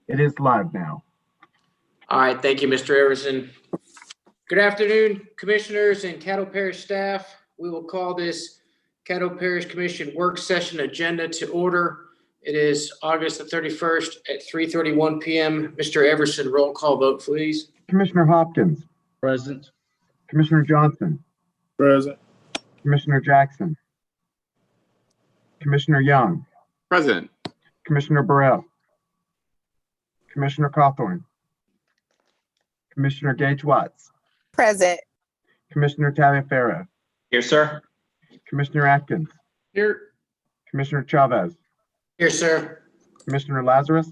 It is live now. All right, thank you, Mr. Everson. Good afternoon, commissioners and Caddo Parish staff. We will call this Caddo Parish Commission work session agenda to order. It is August the 31st at 3:31 p.m. Mr. Everson, roll call vote, please. Commissioner Hopkins. Present. Commissioner Johnson. Present. Commissioner Jackson. Commissioner Young. Present. Commissioner Burrell. Commissioner Cawthorn. Commissioner Gage Watts. Present. Commissioner Taliaferro. Here, sir. Commissioner Atkins. Here. Commissioner Chavez. Here, sir. Commissioner Lazarus.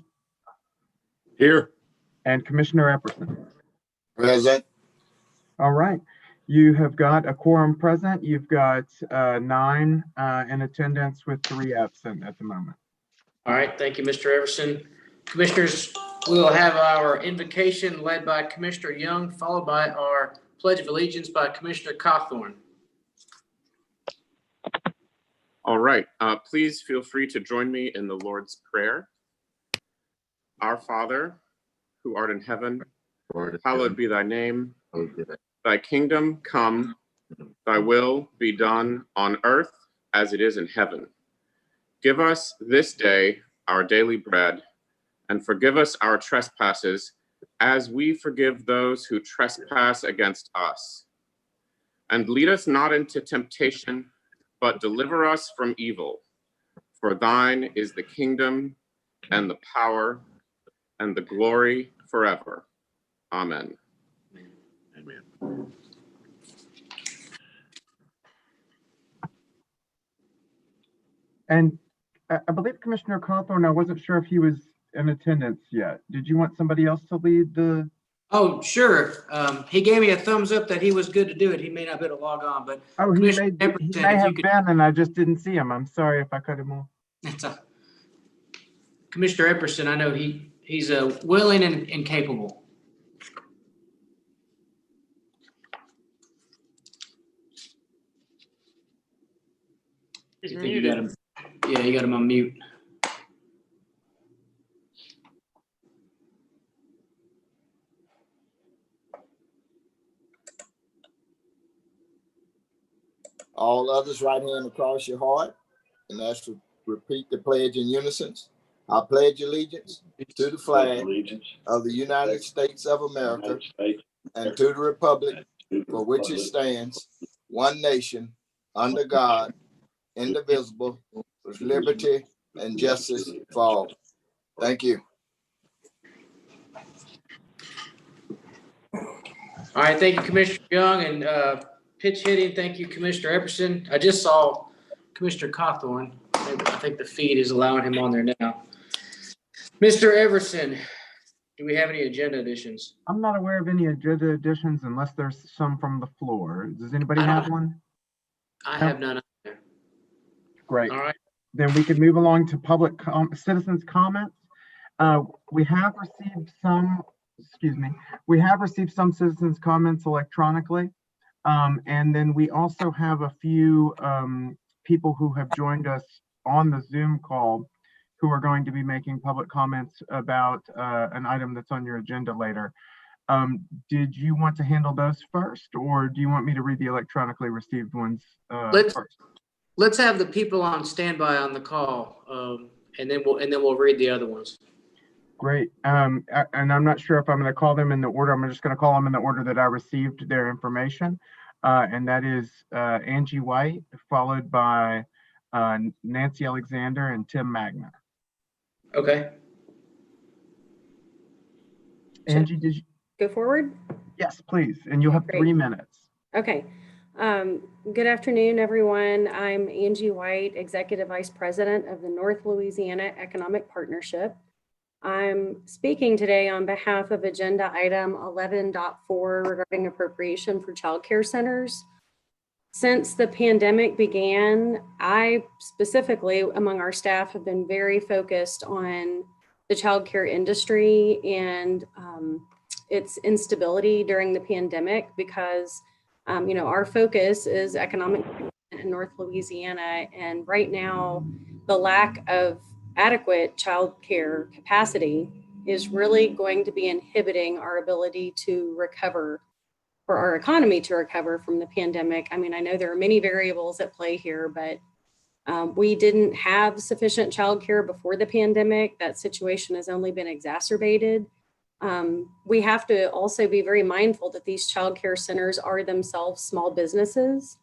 Here. And Commissioner Epperson. Present. All right. You have got a quorum present. You've got 9 in attendance with 3 absent at the moment. All right, thank you, Mr. Everson. Commissioners, we will have our invocation led by Commissioner Young, followed by our Pledge of Allegiance by Commissioner Cawthorn. All right. Please feel free to join me in the Lord's Prayer. Our Father, who art in heaven, hallowed be thy name. Thy kingdom come, thy will be done on earth as it is in heaven. Give us this day our daily bread, and forgive us our trespasses as we forgive those who trespass against us. And lead us not into temptation, but deliver us from evil. For thine is the kingdom and the power and the glory forever. Amen. Amen. And I believe Commissioner Cawthorn, I wasn't sure if he was in attendance yet. Did you want somebody else to lead the? Oh, sure. He gave me a thumbs up that he was good to do it. He may not be able to log on, but Oh, he may have could, been, and I just didn't see him. I'm sorry if I cut him off. Commissioner Epperson, I know he's willing and capable. He's muted. Yeah, you got him on mute. All others, right hand across your heart, and that's to repeat the pledge in unison. I pledge allegiance to the flag of the United States of America and to the republic for which it stands, one nation, under God, indivisible, with liberty and justice for all. Thank you. All right, thank you, Commissioner Young, and pitch hitting. Thank you, Commissioner Epperson. I just saw Commissioner Cawthorn. I think the feed is allowing him on there now. Mr. Everson, do we have any agenda additions? I'm not aware of any agenda additions unless there's some from the floor. Does anybody have one? I have none. Great. All right. Then we can move along to public citizens comments. We have received some citizens comments electronically. And then we also have a few people who have joined us on the Zoom call who are going to be making public comments about an item that's on your agenda later. Did you want to handle those first, or do you want me to read the electronically received ones first? Let's have the people on standby on the call, and then we'll read the other ones. Great. And I'm not sure if I'm going to call them in the order. I'm just going to call them in the order that I received their information. And that is Angie White, followed by Nancy Alexander and Tim Magna. Okay. Angie, did you Go forward? Yes, please. And you'll have Great. 3 minutes. Okay. Good afternoon, everyone. I'm Angie White, Executive Vice President of the North Louisiana Economic Partnership. I'm speaking today on behalf of agenda item 11.4 regarding appropriation for child care centers. Since the pandemic began, I specifically among our staff have been very focused on the child care industry and its instability during the pandemic because our focus is economic in North Louisiana, and right now the lack of adequate child care capacity is really going to be inhibiting our ability to recover, for our economy to recover from the pandemic. I mean, I know there are many variables at play here, but we didn't have sufficient childcare before the pandemic. That situation has only been exacerbated. We have to also be very mindful that these childcare centers are themselves small businesses.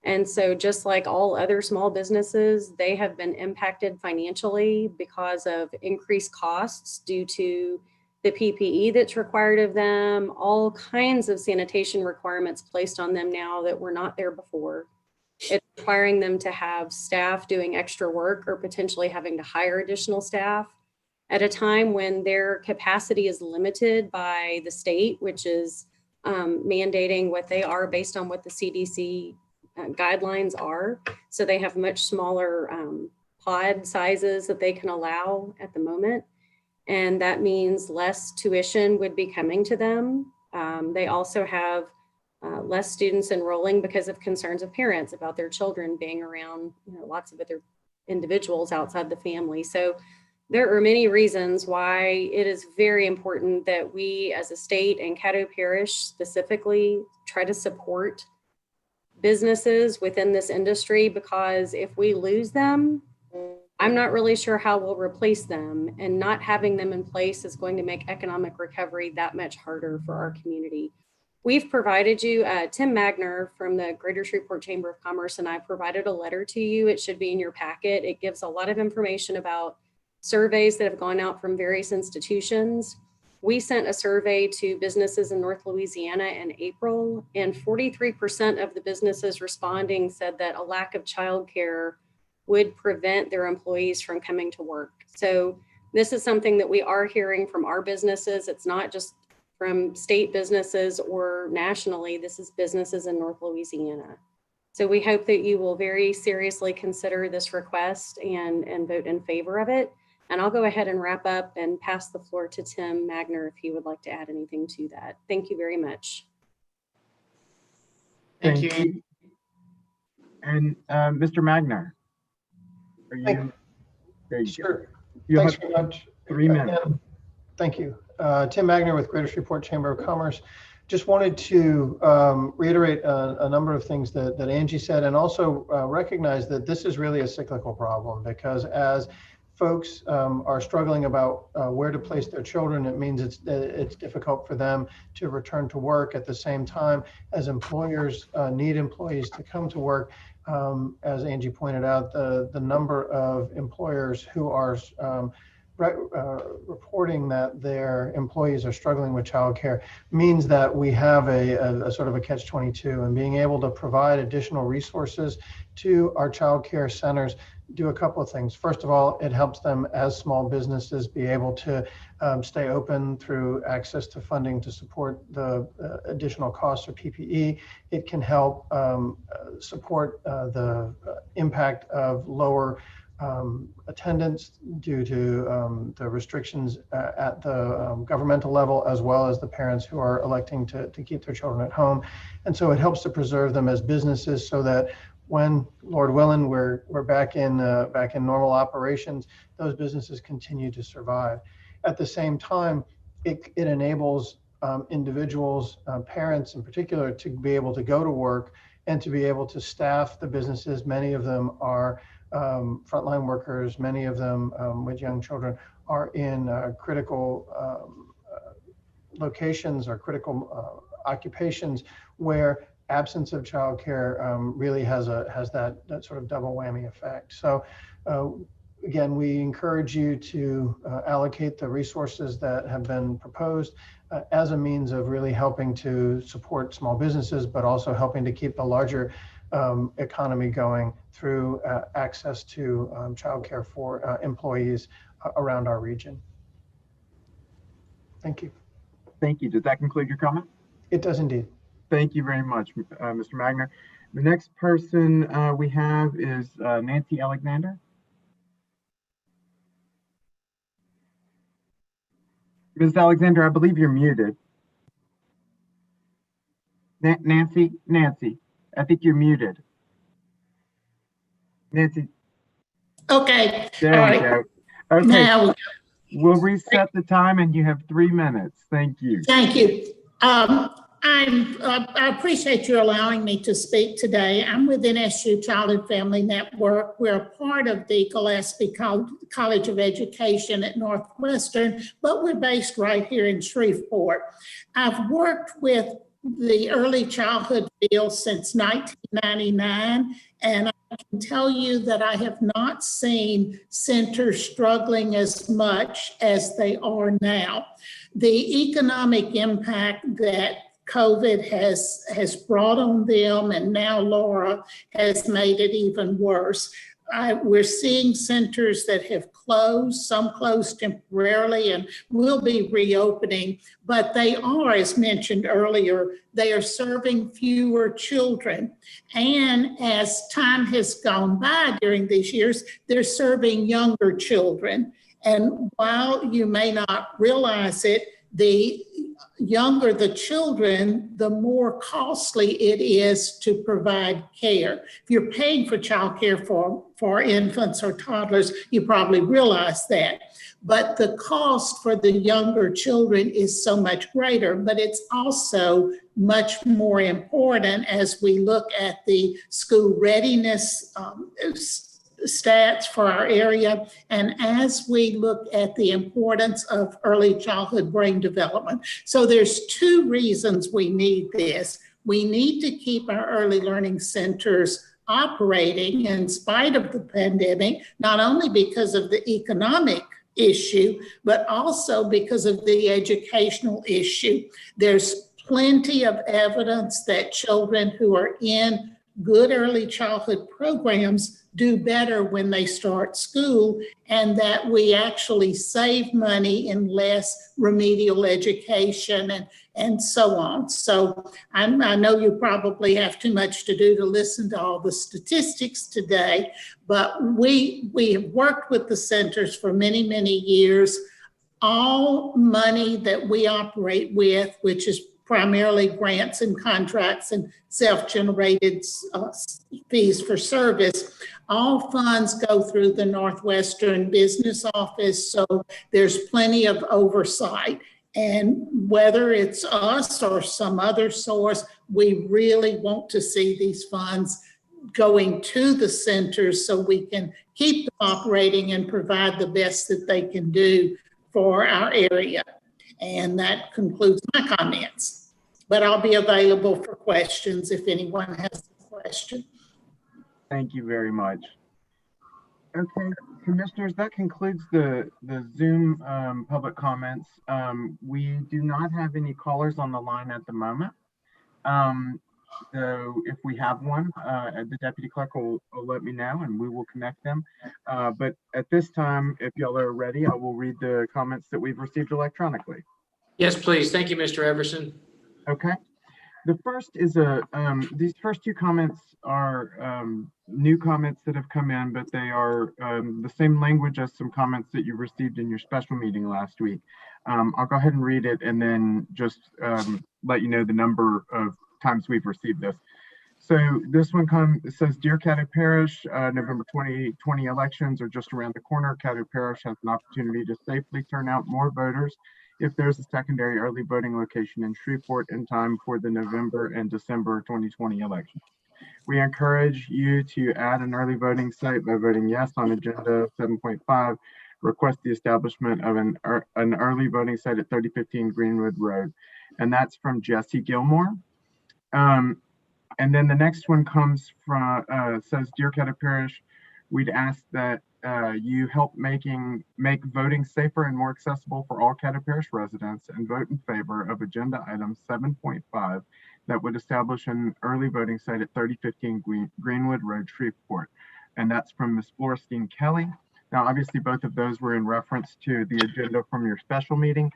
And so just like all other small businesses, they have been impacted financially because of increased costs due to the PPE that's required of them, all kinds of sanitation requirements placed on them now that were not there before. It's requiring them to have staff doing extra work or potentially having to hire additional staff at a time when their capacity is limited by the state, which is mandating what they are based on what the CDC guidelines are. So they have much smaller pod sizes that they can allow at the moment. And that means less tuition would be coming to them. They also have less students enrolling because of concerns of parents about their children being around, lots of other individuals outside the family. So there are many reasons why it is very important that we as a state and Caddo Parish specifically try to support businesses within this industry, because if we lose them, I'm not really sure how we'll replace them, and not having them in place is going to make economic recovery that much harder for our community. We've provided you, Tim Magner from the Greater Shreveport Chamber of Commerce and I provided a letter to you. It should be in your packet. It gives a lot of information about surveys that have gone out from various institutions. We sent a survey to businesses in North Louisiana in April, and 43% of the businesses responding said that a lack of childcare would prevent their employees from coming to work. So this is something that we are hearing from our businesses. It's not just from state businesses or nationally. This is businesses in North Louisiana. So we hope that you will very seriously consider this request and vote in favor of it. And I'll go ahead and wrap up and pass the floor to Tim Magner if he would like to add anything to that. Thank you very much. Thank you. And Mr. Magner, are Thank- you? There you go. Sure. You Thanks have very much. 3 minutes. Thank you. Tim Magner with Greater Shreveport Chamber of Commerce. Just wanted to reiterate a number of things that Angie said, and also recognize that this is really a cyclical problem, because as folks are struggling about where to place their children, it means it's difficult for them to return to work. At the same time, as employers need employees to come to work, as Angie pointed out, the number of employers who are reporting that their employees are struggling with childcare means that we have a sort of a catch-22, and being able to provide additional resources to our childcare centers do a couple of things. First of all, it helps them as small businesses be able to stay open through access to funding to support the additional costs of PPE. It can help support the impact of lower attendance due to the restrictions at the governmental level, as well as the parents who are electing to keep their children at home. And so it helps to preserve them as businesses, so that when, Lord willing, we're back in normal operations, those businesses continue to survive. At the same time, it enables individuals, parents in particular, to be able to go to work and to be able to staff the businesses. Many of them are frontline workers. Many of them with young children are in critical locations or critical occupations where absence of childcare really has that sort of double whammy effect. So again, we encourage you to allocate the resources that have been proposed as a means of really helping to support small businesses, but also helping to keep the larger economy going through access to childcare for employees around our region. Thank you. Thank you. Does that conclude your comment? It does indeed. Thank you very much, Mr. Magner. The next person we have is Nancy Alexander. Ms. Alexander, I believe you're muted. Nancy, I think you're muted. Nancy. Okay. There All you right. go. Okay. Now, We'll reset the time and you have 3 minutes. Thank you. Thank you. I appreciate you allowing me to speak today. I'm with NSU Child and Family Network. We're a part of the Gillespie College of Education at Northwestern, but we're based right here in Shreveport. I've worked with the early childhood field since 1999, and I can tell you that I have not seen centers struggling as much as they are now. The economic impact that COVID has brought on them, and now Laura has made it even worse. We're seeing centers that have closed, some closed temporarily and will be reopening, but they are, as mentioned earlier, they are serving fewer children. And as time has gone by during these years, they're serving younger children. And while you may not realize it, the younger the children, the more costly it is to provide care. If you're paying for childcare for infants or toddlers, you probably realize that. But the cost for the younger children is so much greater, but it's also much more important as we look at the school readiness stats for our area, and as we look at the importance of early childhood brain development. So there's 2 reasons we need this. We need to keep our early learning centers operating in spite of the pandemic, not only because of the economic issue, but also because of the educational issue. There's plenty of evidence that children who are in good early childhood programs do better when they start school, and that we actually save money in less remedial education and so on. So I know you probably have too much to do to listen to all the statistics today, but we have worked with the centers for many, many years. All money that we operate with, which is primarily grants and contracts and self-generated fees for service, all funds go through the Northwestern Business Office, so there's plenty of oversight. And whether it's us or some other source, we really want to see these funds going to the centers so we can keep them operating and provide the best that they can do for our area. And that concludes my comments. But I'll be available for questions if anyone has a question. Thank you very much. Okay, commissioners, that concludes the Zoom public comments. We do not have any callers on the line at the moment. So if we have one, the deputy clerk will let me know and we will connect them. But at this time, if y'all are ready, I will read the comments that we've received electronically. Yes, please. Thank you, Mr. Everson. Okay. The first is these first 2 comments are new comments that have come in, but they are the same language as some comments that you received in your special meeting last week. I'll go ahead and read it and then just let you know the number of times we've received this. So this one says, Dear Caddo Parish, November 2020 elections are just around the corner. Caddo Parish has an opportunity to safely turn out more voters if there's a secondary early voting location in Shreveport in time for the November and December 2020 election. We encourage you to add an early voting site by voting yes on agenda 7.5. Request the establishment of an early voting site at 3015 Greenwood Road. And that's from Jesse Gilmore. And then the next one comes from, says, Dear Caddo Parish, we'd ask that you help make voting safer and more accessible for all Caddo Parish residents and vote in favor of agenda item 7.5 that would establish an early voting site at 3015 Greenwood Road, Shreveport. And that's from Ms. Florestine Kelly. Now, obviously, both of those were in reference to the agenda from your special meeting.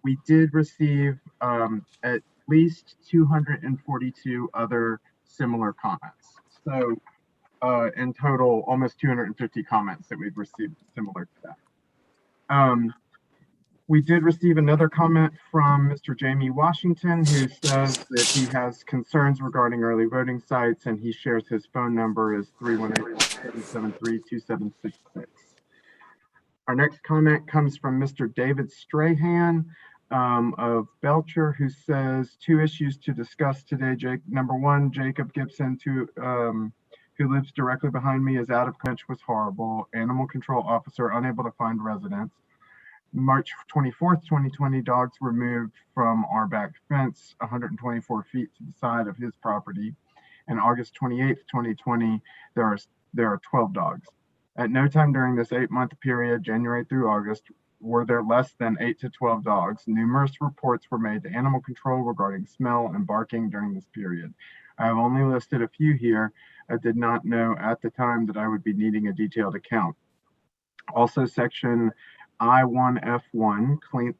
We did receive at least 242 other similar comments. So in total, almost 250 comments that we've received similar to that. We did receive another comment from Mr. Jamie Washington, who says that he has concerns regarding early voting sites, and he shares his phone number is 318-773-2766. Our next comment comes from Mr. David Strahan of Belcher, who says 2 issues to discuss today. Number 1, Jacob Gibson, who lives directly behind me, is out of control, was horrible. Animal control officer unable to find residents. March 24th, 2020, dogs were moved from our back fence 124 feet to the side of his property. And August 28th, 2020, there are 12 dogs. At no time during this 8-month period, January through August, were there less than 8 to 12 dogs. Numerous reports were made to animal control regarding smell and barking during this period. I have only listed a few here. I did not know at the time that I would be needing a detailed account. Also, section I1F1,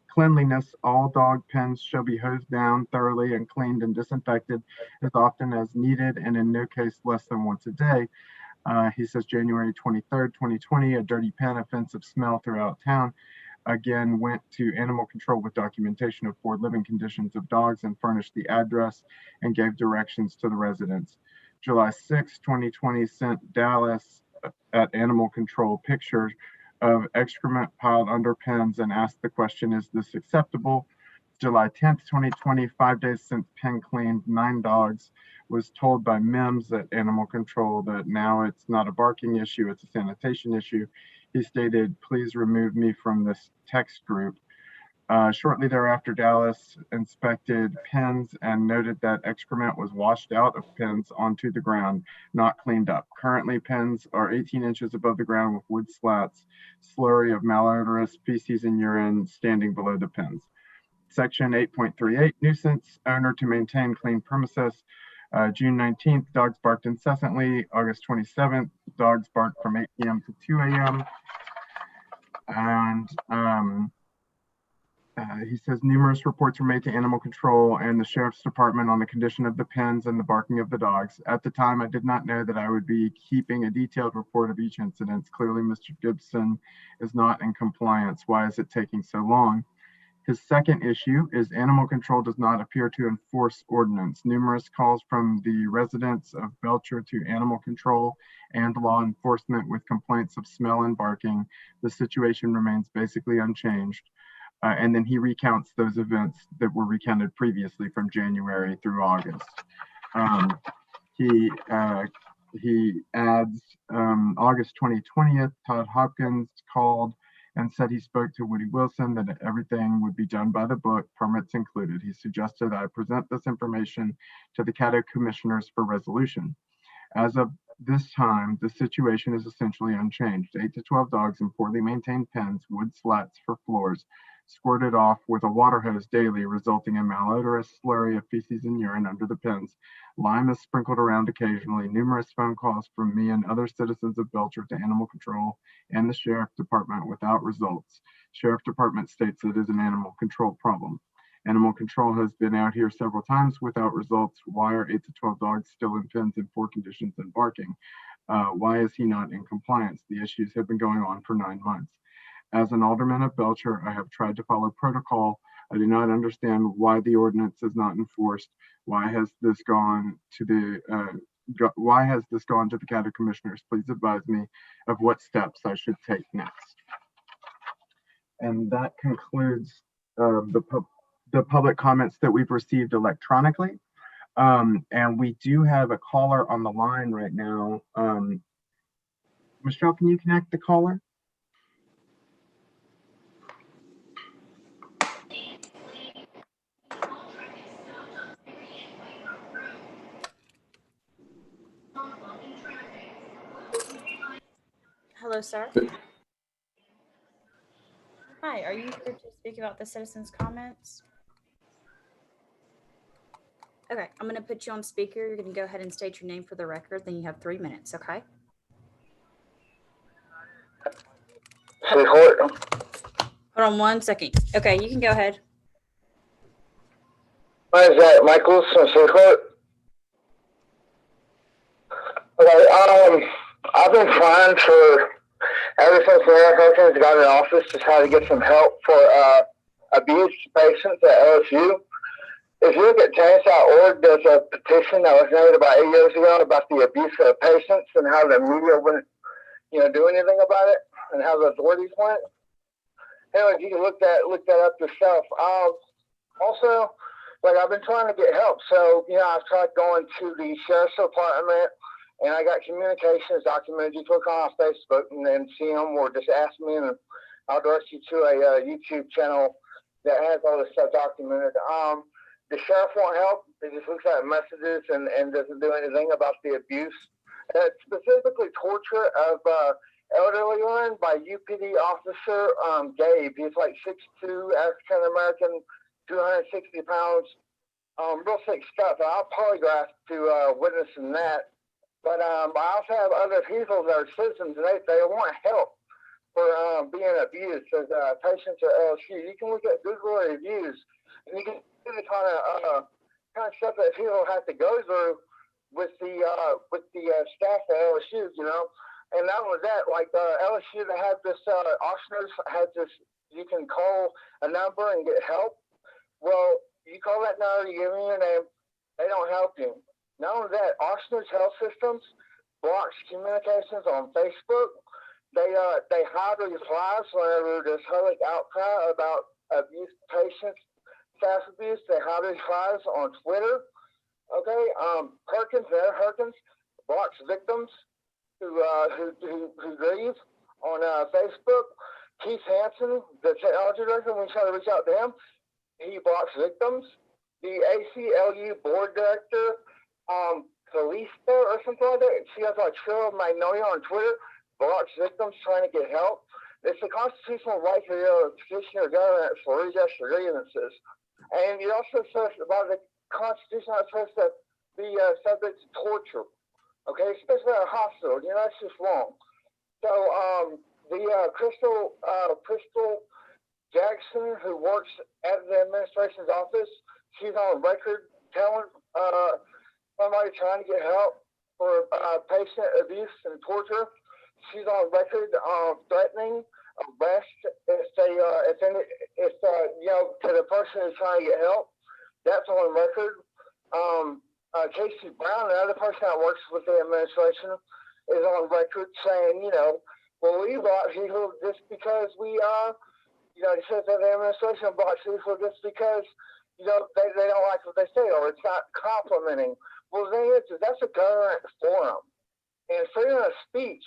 cleanliness. All dog pens shall be hosed down thoroughly and cleaned and disinfected as often as needed, and in no case less than once a day. He says January 23rd, 2020, a dirty pen, offensive smell throughout town. Again, went to animal control with documentation of poor living conditions of dogs and furnished the address and gave directions to the residents. July 6, 2020, sent Dallas at animal control pictures of excrement piled under pens and asked the question, is this acceptable? July 10th, 2020, 5 days since pen cleaned, 9 dogs, was told by Mims at animal control that now it's not a barking issue, it's a sanitation issue. He stated, please remove me from this text group. Shortly thereafter, Dallas inspected pens and noted that excrement was washed out of pens onto the ground, not cleaned up. Currently, pens are 18 inches above the ground with wood slats, slurry of malodorous feces and urine standing below the pens. Section 8.38, nuisance, owner to maintain clean premises. June 19th, dogs barked incessantly. August 27th, dogs barked from 8 p.m. to 2 a.m. And he says numerous reports were made to animal control and the sheriff's department on the condition of the pens and the barking of the dogs. At the time, I did not know that I would be keeping a detailed report of each incident. Clearly, Mr. Gibson is not in compliance. Why is it taking so long? His second issue is animal control does not appear to enforce ordinance. Numerous calls from the residents of Belcher to animal control and law enforcement with complaints of smell and barking. The situation remains basically unchanged. And then he recounts those events that were recounted previously from January through August. He adds August 2020, Todd Hopkins called and said he spoke to Woody Wilson that everything would be done by the book, permits included. He suggested I present this information to the Caddo commissioners for resolution. As of this time, the situation is essentially unchanged. 8 to 12 dogs in poorly maintained pens, wood slats for floors, squirted off with a water hose daily, resulting in malodorous slurry of feces and urine under the pens. Lime is sprinkled around occasionally. Numerous phone calls from me and other citizens of Belcher to animal control and the sheriff department without results. Sheriff department states it is an animal control problem. Animal control has been out here several times without results. Why are 8 to 12 dogs still in pens in poor conditions and barking? Why is he not in compliance? The issues have been going on for 9 months. As an alderman of Belcher, I have tried to follow protocol. I do not understand why the ordinance is not enforced. Why has this gone to the Caddo commissioners? Please advise me of what steps I should take next. And that concludes the public comments that we've received electronically. And we do have a caller on the line right now. Michelle, can you connect the caller? Hello, sir. Hi, are you here to speak about the citizens' comments? Okay, I'm going to put you on speaker. You're going to go ahead and state your name for the record. Then you have 3 minutes, okay? Hold on 1 second. Okay, you can go ahead. My name is Michael from Silcourt. Okay, I've been trying for ever since Mayor Perkins got in office to try to get some help for abused patients at LSU. If you look at change.org, there's a petition that was made about 8 years ago about the abuse of patients and how the media wouldn't, do anything about it and how the authorities went. Anyway, you can look that up yourself. Also, like I've been trying to get help. So, I've tried going to the sheriff's department, and I got communications documented. You click on Facebook and then see them, or just ask me, and I'll direct you to a YouTube channel that has all this stuff documented. The sheriff won't help. He just looks at messages and doesn't do anything about the abuse. Specifically torture of elderly women by UPD officer Gabe. He's like 6'2", African-American, 260 pounds. Real sick stuff. I'll polygraph to witness in that. But I also have other people that are citizens, and they want help for being abused as patients at LSU. You can look at Google reviews, and you can see the kind of stuff that people have to go through with the staff at LSU, And not only that, like LSU, they have this auctioneers has this. You can call a number and get help. Well, you call that number, you give me your name, they don't help you. Not only that, Auctioneers Health Systems blocks communications on Facebook. They hide replies whenever there's public outcry about abuse patients, staff abuse. They hide replies on Twitter. Okay, Perkins blocks victims who grieve on Facebook. Keith Hansen, the technology director, when we try to reach out to him, he blocks victims. The ACLU board director, Kalista or something like that, she has like Trill Magnolia on Twitter, blocks victims trying to get help. It's a constitutional right to petition your government for redress for grievances. And it also says about the Constitution not supposed to be subject to torture. Okay, especially at a hospital. That's just wrong. So the Crystal Jackson, who works at the administration's office, she's on record telling somebody trying to get help for patient abuse and torture. She's on record threatening arrest if to the person who's trying to get help. That's on record. Casey Brown, another person that works with the administration, is on record saying, well, we bought people just because we he says that the administration bought people just because they don't like what they say, or it's not complimenting. Well, the thing is that's a government forum, and freedom of speech,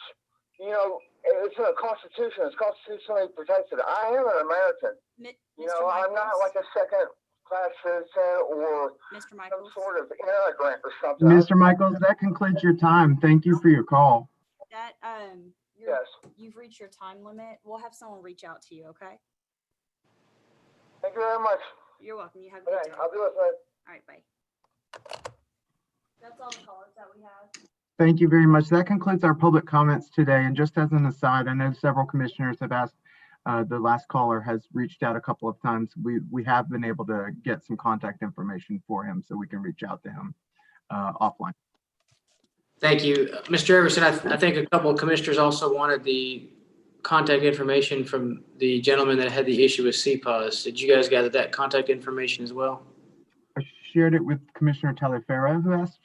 it's in the Constitution. It's constitutionally protected. I am an American. I'm not like a second-class citizen or some sort of immigrant or something. Mr. Michaels, that concludes your time. Thank you for your call. That Yes. You've reached your time limit. We'll have someone reach out to you. Okay. Thank you very much. You're welcome. You have a good day. I'll be listening. All right. Bye. That's all the callers that we have. Thank you very much. That concludes our public comments today. And just as an aside, I know several commissioners have asked, the last caller has reached out a couple of times. We have been able to get some contact information for him so we can reach out to him offline. Thank you. Mr. Everson, I think a couple of commissioners also wanted the contact information from the gentleman that had the issue with CPAS. Did you guys gather that contact information as well? I shared it with Commissioner Taliaferro, who asked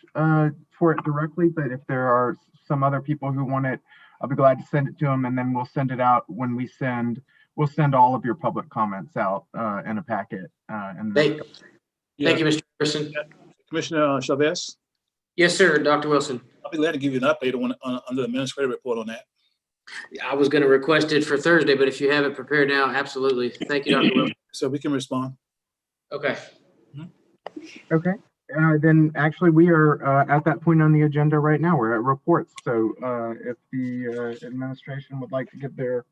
for it directly, but if there are some other people who want it, I'll be glad to send it to them, and then we'll send it out when we'll send all of your public comments out in a packet. Thank you, Mr. Everson. Commissioner Chavez? Yes, sir, Dr. Wilson. I'll be glad to give you an update on the administrative report on that. I was going to request it for Thursday, but if you have it prepared now, absolutely. Thank you, Dr. Wilson. So we can respond. Okay. Okay. Then actually we are at that point on the agenda right now. We're at reports. So if the administration would like to give their,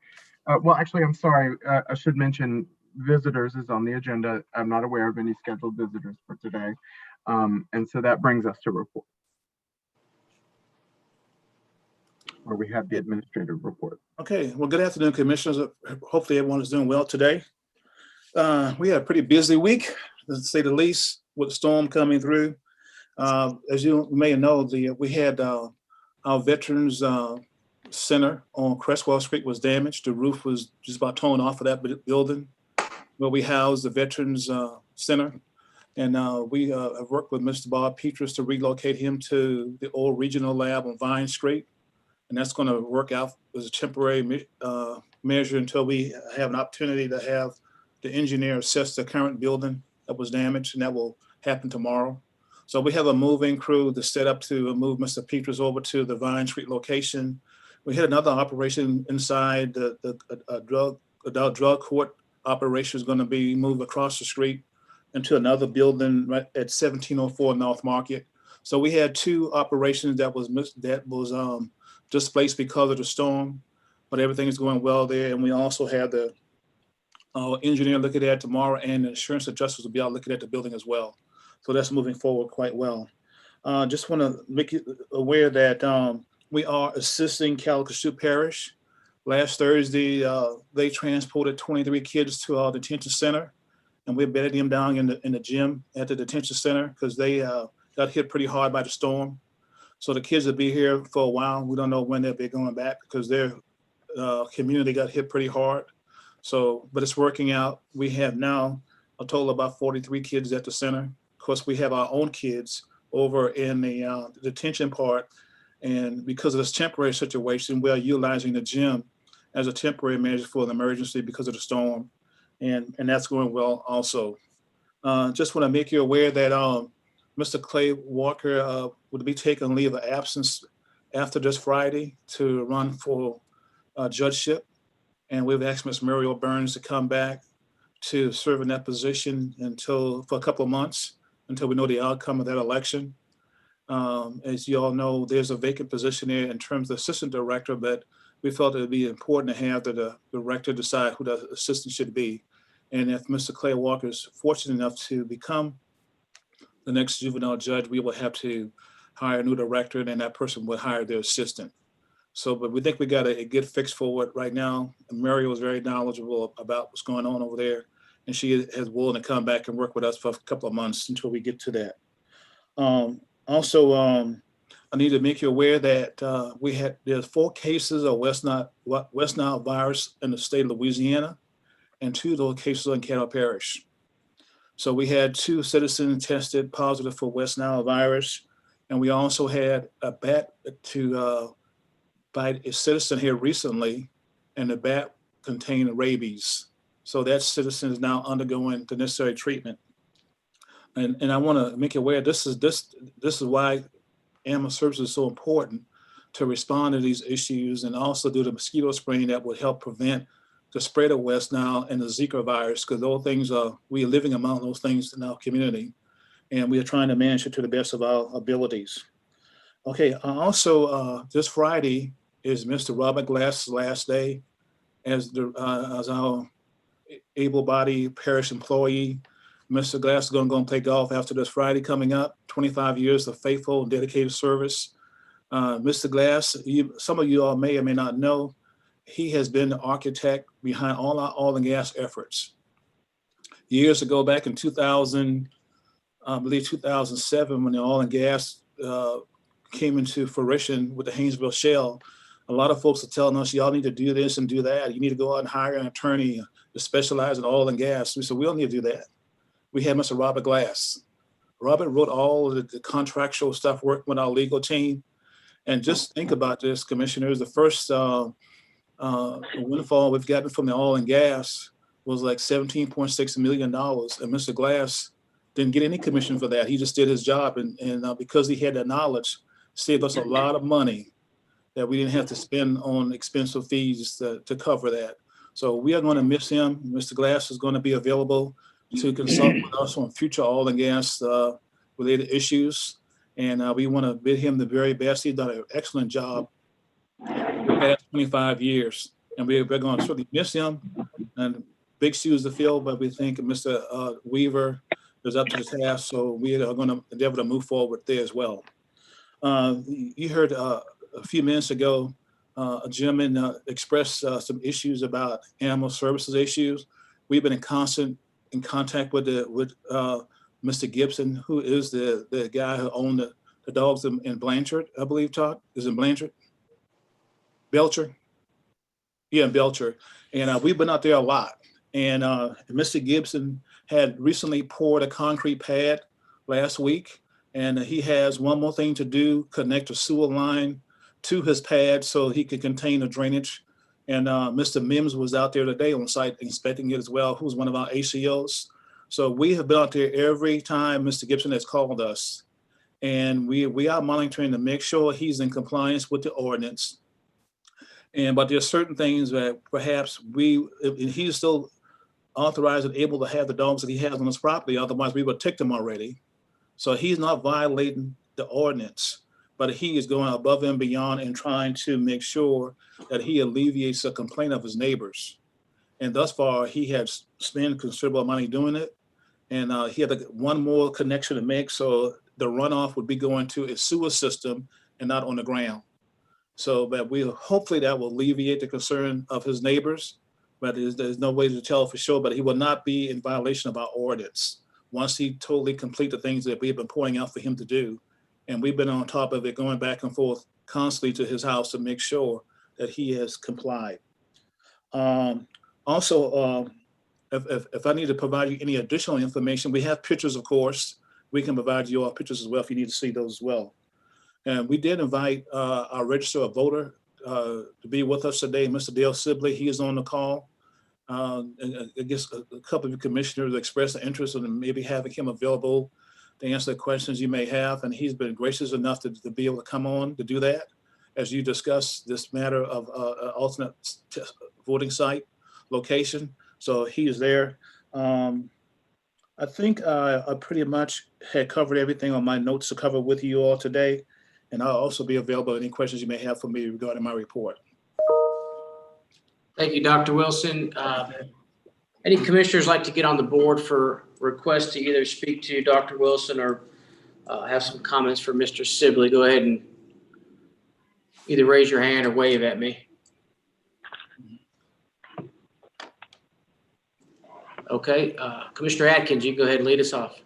well, actually, I'm sorry. I should mention visitors is on the agenda. I'm not aware of any scheduled visitors for today. And so that brings us to report, where we have the administrative report. Okay. Well, good afternoon, commissioners. Hopefully everyone is doing well today. We had a pretty busy week, to say the least, with the storm coming through. As you may know, we had our Veterans Center on Crestwell Street was damaged. The roof was just about torn off of that building where we house the Veterans Center. And we have worked with Mr. Bob Petrus to relocate him to the old regional lab on Vine Street. And that's going to work out as a temporary measure until we have an opportunity to have the engineer assess the current building that was damaged, and that will happen tomorrow. So we have a moving crew to set up to move Mr. Peters over to the Vine Street location. We had another operation inside the adult drug court operation is going to be moved across the street into another building right at 1704 North Market. So we had two operations that was displaced because of the storm, but everything is going well there. And we also have the engineer looking at it tomorrow, and the insurance adjusters will be out looking at the building as well. So that's moving forward quite well. Just want to make you aware that we are assisting Caddo Parish. Last Thursday, they transported 23 kids to our detention center, and we bedded them down in the gym at the detention center because they got hit pretty hard by the storm. So the kids will be here for a while. We don't know when they'll be going back because their community got hit pretty hard. So, but it's working out. We have now a total of about 43 kids at the center. Of course, we have our own kids over in the detention part. And because of this temporary situation, we are utilizing the gym as a temporary measure for an emergency because of the storm. And that's going well also. Just want to make you aware that Mr. Clay Walker would be taking leave of absence after this Friday to run for judgeship. And we've asked Ms. Muriel Burns to come back to serve in that position for a couple of months until we know the outcome of that election. As you all know, there's a vacant position there in terms of assistant director, but we felt it would be important to have the director decide who the assistant should be. And if Mr. Clay Walker is fortunate enough to become the next juvenile judge, we will have to hire a new director, and then that person would hire their assistant. So, but we think we got a good fix for it right now. And Muriel is very knowledgeable about what's going on over there, and she is willing to come back and work with us for a couple of months until we get to that. I need to make you aware that there's 4 cases of West Nile virus in the state of Louisiana, and 2 of those cases in Caddo Parish. So we had 2 citizens tested positive for West Nile virus, and we also had a bat to bite a citizen here recently, and the bat contained rabies. So that citizen is now undergoing the necessary treatment. And I want to make you aware this is why animal services is so important to respond to these issues, and also do the mosquito spraying that would help prevent the spread of West Nile and the Zika virus, because those things we are living among those things in our community, and we are trying to manage it to the best of our abilities. Okay, also this Friday is Mr. Robert Glass's last day as our able-bodied parish employee. Mr. Glass is going to go and play golf after this Friday coming up. 25 years of faithful and dedicated service. Mr. Glass, some of you all may or may not know, he has been the architect behind all our oil and gas efforts. Years ago, back in 2000, I believe 2007, when the oil and gas came into fruition with the Haynesville Shale, a lot of folks are telling us, y'all need to do this and do that. You need to go out and hire an attorney to specialize in oil and gas. We said, we don't need to do that. We had Mr. Robert Glass. Robert wrote all of the contractual stuff, working with our legal team. And just think about this, commissioners, the first windfall we've gotten from the oil and gas was like $17.6 million. And Mr. Glass didn't get any commission for that. He just did his job. And because he had that knowledge, saved us a lot of money that we didn't have to spend on expensive fees to cover that. So we are going to miss him. Mr. Glass is going to be available to consult with us on future oil and gas related issues. And we want to bid him the very best. He's done an excellent job for the past 25 years. And we're going to certainly miss him, and big shoes to fill, but we think Mr. Weaver is up to the task. So we are going to endeavor to move forward there as well. You heard a few minutes ago, a gentleman expressed some issues about animal services issues. We've been in constant contact with Mr. Gibson, who is the guy who owned the dogs in Blanchard, I believe. Todd is in Blanchard, Belcher. Yeah, in Belcher, and we've been out there a lot. And Mr. Gibson had recently poured a concrete pad last week, and he has one more thing to do: connect a sewer line to his pad so he could contain the drainage. And Mr. Mims was out there today on site inspecting it as well, who's one of our ACOs. So we have been out there every time Mr. Gibson has called us. And we are monitoring to make sure he's in compliance with the ordinance. But there's certain things that perhaps he's still authorized and able to have the dogs that he has on his property. Otherwise, we would tick them already. So he's not violating the ordinance, but he is going above and beyond and trying to make sure that he alleviates the complaint of his neighbors. And thus far, he has spent considerable money doing it. And he had one more connection to make, so the runoff would be going to a sewer system and not on the ground. So that hopefully that will alleviate the concern of his neighbors, but there's no way to tell for sure, but he will not be in violation of our ordinance once he totally complete the things that we have been pointing out for him to do. And we've been on top of it, going back and forth constantly to his house to make sure that he has complied. Also, if I need to provide you any additional information, we have pictures, of course. We can provide you all pictures as well if you need to see those as well. And we did invite our register of voter to be with us today, Mr. Dale Sibley. He is on the call. And I guess a couple of you commissioners expressed an interest in maybe having him available to answer the questions you may have. And he's been gracious enough to be able to come on to do that as you discuss this matter of alternate voting site location. So he is there. I think I pretty much had covered everything on my notes to cover with you all today. And I'll also be available any questions you may have for me regarding my report. Thank you, Dr. Wilson. Any commissioners like to get on the board for requests to either speak to Dr. Wilson or have some comments for Mr. Sibley? Go ahead and either raise your hand or wave at me. Okay, Commissioner Atkins, you can go ahead and lead us off.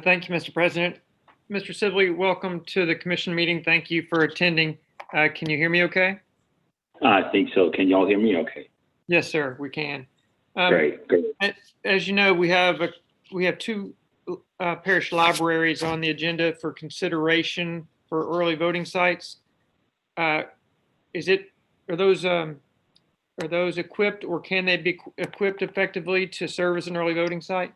Thank you, Mr. President. Mr. Sibley, welcome to the commission meeting. Thank you for attending. Can you hear me okay? I think so. Can y'all hear me okay? Yes, sir, we can. Great. As you know, we have two parish libraries on the agenda for consideration for early voting sites. Are those equipped, or can they be equipped effectively to serve as an early voting site?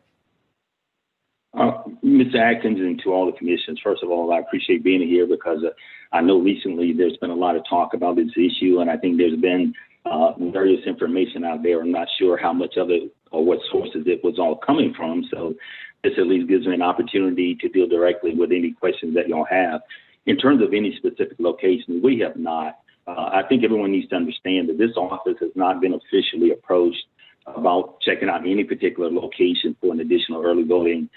Mr. Atkins, and to all the commissions, first of all, I appreciate being here because I know recently there's been a lot of talk about this issue, and I think there's been various information out there. I'm not sure how much of it or what sources it was all coming from. So this at least gives me an opportunity to deal directly with any questions that y'all have. In terms of any specific location, we have not. I think everyone needs to understand that this office has not been officially approached about checking out any particular location for an additional early voting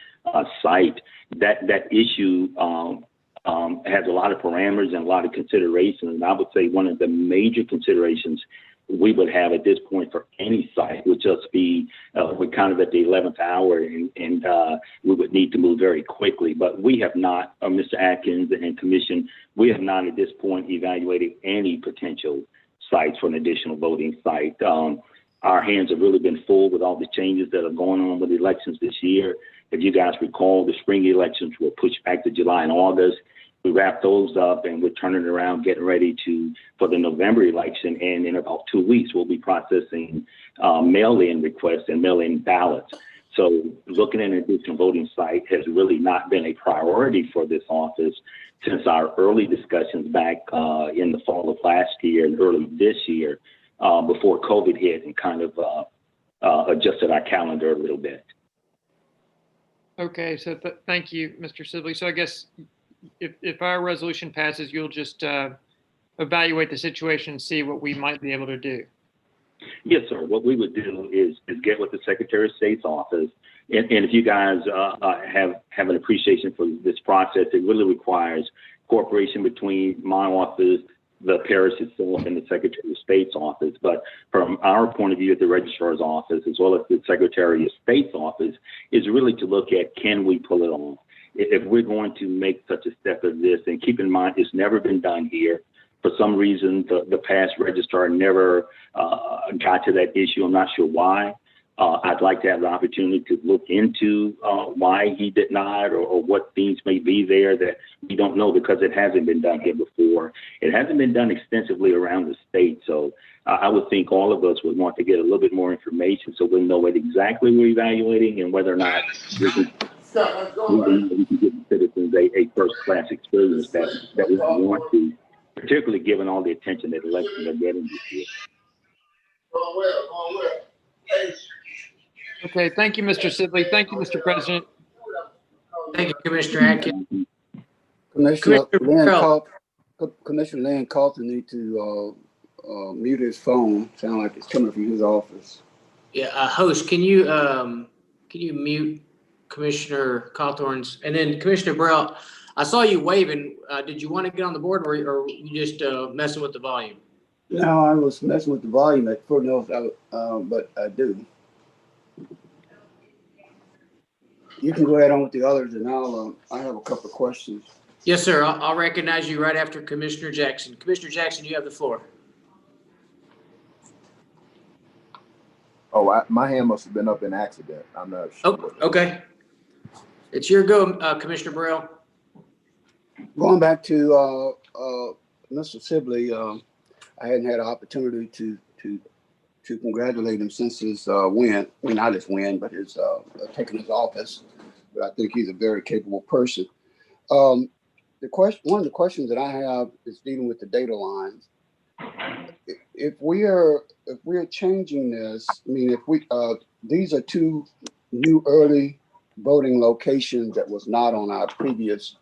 site. That issue has a lot of parameters and a lot of considerations. And I would say one of the major considerations we would have at this point for any site would just be we're kind of at the 11th hour and we would need to move very quickly. But we have not, Mr. Atkins and Commission, we have not at this point evaluated any potential sites for an additional voting site. Our hands have really been full with all the changes that are going on with the elections this year. If you guys recall, the spring elections were pushed back to July and August. We wrapped those up and we're turning around, getting ready for the November election. And in about 2 weeks, we'll be processing mail-in requests and mail-in ballots. So looking at an additional voting site has really not been a priority for this office since our early discussions back in the fall of last year and early this year before COVID hit and kind of adjusted our calendar a little bit. Okay, so thank you, Mr. Sibley. So I guess if our resolution passes, you'll just evaluate the situation and see what we might be able to do. Yes, sir. What we would do is get with the Secretary of State's office. And if you guys have an appreciation for this process, it really requires cooperation between my office, the parish itself, and the Secretary of State's office. But from our point of view at the Registrar's office, as well as the Secretary of State's office, is really to look at, can we pull it off? If we're going to make such a step as this, and keep in mind, it's never been done here. For some reason, the past registrar never got to that issue. I'm not sure why. I'd like to have the opportunity to look into why he did not, or what things may be there that we don't know, because it hasn't been done here before. It hasn't been done extensively around the state. So I would think all of us would want to get a little bit more information so we know what exactly we're evaluating and whether or not we can give the citizens a first-class experience that we want to, particularly given all the attention that elections are getting this year. Okay, thank you, Mr. Sibley. Thank you, Mr. President. Thank you, Commissioner Atkins. Commissioner Commissioner Lynn Carlton need to mute his phone. Sound like it's coming from his office. Yeah, host, can you mute Commissioner Cawthorn's, and then Commissioner Burrell, I saw you waving. Did you want to get on the board, or you just messing with the volume? No, I was messing with the volume at Fort North, but I do. You can go ahead on with the others, and I have a couple of questions. Yes, sir. I'll recognize you right after Commissioner Jackson. Commissioner Jackson, you have the floor. Oh, my hand must have been up in accident. I'm not sure. Oh, okay. It's your go, Commissioner Burrell. Going back to Mr. Sibley, I hadn't had an opportunity to congratulate him since his win. I mean, not his win, but his taking his office. But I think he's a very capable person. One of the questions that I have is dealing with the data lines. If we are changing this, I mean, these are two new early voting locations that was not on our previous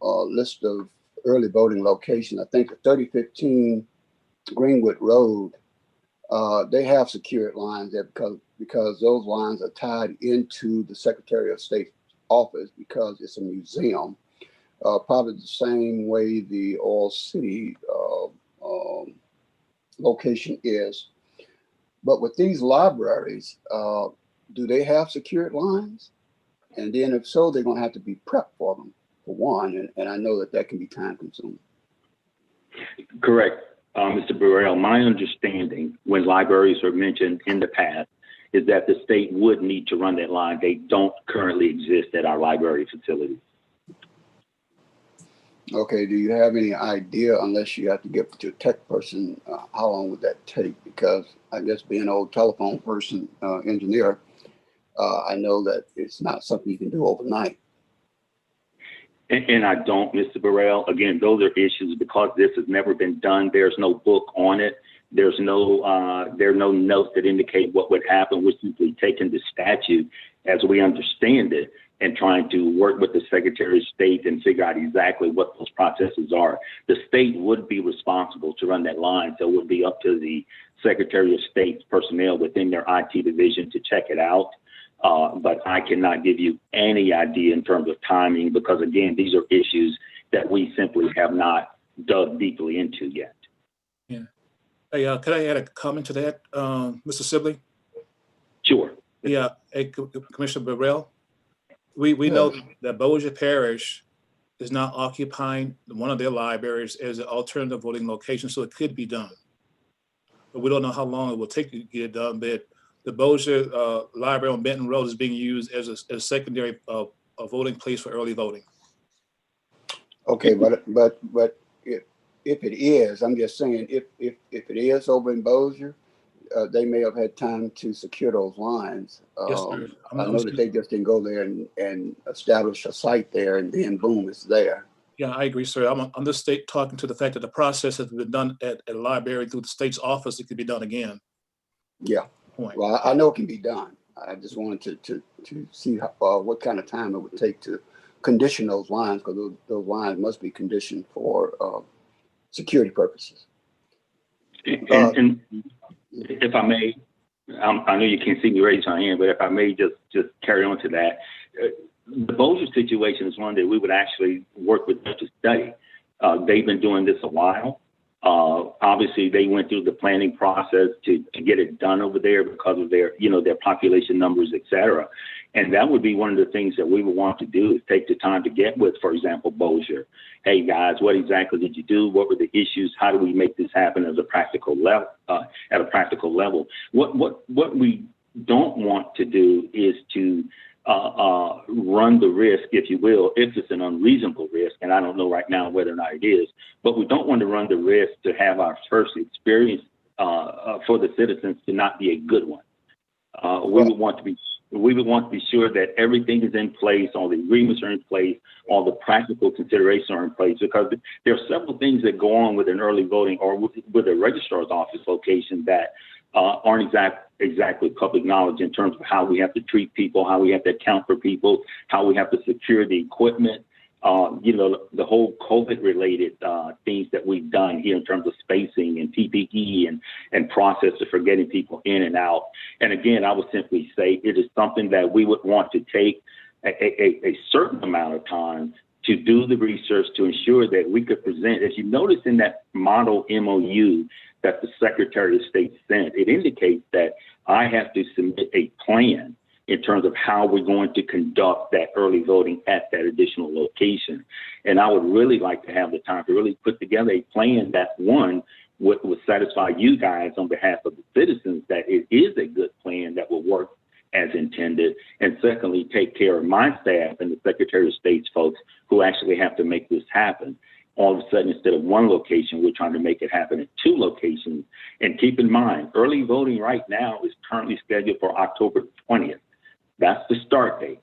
list of early voting locations. I think the 3015 Greenwood Road, they have secured lines there because those lines are tied into the Secretary of State's office because it's a museum. Probably the same way the Oil City location is. But with these libraries, do they have secured lines? And then if so, they're gonna have to be prepped for them, for one, and I know that can be time consuming. Correct, Mr. Burrell. My understanding when libraries are mentioned in the past is that the state would need to run that line. They don't currently exist at our library facilities. Okay, do you have any idea, unless you have to get with your tech person, how long would that take? Because I guess being an old telephone person, engineer, I know that it's not something you can do overnight. And I don't, Mr. Burrell. Again, those are issues because this has never been done. There's no book on it. There are no notes that indicate what would happen. We're simply taking the statute as we understand it and trying to work with the Secretary of State and figure out exactly what those processes are. The state would be responsible to run that line, so it would be up to the Secretary of State's personnel within their IT division to check it out. But I cannot give you any idea in terms of timing because, again, these are issues that we simply have not dug deeply into yet. Yeah. Hey, could I add a comment to that, Mr. Sibley? Sure. Yeah, hey, Commissioner Burrell. We know that Bossier Parish is now occupying one of their libraries as an alternative voting location, so it could be done. But we don't know how long it will take to get it done. But the Bossier Library on Benton Road is being used as a secondary voting place for early voting. Okay, but if it is, I'm just saying, if it is over in Bossier, they may have had time to secure those lines. Yes, sir. I know that they just didn't go there and establish a site there and then boom, it's there. Yeah, I agree, sir. I'm just talking to the fact that the process has been done at a library through the state's office. It could be done again. Yeah. Point. Well, I know it can be done. I just wanted to see what kind of time it would take to condition those lines, because those lines must be conditioned for security purposes. And if I may, I know you can't see me raise my hand, but if I may just carry on to that, the Bossier situation is one that we would actually work with them to study. They've been doing this a while. Obviously, they went through the planning process to get it done over there because of their, their population numbers, et cetera. And that would be one of the things that we would want to do is take the time to get with, for example, Bossier. Hey guys, what exactly did you do? What were the issues? How do we make this happen as a practical level? At a practical level, what we don't want to do is to run the risk, if you will, if it's an unreasonable risk, and I don't know right now whether or not it is, but we don't want to run the risk to have our first experience for the citizens to not be a good one. We would want to be sure that everything is in place, all the agreements are in place, all the practical considerations are in place, because there are several things that go on with an early voting or with a registrar's office location that aren't exactly public knowledge in terms of how we have to treat people, how we have to account for people, how we have to secure the equipment, the whole COVID-related things that we've done here in terms of spacing and PPE and processes for getting people in and out. And again, I would simply say it is something that we would want to take a certain amount of time to do the research to ensure that we could present. As you notice in that model MOU that the Secretary of State sent, it indicates that I have to submit a plan in terms of how we're going to conduct that early voting at that additional location. And I would really like to have the time to really put together a plan that, one, would satisfy you guys on behalf of the citizens that it is a good plan that will work as intended, and secondly, take care of my staff and the Secretary of State's folks who actually have to make this happen. All of a sudden, instead of one location, we're trying to make it happen at two locations. And keep in mind, early voting right now is currently scheduled for October 20th. That's the start date,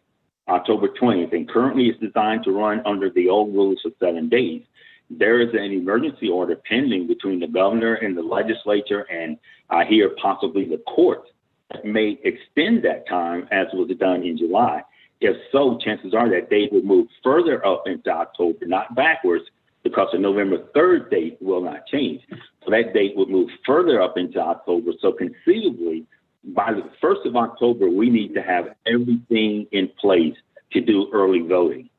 October 20th, and currently it's designed to run under the old rules for 7 days. There is an emergency order pending between the governor and the legislature, and I hear possibly the court that may extend that time as was done in July. If so, chances are that date will move further up into October, not backwards, because the November 3rd date will not change. So that date would move further up into October. So conceivably, by the 1st of October, we need to have everything in place to do early voting.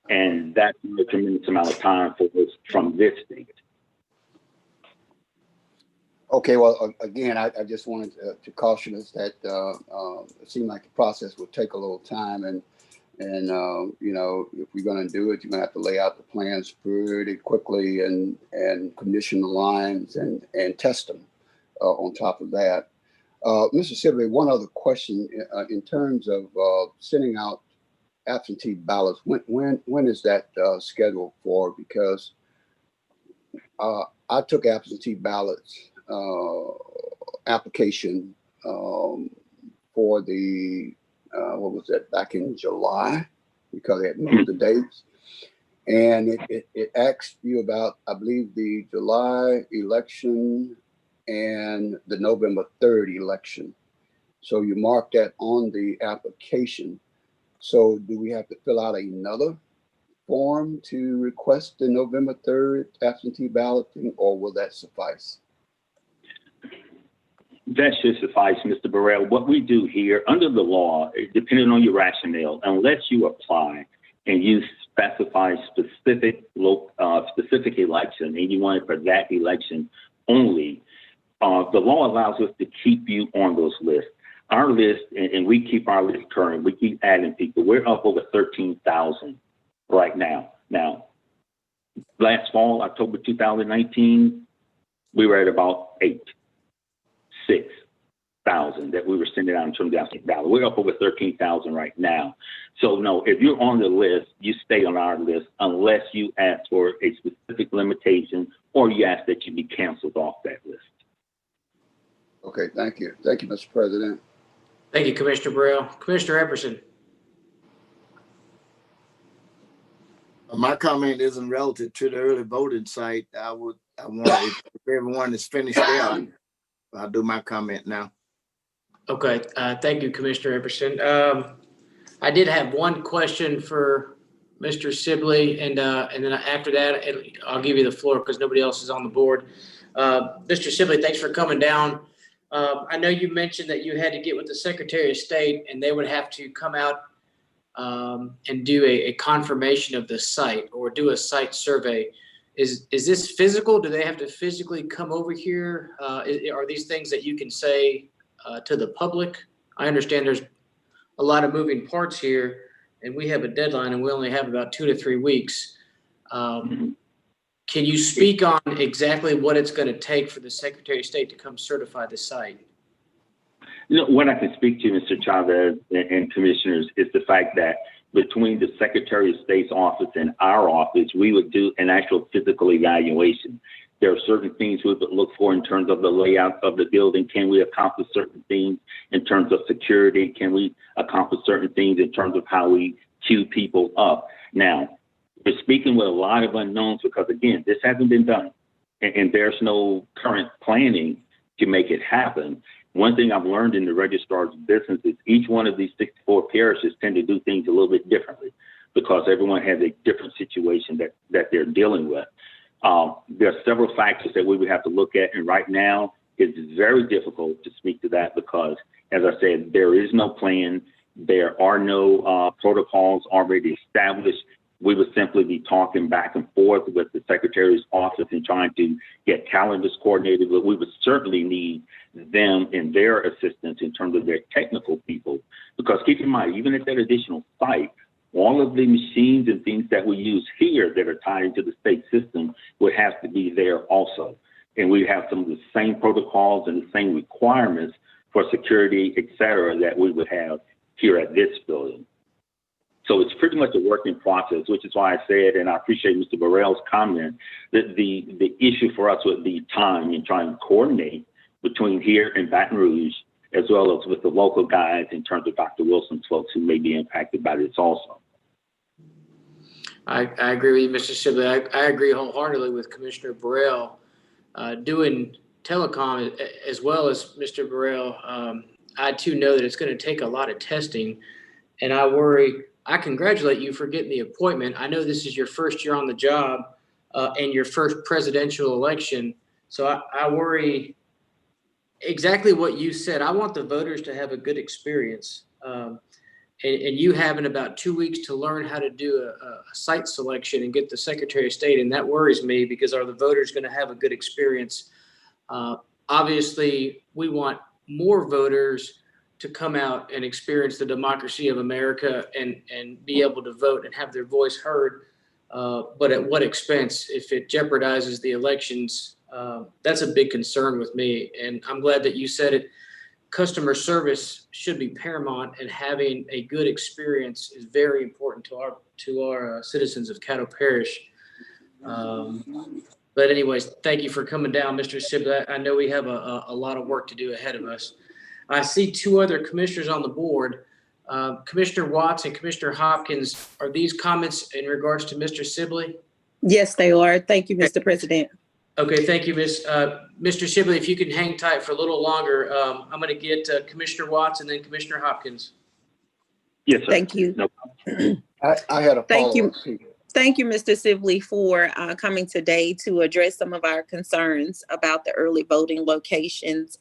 And that's a tremendous amount of time for us from this date. Okay, well, again, I just wanted to caution us that it seemed like the process would take a little time, and if we're going to do it, you're going to have to lay out the plans pretty quickly and condition the lines and test them on top of that. Mr. Sibley, one other question in terms of sending out absentee ballots. When is that scheduled for? Because I took absentee ballots application for the what was that, back in July, because they had moved the dates, and it asked you about, I believe, the July election and the November 3rd election. So you mark that on the application. So do we have to fill out another form to request the November 3rd absentee balloting, or will that suffice? That should suffice, Mr. Burrell. What we do here under the law, depending on your rationale, unless you apply and you specify specific election and you want it for that election only, the law allows us to keep you on those lists. Our list, and we keep our list current, we keep adding people. We're up over 13,000 right now. Now, last fall, October 2019, we were at about 6,000 that we were sending out in terms of absentee ballot. We're up over 13,000 right now. So no, if you're on the list, you stay on our list unless you ask for a specific limitation or you ask that you be canceled off that list. Okay, thank you. Thank you, Mr. President. Thank you, Commissioner Burrell. Commissioner Epperson. My comment isn't relative to the early voting site. I want, if everyone is finished there, I'll do my comment now. Okay, thank you, Commissioner Epperson. I did have one question for Mr. Sibley, and then after that, I'll give you the floor because nobody else is on the board. Mr. Sibley, thanks for coming down. I know you mentioned that you had to get with the Secretary of State and they would have to come out and do a confirmation of the site or do a site survey. Is this physical? Do they have to physically come over here? Are these things that you can say to the public? I understand there's a lot of moving parts here, and we have a deadline, and we only have about 2 to 3 weeks. Can you speak on exactly what it's going to take for the Secretary of State to come certify the site? What I can speak to, Mr. Chavez and commissioners, is the fact that between the Secretary of State's office and our office, we would do an actual physical evaluation. There are certain things we would look for in terms of the layout of the building. Can we accomplish certain things in terms of security? Can we accomplish certain things in terms of how we queue people up? Now, we're speaking with a lot of unknowns because, again, this hasn't been done, and there's no current planning to make it happen. One thing I've learned in the registrar's business is each one of these 64 parishes tend to do things a little bit differently because everyone has a different situation that they're dealing with. There are several factors that we would have to look at, and right now it's very difficult to speak to that because, as I said, there is no plan. There are no protocols already established. We would simply be talking back and forth with the Secretary's office and trying to get calendars coordinated, but we would certainly need them and their assistance in terms of their technical people. Because keep in mind, even at that additional site, all of the machines and things that we use here that are tied into the state system would have to be there also. And we have some of the same protocols and the same requirements for security, et cetera, that we would have here at this building. So it's pretty much a working process, which is why I said, and I appreciate Mr. Burrell's comment, that the issue for us would be time in trying to coordinate between here and Baton Rouge, as well as with the local guys in terms of Dr. Wilson's folks who may be impacted by this also. I agree with you, Mr. Sibley. I agree wholeheartedly with Commissioner Burrell. Doing telecom as well as Mr. Burrell, I too know that it's going to take a lot of testing, and I congratulate you for getting the appointment. I know this is your first year on the job and your first presidential election. So I worry exactly what you said. I want the voters to have a good experience. And you having about 2 weeks to learn how to do a site selection and get the Secretary of State. And that worries me because are the voters going to have a good experience? Obviously, we want more voters to come out and experience the democracy of America and be able to vote and have their voice heard. But at what expense? If it jeopardizes the elections, that's a big concern with me. And I'm glad that you said it. Customer service should be paramount, and having a good experience is very important to our citizens of Caddo Parish. But anyways, thank you for coming down, Mr. Sibley. I know we have a lot of work to do ahead of us. I see 2 other commissioners on the board, Commissioner Watts and Commissioner Hopkins. Are these comments in regards to Mr. Sibley? Yes, they are. Thank you, Mr. President. Okay, thank you, Mr. Sibley. If you can hang tight for a little longer, I'm going to get Commissioner Watts and then Commissioner Hopkins. Yes, sir. Thank you. No. I had a Thank you. follow-up. Thank you, Mr. Sibley, for coming today to address some of our concerns about the early voting locations.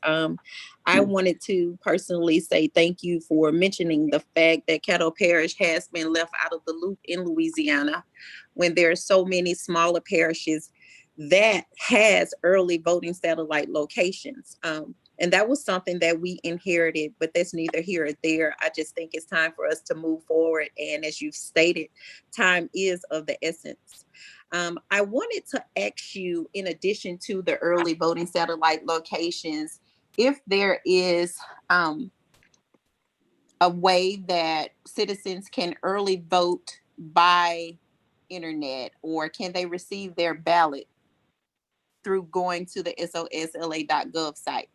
I wanted to personally say thank you for mentioning the fact that Caddo Parish has been left out of the loop in Louisiana when there are so many smaller parishes that has early voting satellite locations. And that was something that we inherited, but that's neither here or there. I just think it's time for us to move forward. And as you've stated, time is of the essence. I wanted to ask you, in addition to the early voting satellite locations, if there is a way that citizens can early vote by internet, or can they receive their ballot through going to the sosla.gov site?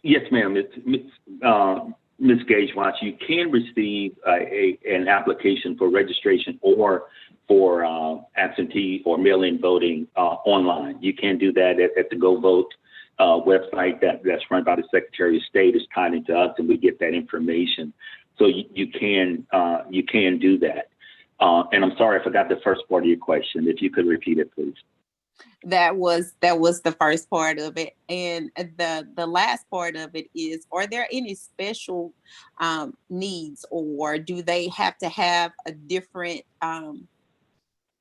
Yes, ma'am. Ms. Gage-Watts, you can receive an application for registration or for absentee or mail-in voting online. You can do that at the Go Vote website that's run by the Secretary of State. Is tied into us, and we get that information. So you can do that. And I'm sorry, I forgot the first part of your question. If you could repeat it, please. That was the first part of it. And the last part of it is, are there any special needs, or do they have to have a different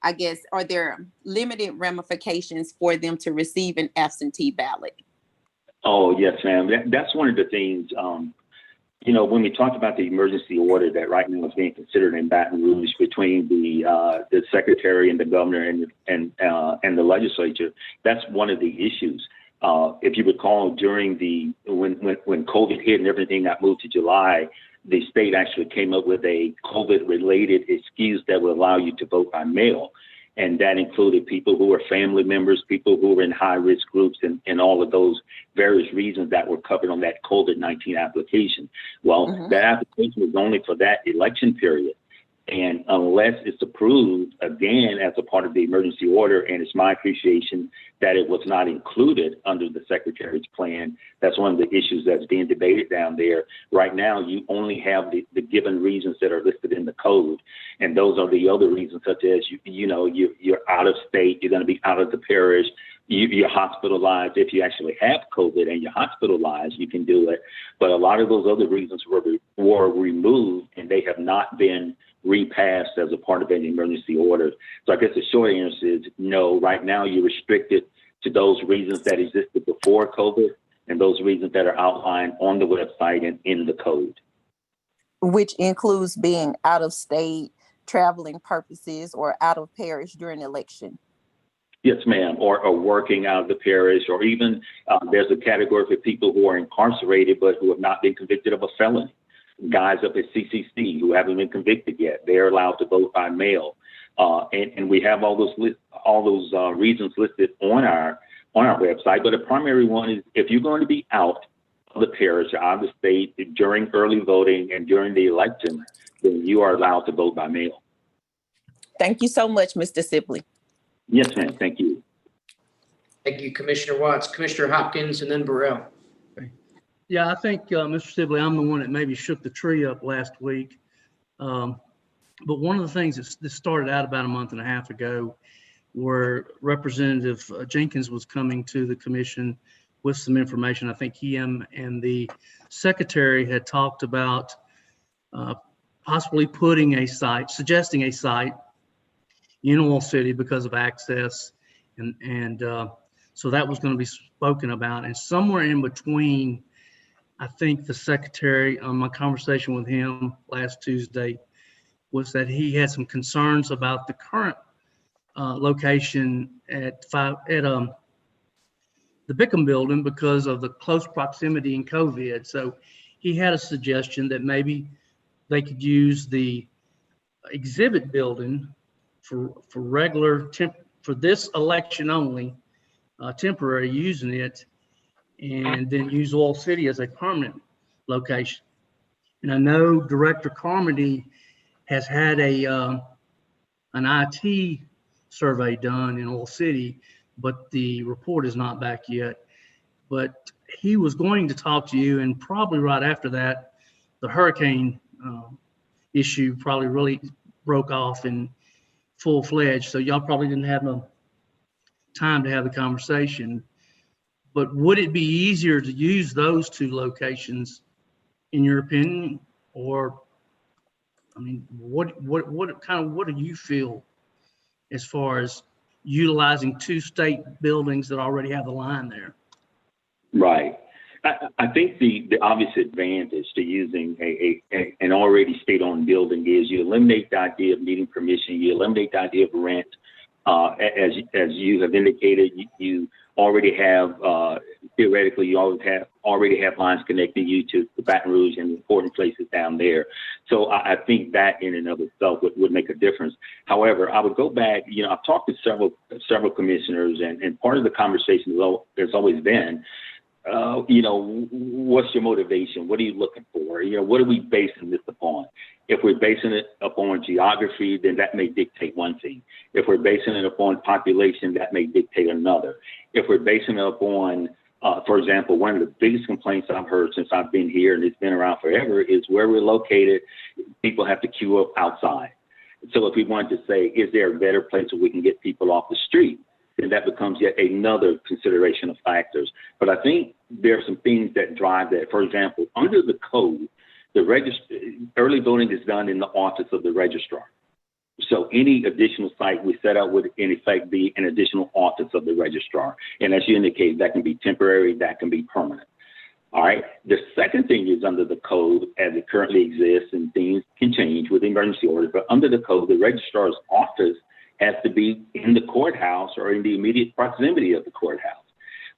I guess, are there limited ramifications for them to receive an absentee ballot? Oh, yes, ma'am. That's one of the things, when we talked about the emergency order that right now is being considered in Baton Rouge between the secretary and the governor and the legislature, that's one of the issues. If you recall, during when COVID hit and everything got moved to July, the state actually came up with a COVID-related excuse that would allow you to vote by mail. And that included people who were family members, people who were in high-risk groups, and all of those various reasons that were covered on that COVID-19 application. Well, that application was only for that election period. And unless it's approved, again, as a part of the emergency order, and it's my appreciation that it was not included under the secretary's plan, that's one of the issues that's being debated down there. Right now, you only have the given reasons that are listed in the code. And those are the other reasons, such as, you're out of state, you're going to be out of the parish, you're hospitalized. If you actually have COVID and you're hospitalized, you can do it. But a lot of those other reasons were removed, and they have not been repassed as a part of an emergency order. So I guess the short answer is no. Right now, you're restricted to those reasons that existed before COVID and those reasons that are outlined on the website and in the code. Which includes being out of state, traveling purposes, or out of parish during election. Yes, ma'am, or working out of the parish, or even there's a category for people who are incarcerated but who have not been convicted of a felony. Guys up at CCC who haven't been convicted yet, they're allowed to vote by mail, and we have all those reasons listed on our website. But the primary one is if you're going to be out of the parish or out of the state during early voting and during the election, then you are allowed to vote by mail. Thank you so much, Mr. Sibley. Yes, ma'am. Thank you. Thank you, Commissioner Watts. Commissioner Hopkins, and then Burrell. Yeah, I think, Mr. Sibley, I'm the one that maybe shook the tree up last week. But one of the things that started out about a month and a half ago, where Representative Jenkins was coming to the commission with some information. I think him and the secretary had talked about possibly suggesting a site in Oil City because of access. And so that was going to be spoken about. And somewhere in between, I think the secretary, on my conversation with him last Tuesday, was that he had some concerns about the current location at the Bickham building because of the close proximity in COVID. So he had a suggestion that maybe they could use the exhibit building for regular for this election only, temporary using it, and then use Oil City as a permanent location. And I know Director Carmody has had an IT survey done in Oil City, but the report is not back yet. But he was going to talk to you, and probably right after that, the hurricane issue probably really broke off in full-fledged. So y'all probably didn't have no time to have the conversation. But would it be easier to use those two locations, in your opinion? Or, I mean, what do you feel as far as utilizing two state buildings that already have the line there? Right. I think the obvious advantage to using an already state-owned building is you eliminate the idea of needing permission, you eliminate the idea of rent. As you have indicated, you already have, theoretically, you already have lines connecting you to the Baton Rouge and important places down there. So I think that in and of itself would make a difference. However, I would go back, I've talked to several commissioners, and part of the conversation has always been, what's your motivation? What are you looking for? What are we basing this upon? If we're basing it upon geography, then that may dictate one thing. If we're basing it upon population, that may dictate another. If we're basing it upon, for example, one of the biggest complaints I've heard since I've been here, and it's been around forever, is where we're located, people have to queue up outside. So if we wanted to say, is there a better place where we can get people off the street? Then that becomes yet another consideration of factors. But I think there are some things that drive that. For example, under the code, early voting is done in the office of the registrar. So any additional site we set up would in effect be an additional office of the registrar. And as you indicated, that can be temporary, that can be permanent. All right. The second thing is under the code as it currently exists, and things can change with emergency orders, but under the code, the registrar's office has to be in the courthouse or in the immediate proximity of the courthouse.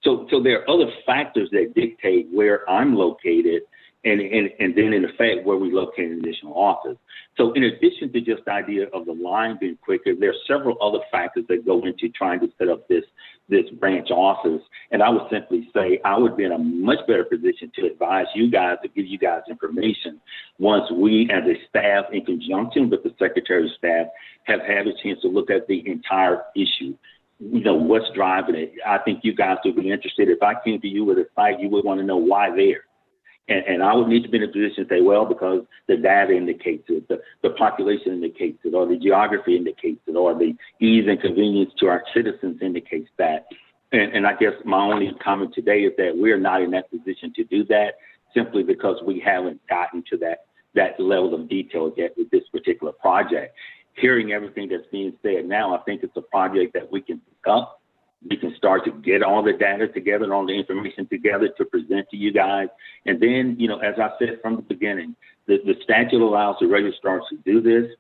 So there are other factors that dictate where I'm located and then in effect where we locate an additional office. So in addition to just the idea of the line being quicker, there are several other factors that go into trying to set up this branch office. And I would simply say I would be in a much better position to advise you guys, to give you guys information once we as a staff in conjunction with the Secretary of Staff have had a chance to look at the entire issue. You know, what's driving it. I think you guys would be interested. If I came to you with a site, you would want to know why there. And I would need to be in a position to say, well, because the data indicates it, the population indicates it, or the geography indicates it, or the ease and convenience to our citizens indicates that. And I guess my only comment today is that we're not in that position to do that simply because we haven't gotten to that level of detail yet with this particular project. Hearing everything that's being said now, I think it's a project that we can pick up. We can start to get all the data together and all the information together to present to you guys. And then, you know, as I said from the beginning, the statute allows the registrars to do this.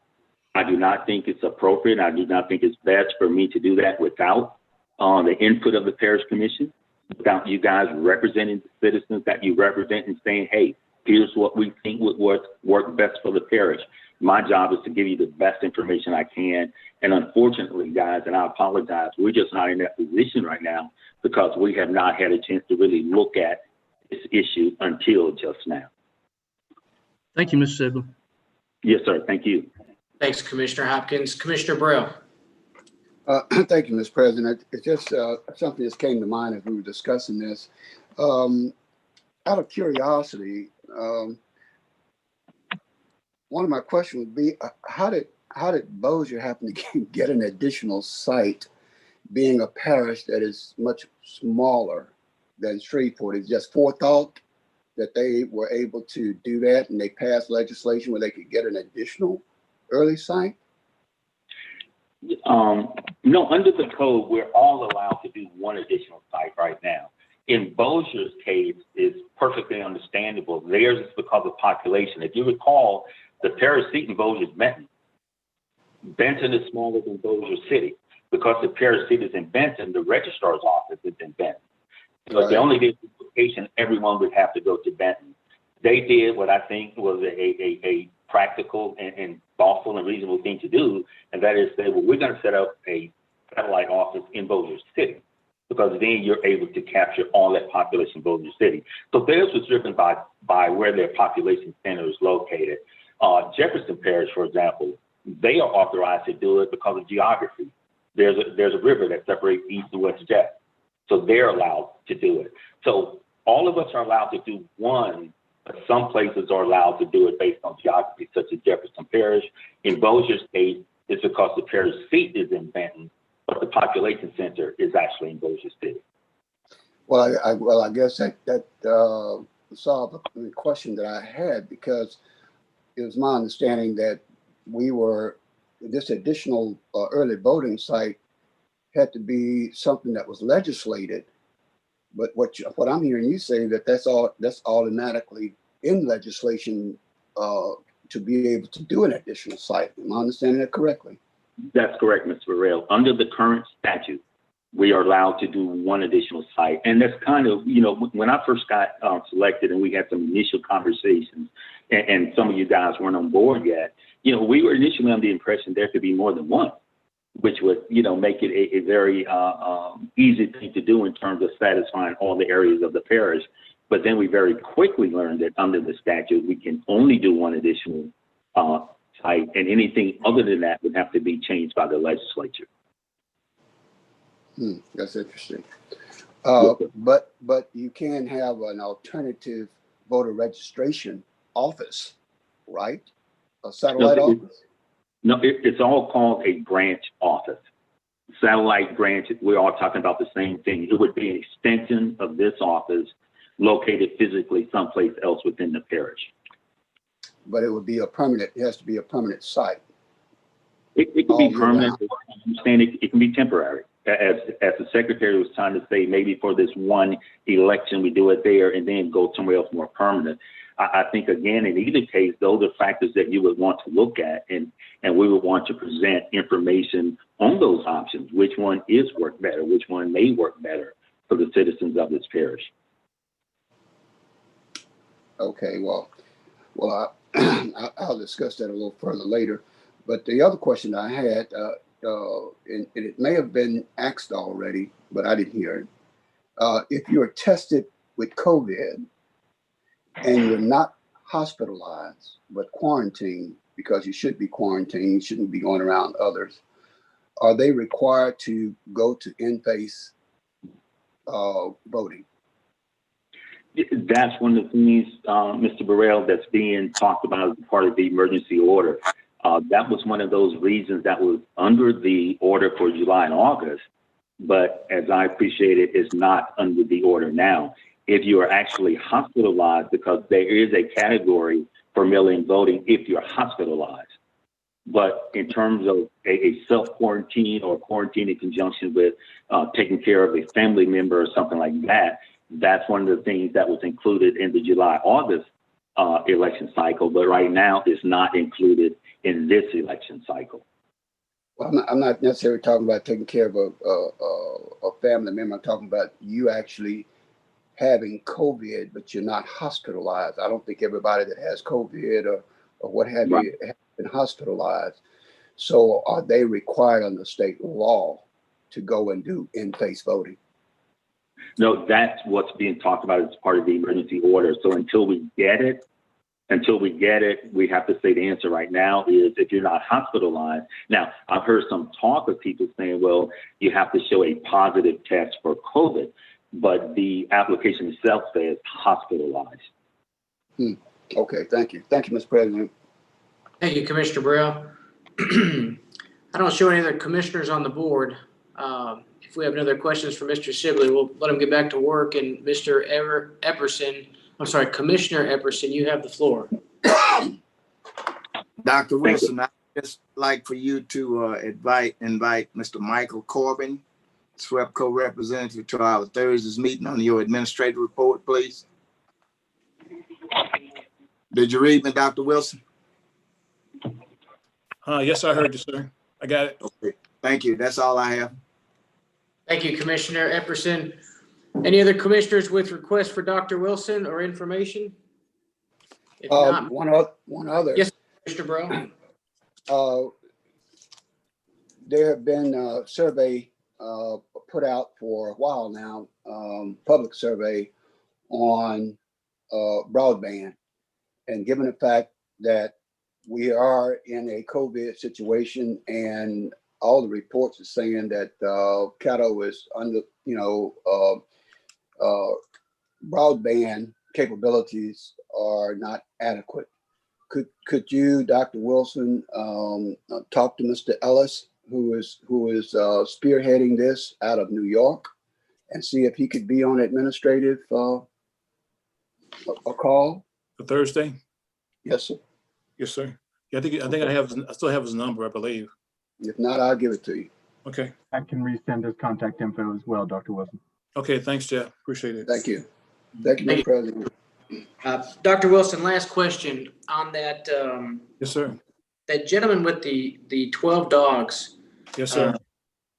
I do not think it's appropriate. I do not think it's best for me to do that without the input of the parish commission, without you guys representing the citizens that you represent and saying, hey, here's what we think would work best for the parish. My job is to give you the best information I can. And unfortunately, guys, and I apologize, we're just not in that position right now because we have not had a chance to really look at this issue until just now. Thank you, Mr. Sibley. Yes, sir. Thank you. Thanks, Commissioner Hopkins. Commissioner Braille. Thank you, Mr. President. It's just something that came to mind as we were discussing this. Out of curiosity, one of my questions would be, how did Bossier happen to get an additional site, being a parish that is much smaller than Shreveport? It's just forethought that they were able to do that, and they passed legislation where they could get an additional early site? No, under the code, we're all allowed to do one additional site right now. In Bossier's case, it's perfectly understandable. Theirs is because of population. If you recall, the parish seat in Bossier is Benton. Benton is smaller than Bossier City. Because the parish seat is in Benton, the registrar's office is in Benton. So if they only did duplication, everyone would have to go to Benton. They did what I think was a practical and thoughtful and reasonable thing to do, and that is say, well, we're going to set up a satellite office in Bossier City, because then you're able to capture all that population in Bossier City. So theirs was driven by where their population center is located. Jefferson Parish, for example, they are authorized to do it because of geography. There's a river that separates East and West Jeff, so they're allowed to do it. So all of us are allowed to do one, but some places are allowed to do it based on geography, such as Jefferson Parish. In Bossier's case, it's because the parish seat is in Benton, but the population center is actually in Bossier City. Well, I guess that solved the question that I had, because it was my understanding that this additional early voting site had to be something that was legislated. But what I'm hearing you say that's automatically in legislation to be able to do an additional site. Am I understanding that correctly? That's correct, Mr. Burrell. Under the current statute, we are allowed to do one additional site. And that's kind of, when I first got selected and we had some initial conversations and some of you guys weren't on board yet, we were initially under the impression there could be more than one, which would, make it a very easy thing to do in terms of satisfying all the areas of the parish. But then we very quickly learned that under the statute, we can only do one additional site, and anything other than that would have to be changed by the legislature. That's interesting. But you can have an alternative voter registration office, right? A satellite office? No, it's all called a branch office. Satellite branch, we're all talking about the same thing. It would be an extension of this office located physically someplace else within the parish. But it would be it has to be a permanent site. It can be permanent. I understand it can be temporary. As the secretary was trying to say, maybe for this one election, we do it there and then go somewhere else more permanent. I think, again, in either case, those are factors that you would want to look at, and we would want to present information on those options. Which one is work better? Which one may work better for the citizens of this parish? Okay, well, I'll discuss that a little further later. But the other question I had, and it may have been asked already, but I didn't hear it. If you're tested with COVID and you're not hospitalized, but quarantined, because you should be quarantined, you shouldn't be going around others, are they required to go to in-face voting? That's one of the things, Mr. Burrell, that's being talked about as part of the emergency order. That was one of those reasons that was under the order for July and August, but as I appreciate it, is not under the order now. If you are actually hospitalized, because there is a category for mail-in voting if you're hospitalized. But in terms of a self-quarantine or quarantine in conjunction with taking care of a family member or something like that, that's one of the things that was included in the July-August election cycle, but right now is not included in this election cycle. Well, I'm not necessarily talking about taking care of a family member. I'm talking about you actually having COVID, but you're not hospitalized. I don't think everybody that has COVID or what have you has been hospitalized. So are they required under state law to go and do in-face voting? No, that's what's being talked about as part of the emergency order. So until we get it, we have to say the answer right now is if you're not hospitalized. Now, I've heard some talk of people saying, well, you have to show a positive test for COVID, but the application itself says hospitalized. Okay, thank you. Thank you, Mr. President. Thank you, Commissioner Burrell. I don't show any other commissioners on the board. If we have any other questions for Mr. Sibley, we'll let him get back to work. And Mr. Commissioner Epperson, you have the floor. Dr. Wilson, I'd just like for you to invite Mr. Michael Corbin, SWEPCO representative, to our Thursday's meeting on your administrative report, please. Did you read me, Dr. Wilson? Yes, I heard you, sir. I got it. Okay, thank you. That's all I have. Thank you, Commissioner Epperson. Any other commissioners with requests for Dr. Wilson or information? If not, one other. Yes, Mr. Burrell. There have been a survey put out for a while now, public survey on broadband. And given the fact that we are in a COVID situation and all the reports are saying that Caddo is under, broadband capabilities are not adequate. Could you, Dr. Wilson, talk to Mr. Ellis, who is spearheading this out of New York, and see if he could be on administrative a call For Thursday? Yes, sir. Yes, sir. Yeah, I still have his number, I believe. If not, I'll give it to you. Okay. I can resend his contact info as well, Dr. Wilson. Okay, thanks, Jeff. Appreciate it. Thank you. Thank you, Mr. President. Dr. Wilson, last question on that. Yes, sir. That gentleman with the 12 dogs. Yes, sir.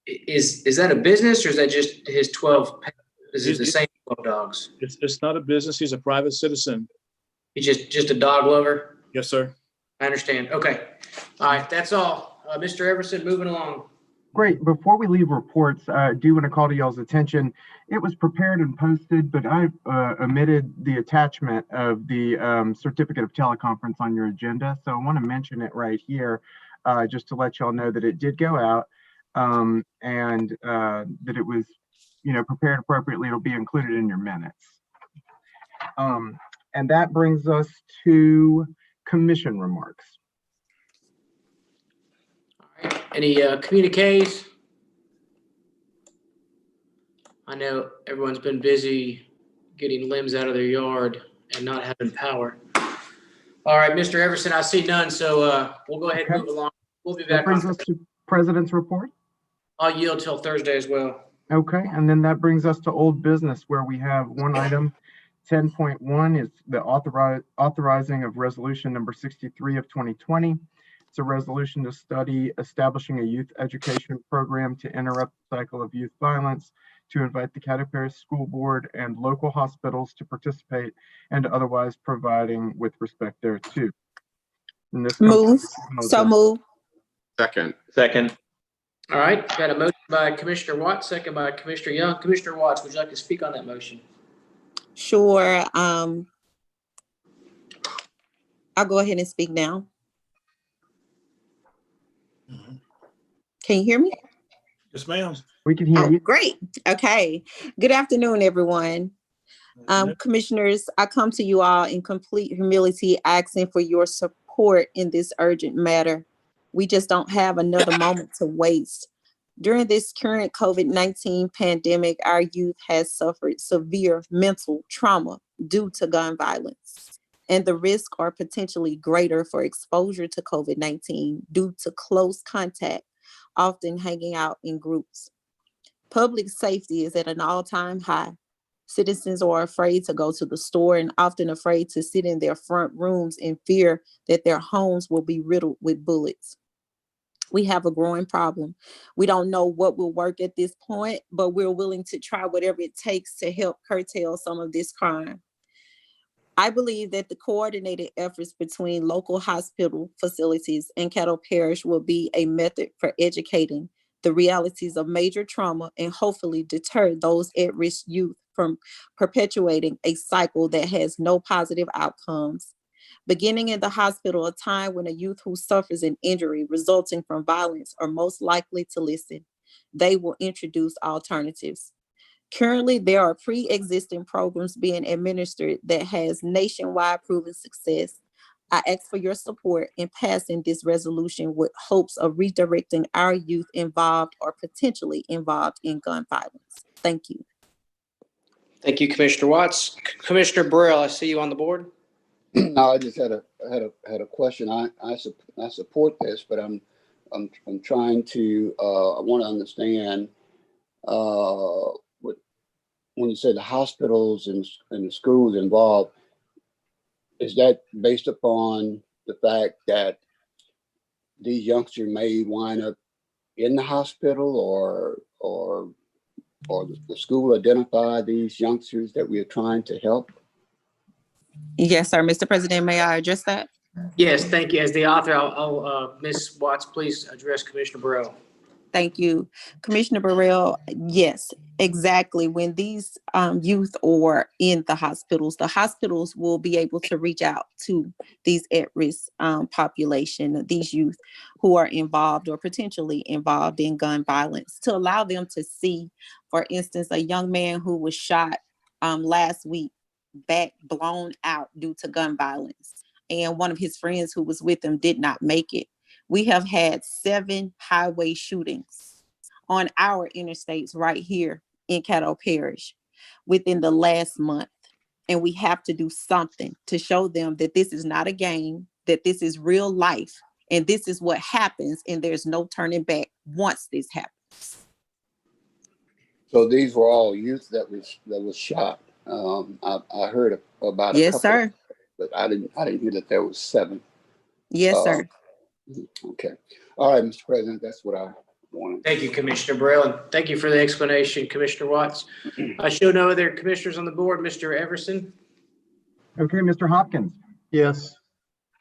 Is that a business or is that just his 12? Is it the same 12 dogs? It's not a business. He's a private citizen. He's just a dog lover? Yes, sir. I understand. Okay. All right. That's all. Mr. Everson, moving along. Great. Before we leave reports, I do want to call to y'all's attention. It was prepared and posted, but I omitted the attachment of the certificate of teleconference on your agenda. So I want to mention it right here, just to let y'all know that it did go out and that it was, prepared appropriately. It'll be included in your minutes. And that brings us to commission remarks. All right. Any communiques? I know everyone's been busy getting limbs out of their yard and not having power. All right, Mr. Everson, I see none, so we'll go ahead and move along. We'll be That back on. brings us to President's report. I'll yield till Thursday as well. Okay, and then that brings us to old business where we have one item. 10.1 is the authorizing of resolution number 63 of 2020. It's a resolution to study establishing a youth education program to interrupt the cycle of youth violence, to invite the Caddo Parish School Board and local hospitals to participate, and otherwise providing with respect thereto. And this Move. comes So move. Second. Second. All right, got a motion by Commissioner Watts, second by Commissioner Young. Commissioner Watts, would you like to speak on that motion? Sure. I'll go ahead and speak now. Can you hear me? Yes, ma'am. We can hear you. Great. Okay. Good afternoon, everyone. Commissioners, I come to you all in complete humility, asking for your support in this urgent matter. We just don't have another moment to waste. During this current COVID-19 pandemic, our youth has suffered severe mental trauma due to gun violence, and the risks are potentially greater for exposure to COVID-19 due to close contact, often hanging out in groups. Public safety is at an all-time high. Citizens are afraid to go to the store and often afraid to sit in their front rooms in fear that their homes will be riddled with bullets. We have a growing problem. We don't know what will work at this point, but we're willing to try whatever it takes to help curtail some of this crime. I believe that the coordinated efforts between local hospital facilities and Caddo Parish will be a method for educating the realities of major trauma and hopefully deter those at-risk youth from perpetuating a cycle that has no positive outcomes. Beginning in the hospital, a time when a youth who suffers an injury resulting from violence are most likely to listen. They will introduce alternatives. Currently, there are pre-existing programs being administered that has nationwide proven success. I ask for your support in passing this resolution with hopes of redirecting our youth involved or potentially involved in gun violence. Thank you. Thank you, Commissioner Watts. Commissioner Burrell, I see you on the board. No, I just had a question. I support this, but I'm trying to I want to understand what when you say the hospitals and the schools involved, is that based upon the fact that these youngsters may wind up in the hospital, or the school identify these youngsters that we are trying to help? Yes, sir. Mr. President, may I address that? Yes, thank you. As the author, I'll Ms. Watts, please address Commissioner Burrell. Thank you, Commissioner Burrell. Yes, exactly. When these youth are in the hospitals will be able to reach out to these at-risk population, these youth who are involved or potentially involved in gun violence, to allow them to see, for instance, a young man who was shot last week, back blown out due to gun violence, and one of his friends who was with him did not make it. We have had 7 highway shootings on our interstates right here in Caddo Parish within the last month. And we have to do something to show them that this is not a game, that this is real life, and this is what happens, and there's no turning back once this happens. So these were all youth that was shot. I heard about a yes, couple, sir. But I didn't hear that there was 7. Yes, sir. Okay. All right, Mr. President, that's what I wanted. Thank you, Commissioner Burrell, and thank you for the explanation, Commissioner Watts. I show no other commissioners on the board. Mr. Everson? Okay, Mr. Hopkins, Yes.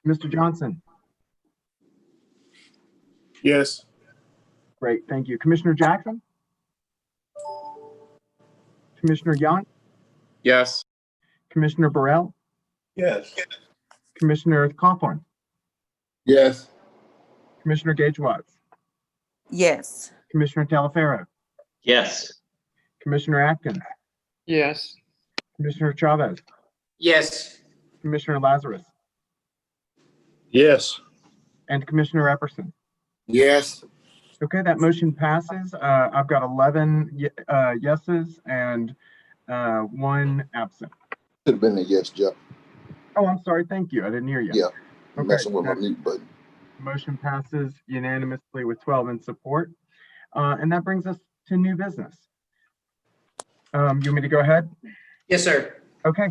Mr. Johnson. Yes. Great, thank you. Commissioner Jackson? Commissioner Young? Yes. Commissioner Burrell? Yes. Commissioner Cawthorn? Yes. Commissioner Gage Watts? Yes. Commissioner Talaferro? Yes. Commissioner Atkins? Yes. Commissioner Chavez? Yes. Commissioner Lazarus? Yes. And Commissioner Epperson? Yes. Okay, that motion passes. I've got 11 yeses and 1 absent. Should have been a yes, Jeff. Oh, I'm sorry. Thank you. I didn't hear you. Yeah. Okay. Messing with my mute button. Motion passes unanimously with 12 in support. And that brings us to new business. You want me to go ahead? Yes, sir. Okay.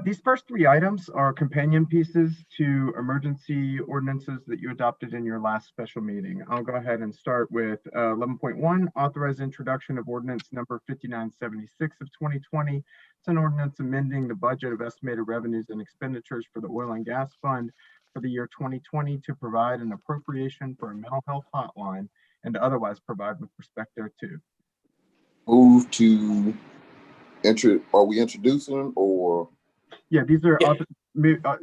These first three items are companion pieces to emergency ordinances that you adopted in your last special meeting. I'll go ahead and start with 11.1, authorize introduction of ordinance number 5976 of 2020. It's an ordinance amending the budget of estimated revenues and expenditures for the oil and gas fund for the year 2020 to provide an appropriation for a mental health hotline and to otherwise provide with respect thereto. Move to are we introducing them or? Yeah, these are,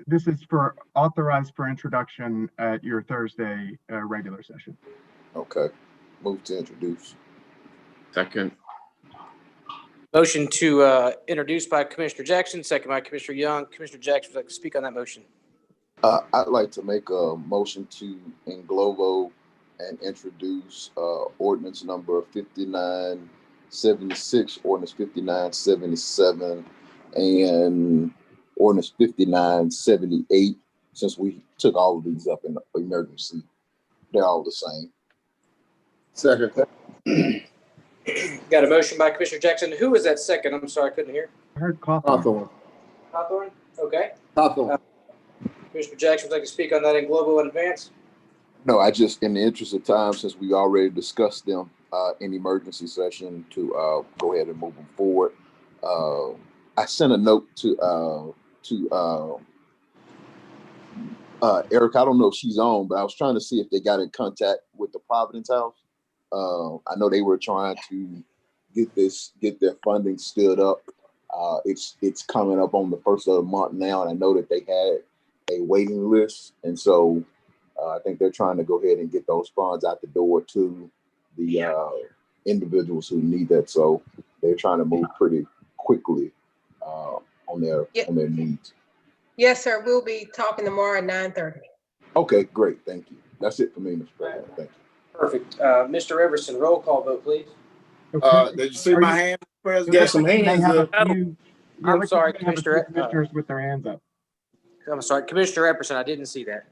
this is for authorized for introduction at your Thursday regular session. Okay, move to introduce. Second. Motion to introduce by Commissioner Jackson, second by Commissioner Young. Commissioner Jackson would like to speak on that motion. I'd like to make a motion to englobo and introduce ordinance number 5976, ordinance 5977, and ordinance 5978, since we took all of these up in the emergency. They're all the same. Second. Got a motion by Commissioner Jackson. Who was that second? I'm sorry, I couldn't hear. I heard Cawthorn. Hawthorne? Okay. Hawthorne. Commissioner Jackson would like to speak on that in global in advance. No, I just, in the interest of time, since we already discussed them in emergency session, to go ahead and move them forward. I sent a note to Eric. I don't know if she's on, but I was trying to see if they got in contact with the Providence House. I know they were trying to get their funding stood up. It's coming up on the first of the month now, and I know that they had a waiting list, and so I think they're trying to go ahead and get those funds out the door to the individuals who need that. So they're trying to move pretty quickly on their needs. Yes, sir. We'll be talking tomorrow at 9:30. Okay, great. Thank you. That's it for me, Mr. President. Thank you. Perfect. Mr. Everson, roll call vote, please. Okay. Did you see my hand, President? Got some They hands have up. a few. Yeah, I'm sorry, they have a few Commissioner. commissioners with their hands up. I'm sorry, Commissioner Epperson, I didn't see that.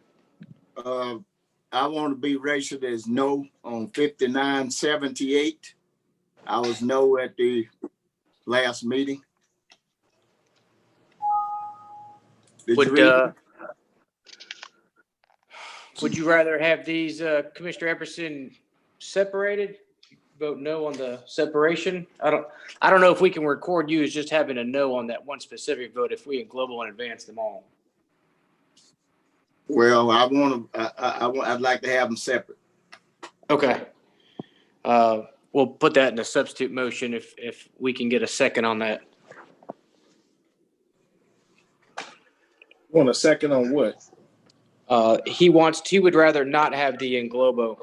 I want to be registered as no on 5978. I was no at the last meeting. Would you rather have these, Commissioner Epperson, separated? Vote no on the separation? I don't know if we can record you as just having a no on that one specific vote if we in global and advance them all. Well, I'd like to have them separate. Okay. We'll put that in a substitute motion if we can get a second on that. Want a second on what? He would rather not have the in globo.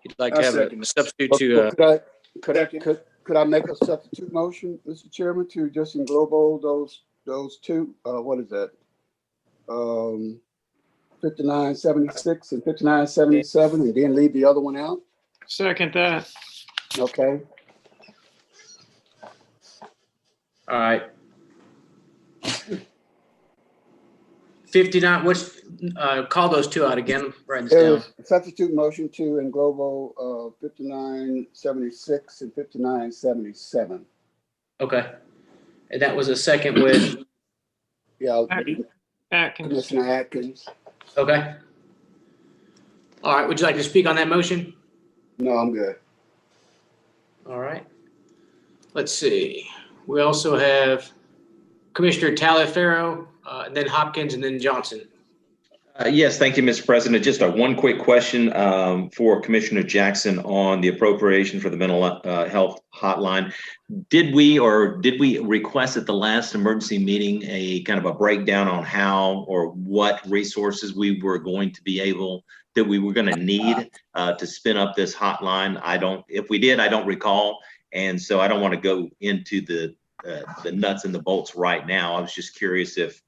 He'd like to have a substitute to. Could I make a substitute motion, Mr. Chairman, to just englobo those two? What is that? 5976 and 5977, and then leave the other one out? Second that. Okay. All right. 59, call those two out again, write this down. Substitute motion to englobo 5976 and 5977. Okay. And that was a second with? Yeah. Atkins. Commissioner Atkins. Okay. All right, would you like to speak on that motion? No, I'm good. All right. Let's see. We also have Commissioner Taliaferro, and then Hopkins, and then Johnson. Yes, thank you, Mr. President. Just one quick question for Commissioner Jackson on the appropriation for the mental health hotline. Did we request at the last emergency meeting a kind of a breakdown on how or what resources we were going to be able, that we were going to need to spin up this hotline? If we did, I don't recall. And so I don't want to go into the nuts and the bolts right now. I was just curious if,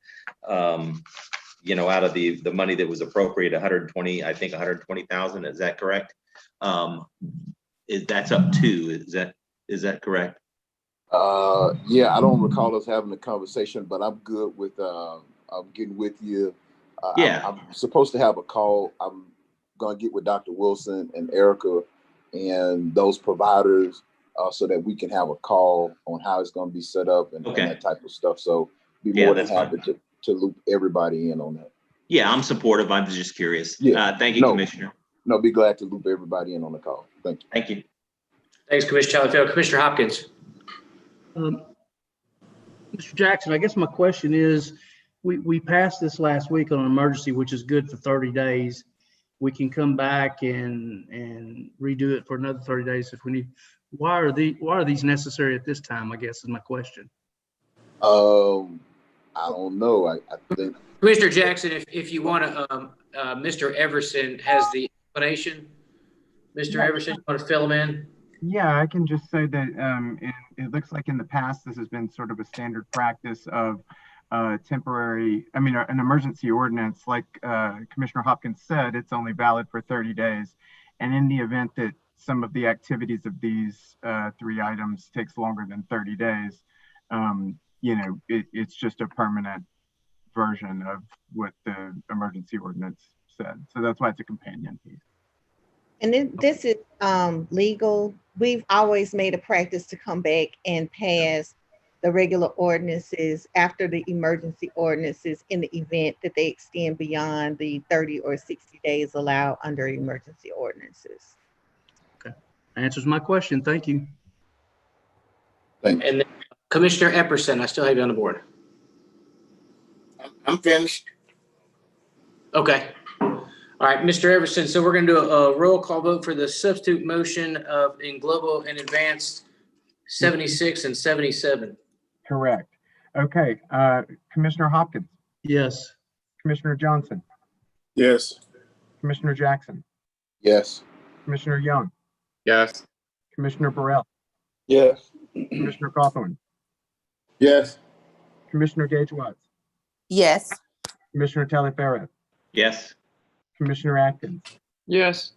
out of the money that was appropriated, 120, I think 120,000, is that correct? That's up to, is that correct? Yeah, I don't recall us having a conversation, but I'm good with, I'm getting with you Yeah. I'm supposed to have a call. I'm gonna get with Dr. Wilson and Erica and those providers so that we can have a call on how it's gonna be set up and that type of stuff. So be more than happy to loop everybody in on that. Yeah, I'm supportive. I'm just curious. Yeah. Thank you, Commissioner. No, be glad to loop everybody in on the call. Thank you. Thank you. Thanks, Commissioner Chalifield. Commissioner Hopkins. Mr. Jackson, I guess my question is, we passed this last week on an emergency, which is good for 30 days. We can come back and redo it for another 30 days if we need. Why are these necessary at this time, I guess is my question. I don't know. I think Commissioner Jackson, if you want to, Mr. Everson has the explanation. Mr. Everson, you want to fill him in? Yeah, I can just say that it looks like in the past, this has been sort of a standard practice of an emergency ordinance. Like Commissioner Hopkins said, it's only valid for 30 days. And in the event that some of the activities of these 3 items takes longer than 30 days, it's just a permanent version of what the emergency ordinance said. So that's why it's a companion piece. And then this is legal. We've always made a practice to come back and pass the regular ordinances after the emergency ordinances in the event that they extend beyond the 30 or 60 days allowed under emergency ordinances. Okay, answers my question. Thank you. And then Commissioner Epperson, I still have you on the board. I'm finished. Okay. All right, Mr. Everson, so we're going to do a roll call vote for the substitute motion of in global and advanced 76 and 77. Correct. Okay. Commissioner Hopkins. Yes. Commissioner Johnson. Yes. Commissioner Jackson. Yes. Commissioner Young. Yes. Commissioner Burrell. Yes. Commissioner Cawthorn. Yes. Commissioner Gage-Watts. Yes. Commissioner Taliaferro. Yes. Commissioner Atkins. Yes.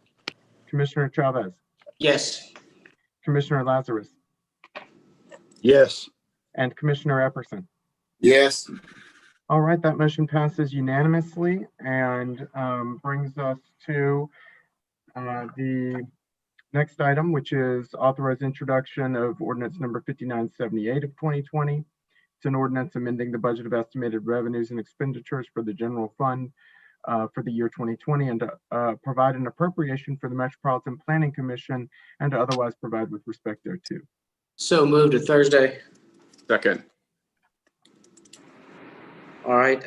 Commissioner Chavez. Yes. Commissioner Lazarus. Yes. And Commissioner Epperson. Yes. All right, that motion passes unanimously and brings us to the next item, which is authorized introduction of ordinance number 5978 of 2020. It's an ordinance amending the budget of estimated revenues and expenditures for the general fund for the year 2020 and to provide an appropriation for the Metropolitan Planning Commission and to otherwise provide with respect thereto. So moved to Thursday. Second. All right,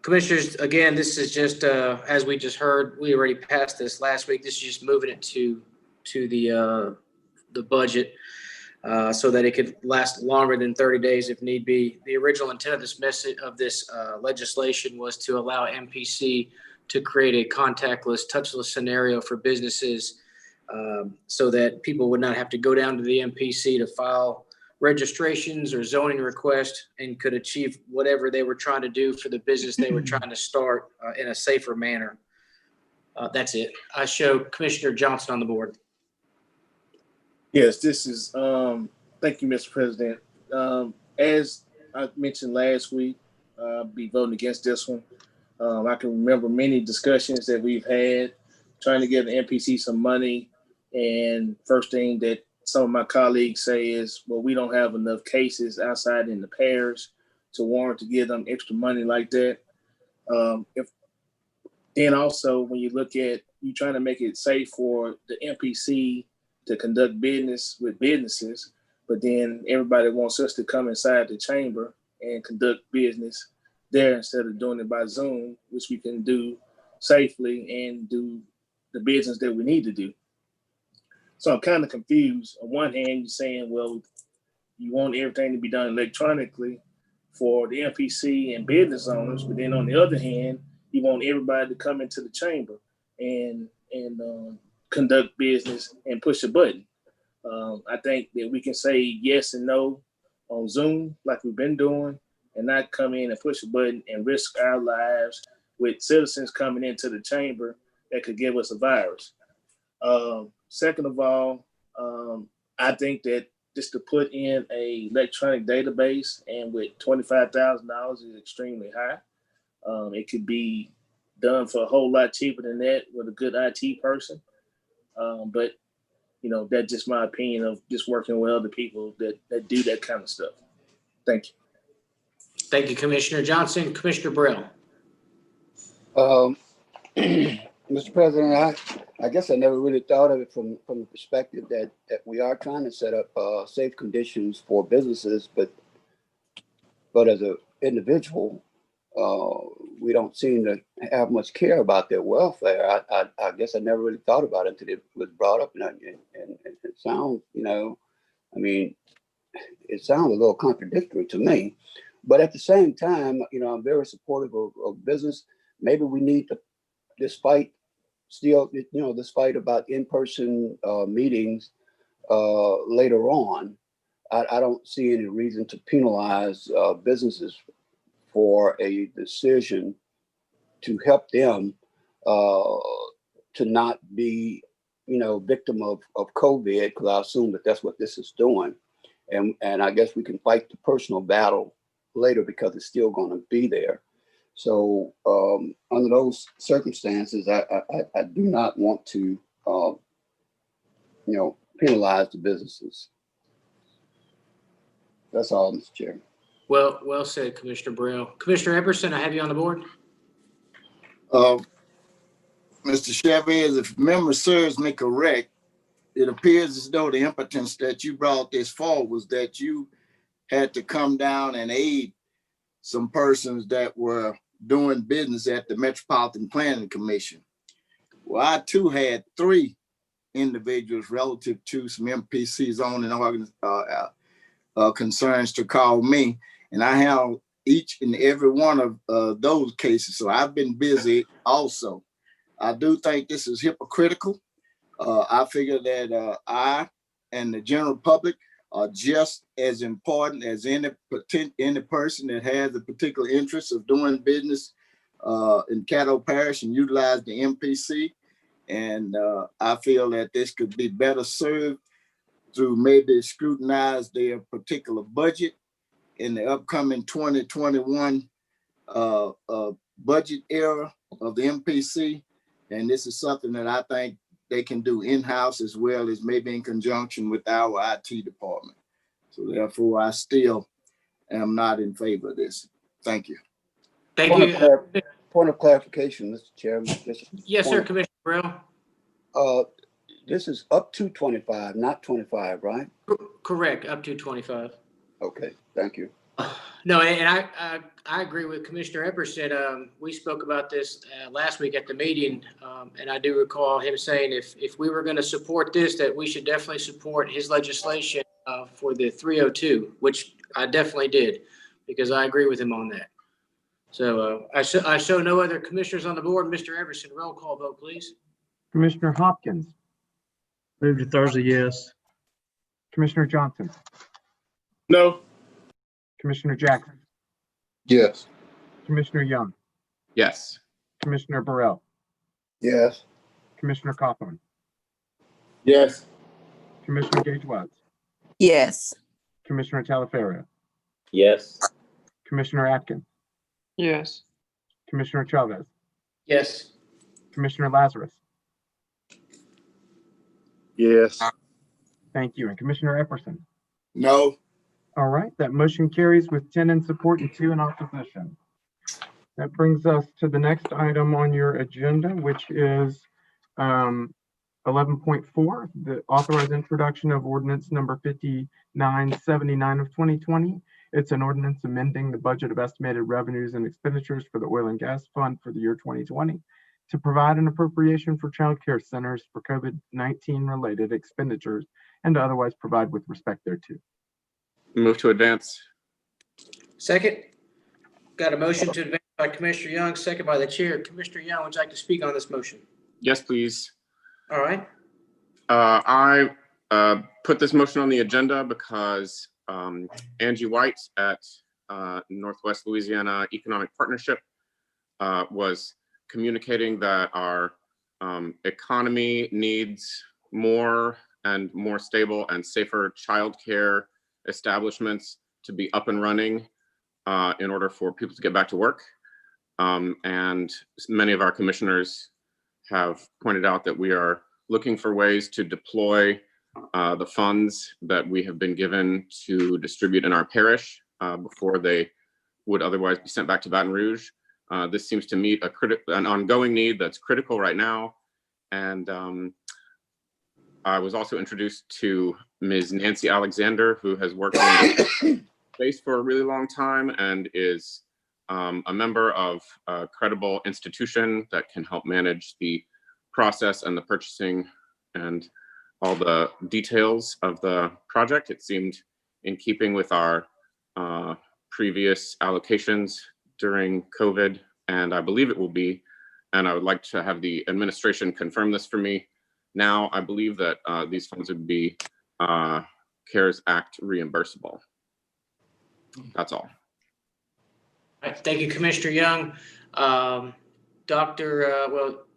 commissioners, again, this is just, as we just heard, we already passed this last week. This is just moving it to the budget so that it could last longer than 30 days if need be. The original intent of this legislation was to allow MPC to create a contactless, touchless scenario for businesses so that people would not have to go down to the MPC to file registrations or zoning requests and could achieve whatever they were trying to do for the business they were trying to start in a safer manner. That's it. I show Commissioner Johnson on the board. Yes, this is, thank you, Mr. President. As I mentioned last week, I'll be voting against this one. I can remember many discussions that we've had trying to give the NPC some money. And first thing that some of my colleagues say is, well, we don't have enough cases outside in the parish to warrant to give them extra money like that. Then also, when you look at you trying to make it safe for the NPC to conduct business with businesses, but then everybody wants us to come inside the chamber and conduct business there instead of doing it by Zoom, which we can do safely and do the business that we need to do. So I'm kind of confused. On one hand, you're saying, well, you want everything to be done electronically for the NPC and business owners, but then on the other hand, you want everybody to come into the chamber and conduct business and push a button. I think that we can say yes and no on Zoom like we've been doing and not come in and push a button and risk our lives with citizens coming into the chamber that could give us a virus. Second of all, I think that just to put in a electronic database and with $25,000 is extremely high. It could be done for a whole lot cheaper than that with a good IT person. But you know, that's just my opinion of just working with other people that do that kind of stuff. Thank you. Thank you, Commissioner Johnson. Commissioner Burrell. Mr. President, I guess I never really thought of it from the perspective that we are trying to set up safe conditions for businesses, but as an individual, we don't seem to have much care about their welfare. I guess I never really thought about it until it was brought up, and it sounds, you know, I mean, it sounds a little contradictory to me. But at the same time, you know, I'm very supportive of business. Maybe we need to, despite this fight about in-person meetings later on, I don't see any reason to penalize businesses for a decision to help them to not be, you know, victim of COVID, because I assume that that's what this is doing. And I guess we can fight the personal battle later because it's still going to be there. So under those circumstances, I do not want to, you know, penalize the businesses. That's all, Mr. Chairman. Well said, Commissioner Burrell. Commissioner Epperson, I have you on the board. Mr. Chavez, if memory serves me correct, it appears as though the impotence that you brought this forward was that you had to come down and aid some persons that were doing business at the Metropolitan Planning Commission. Well, I too had 3 individuals relative to some MPC zoning concerns to call me, and I have each and every one of those cases. So I've been busy also. I do think this is hypocritical. I figure that I and the general public are just as important as any person that has a particular interest of doing business in Caddo Parish and utilize the MPC. And I feel that this could be better served through maybe scrutinize their particular budget in the upcoming 2021 budget era of the MPC. And this is something that I think they can do in-house as well as maybe in conjunction with our IT department. So therefore, I still am not in favor of this. Thank you. Thank you. Point of clarification, Mr. Chairman. Yes, sir, Commissioner Burrell. This is up to 25, not 25, right? Correct, up to 25. Okay, thank you. No, and I agree with Commissioner Epperson. We spoke about this last week at the meeting, and I do recall him saying if we were going to support this, that we should definitely support his legislation for the 302, which I definitely did, because I agree with him on that. So I show no other commissioners on the board. Mr. Epperson, roll call vote, please. Commissioner Hopkins. Move to Thursday, yes. Commissioner Johnson. No. Commissioner Jackson. Yes. Commissioner Young. Yes. Commissioner Burrell. Yes. Commissioner Cawthorn. Yes. Commissioner Gage-Watts. Yes. Commissioner Talaferro. Yes. Commissioner Atkins. Yes. Commissioner Chavez. Yes. Commissioner Lazarus. Yes. Thank you. And Commissioner Epperson. No. All right, that motion carries with 10 in support and 2 in opposition. That brings us to the next item on your agenda, which is 11.4, the authorized introduction of ordinance number 5979 of 2020. It's an ordinance amending the budget of estimated revenues and expenditures for the oil and gas fund for the year 2020 to provide an appropriation for child care centers for COVID-19 related expenditures and to otherwise provide with respect thereto. Move to advance. Second. Got a motion to advance by Commissioner Young, second by the chair. Commissioner Young, would you like to speak on this motion? Yes, please. All right. I put this motion on the agenda because Angie White at Northwest Louisiana Economic Partnership was communicating that our economy needs more and more stable and safer childcare establishments to be up and running in order for people to get back to work. And many of our commissioners have pointed out that we are looking for ways to deploy the funds that we have been given to distribute in our parish before they would otherwise be sent back to Baton Rouge. This seems to meet an ongoing need that's critical right now. And I was also introduced to Ms. Nancy Alexander, who has worked in the space for a really long time and is a member of a credible institution that can help manage the process and the purchasing and all the details of the project. It seemed in keeping with our previous allocations during COVID, and I believe it will be. And I would like to have the administration confirm this for me. Now, I believe that these funds would be CARES Act reimbursable. That's all. All right, thank you, Commissioner Young. Well,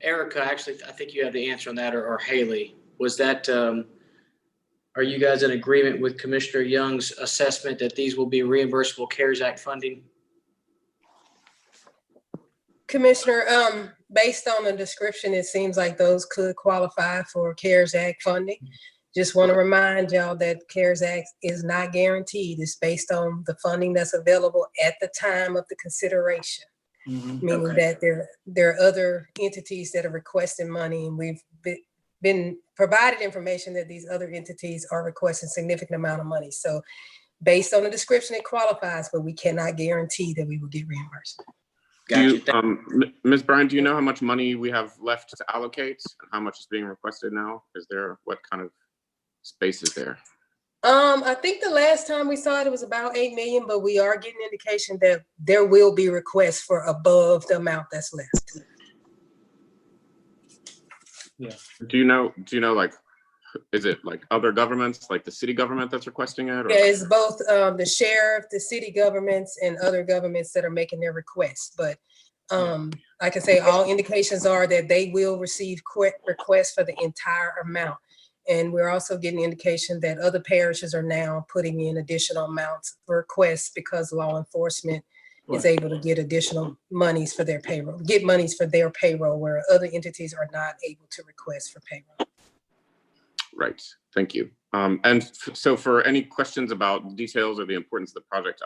Erica, actually, I think you have the answer on that, or Haley. Was that, are you guys in agreement with Commissioner Young's assessment that these will be reimbursable CARES Act funding? Commissioner, based on the description, it seems like those could qualify for CARES Act funding. Just want to remind y'all that CARES Act is not guaranteed. It's based on the funding that's available at the time of the consideration. Meaning that there are other entities that are requesting money, and we've been provided information that these other entities are requesting significant amount of money. So based on the description, it qualifies, but we cannot guarantee that we will get reimbursed. Ms. Bryan, do you know how much money we have left to allocate and how much is being requested now? What kind of space is there? I think the last time we saw it was about 8 million, but we are getting indication that there will be requests for above the amount that's left. Yeah. Do you know, like, is it like other governments, like the city government that's requesting it? Or? Yeah, it's both the sheriff, the city governments, and other governments that are making their requests. But I can say all indications are that they will receive requests for the entire amount. And we're also getting indication that other parishes are now putting in additional amounts for requests because law enforcement is able to get additional monies for their payroll, where other entities are not able to request for payroll. Right, thank you. So for any questions about details or the importance of the project,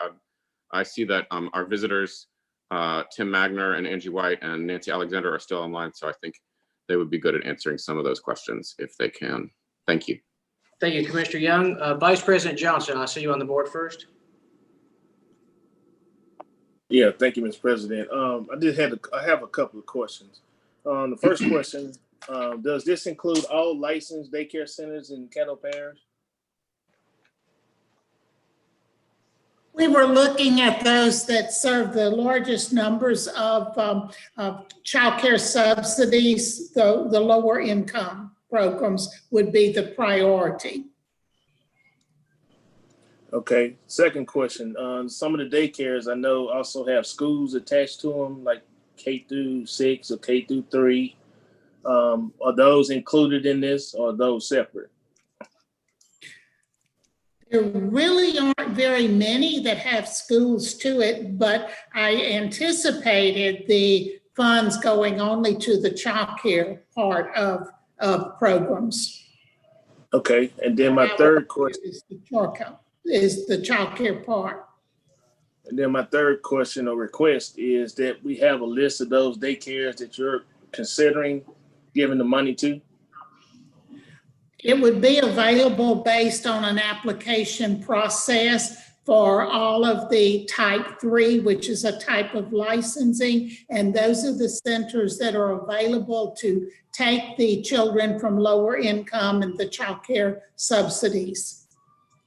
I see that our visitors, Tim Magner and Angie White and Nancy Alexander are still online. So I think they would be good at answering some of those questions if they can. Thank you. Thank you, Commissioner Young. Vice President Johnson, I see you on the board first. Yeah, thank you, Mr. President. I have a couple of questions. The first question, does this include all licensed daycare centers in Caddo Parish? We were looking at those that serve the largest numbers of child care subsidies. The lower income programs would be the priority. Okay, second question. Some of the daycares I know also have schools attached to them, like K-6 or K-3. Are those included in this, or are those separate? There really aren't very many that have schools to it, but I anticipated the funds going only to the child care part of programs. Okay, and then my third question is the child care part. And then my third question or request is that we have a list of those daycares that you're considering giving the money to. It would be available based on an application process for all of the type 3, which is a type of licensing. And those are the centers that are available to take the children from lower income and the child care subsidies.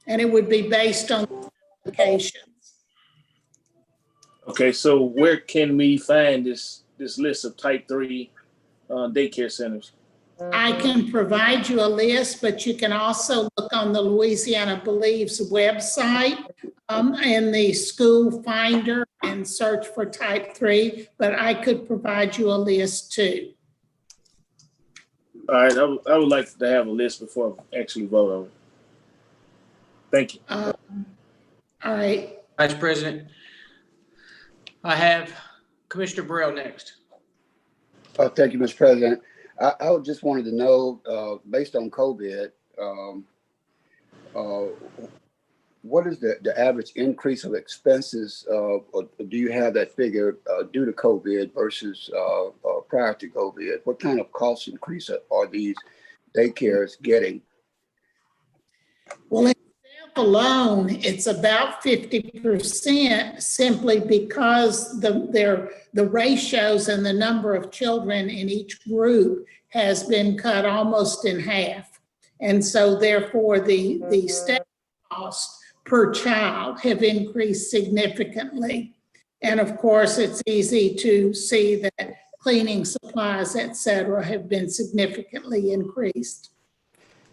And it would be based on applications. Okay, so where can we find this list of type 3 daycare centers? I can provide you a list, but you can also look on the Louisiana Believes website in the school finder and search for type 3, but I could provide you a list too. All right, I would like to have a list before I actually vote on it. Thank you. All right. Vice President, I have Commissioner Burrell next. Thank you, Mr. President. I just wanted to know, based on COVID, what is the average increase of expenses? Or do you have that figure due to COVID versus prior to COVID? What kind of cost increase are these daycares getting? Well, in staff alone, it's about 50% simply because the ratios and the number of children in each group has been cut almost in half. And so therefore the staff costs per child have increased significantly. And of course, it's easy to see that cleaning supplies, et cetera, have been significantly increased.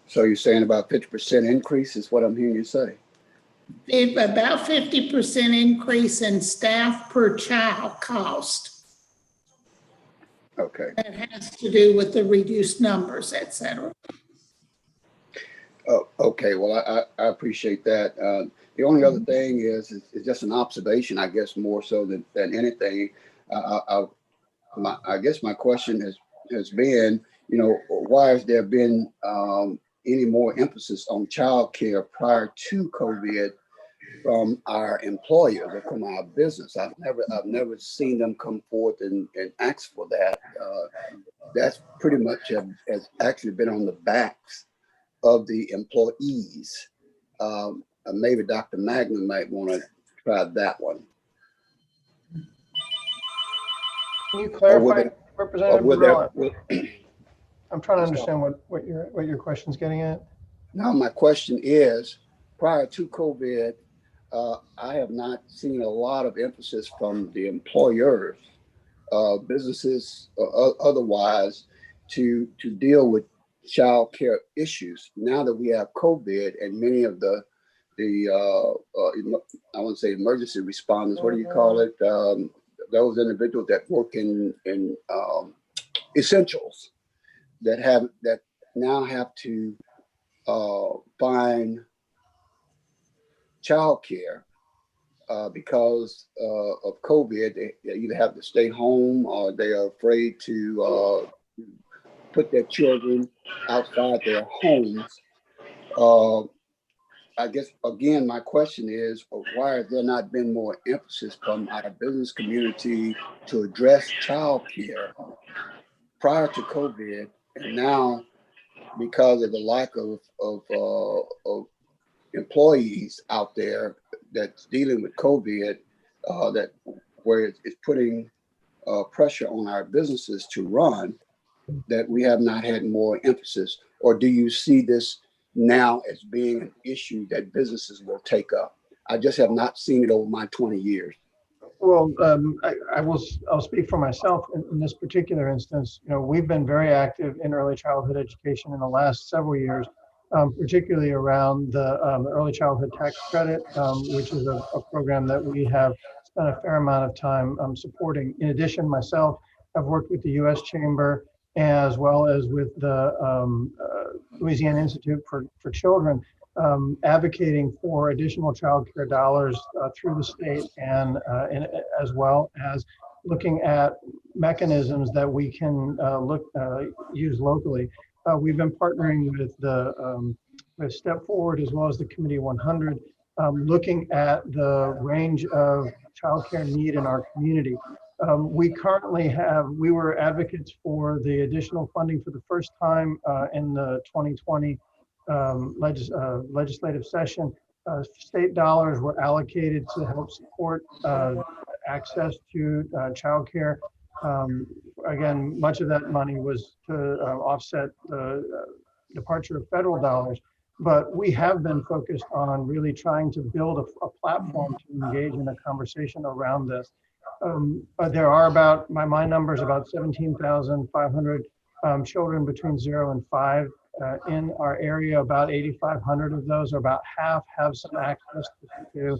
So you're saying about 50% increase is what I'm hearing you say? About 50% increase in staff per child cost. Okay. That has to do with the reduced numbers, et cetera. Oh, okay. Well, I appreciate that. The only other thing is just an observation, I guess, more so than anything. I guess my question has been, you know, why has there been any more emphasis on childcare prior to COVID from our employers or from our business? I've never seen them come forth and ask for that. That's pretty much has actually been on the backs of the employees. Maybe Dr. Magna might want to try that one. Can you clarify, Representative Burrell? I'm trying to understand what your question's getting at. Now, my question is, prior to COVID, I have not seen a lot of emphasis from the employers, businesses, otherwise, to deal with child care issues. Now that we have COVID and many of the I wouldn't say emergency responders, what do you call it? Those individuals that work in essentials that now have to find child care because of COVID. They either have to stay home or they are afraid to put their children outside their homes. I guess, again, my question is, why has there not been more emphasis from our business community to address child care prior to COVID? And now, because of the lack of employees out there that's dealing with COVID, where it's putting pressure on our businesses to run, that we have not had more emphasis? Or do you see this now as being an issue that businesses will take up? I just have not seen it over my 20 years. Well, I'll speak for myself in this particular instance. You know, we've been very active in early childhood education in the last several years, particularly around the early childhood tax credit, which is a program that we have spent a fair amount of time supporting. In addition, myself, I've worked with the U.S. Chamber as well as with the Louisiana Institute for Children, advocating for additional child care dollars through the state and as well as looking at mechanisms that we can use locally. We've been partnering with Step Forward as well as the Committee 100, looking at the range of child care need in our community. We were advocates for the additional funding for the first time in the 2020 legislative session. State dollars were allocated to help support access to child care. Again, much of that money was to offset the departure of federal dollars, but we have been focused on really trying to build a platform to engage in a conversation around this. There are my number is about 17,500 children between 0 and 5 in our area. About 8,500 of those, or about half, have some access to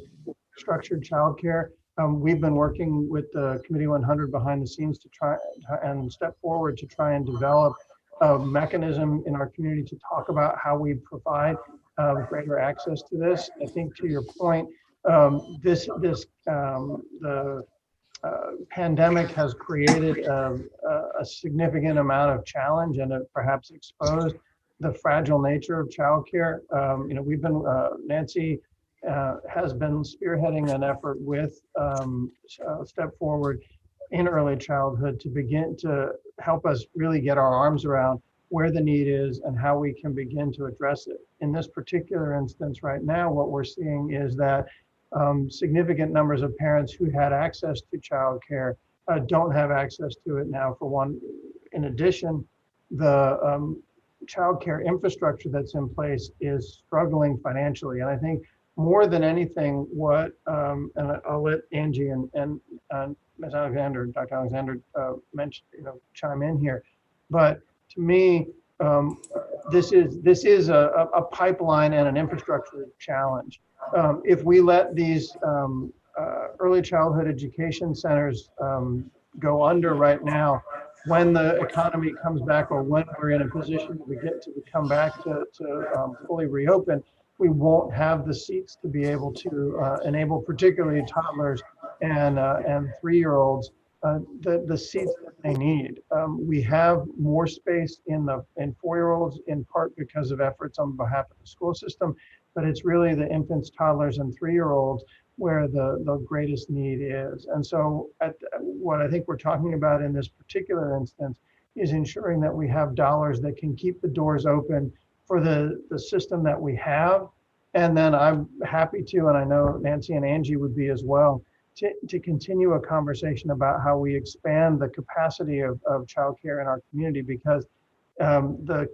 structured childcare. We've been working with the Committee 100 behind the scenes to try and Step Forward to try and develop a mechanism in our community to talk about how we provide greater access to this. I think, to your point, the pandemic has created a significant amount of challenge and perhaps exposed the fragile nature of childcare. We've been, Nancy has been spearheading an effort with Step Forward in early childhood to begin to help us really get our arms around where the need is and how we can begin to address it. In this particular instance right now, what we're seeing is that significant numbers of parents who had access to childcare don't have access to it now, for one. In addition, the childcare infrastructure that's in place is struggling financially. And I think more than anything, what, and I'll let Angie and Ms. Alexander, Dr. Alexander mention, chime in here. But to me, this is a pipeline and an infrastructure challenge. If we let these early childhood education centers go under right now, when the economy comes back or when we're in a position to come back to fully reopen, we won't have the seats to be able to enable particularly toddlers and 3-year-olds the seats that they need. We have more space in 4-year-olds, in part because of efforts on behalf of the school system, but it's really the infants, toddlers, and 3-year-olds where the greatest need is. And so what I think we're talking about in this particular instance is ensuring that we have dollars that can keep the doors open for the system that we have. And then I'm happy to, and I know Nancy and Angie would be as well, to continue a conversation about how we expand the capacity of childcare in our community, because the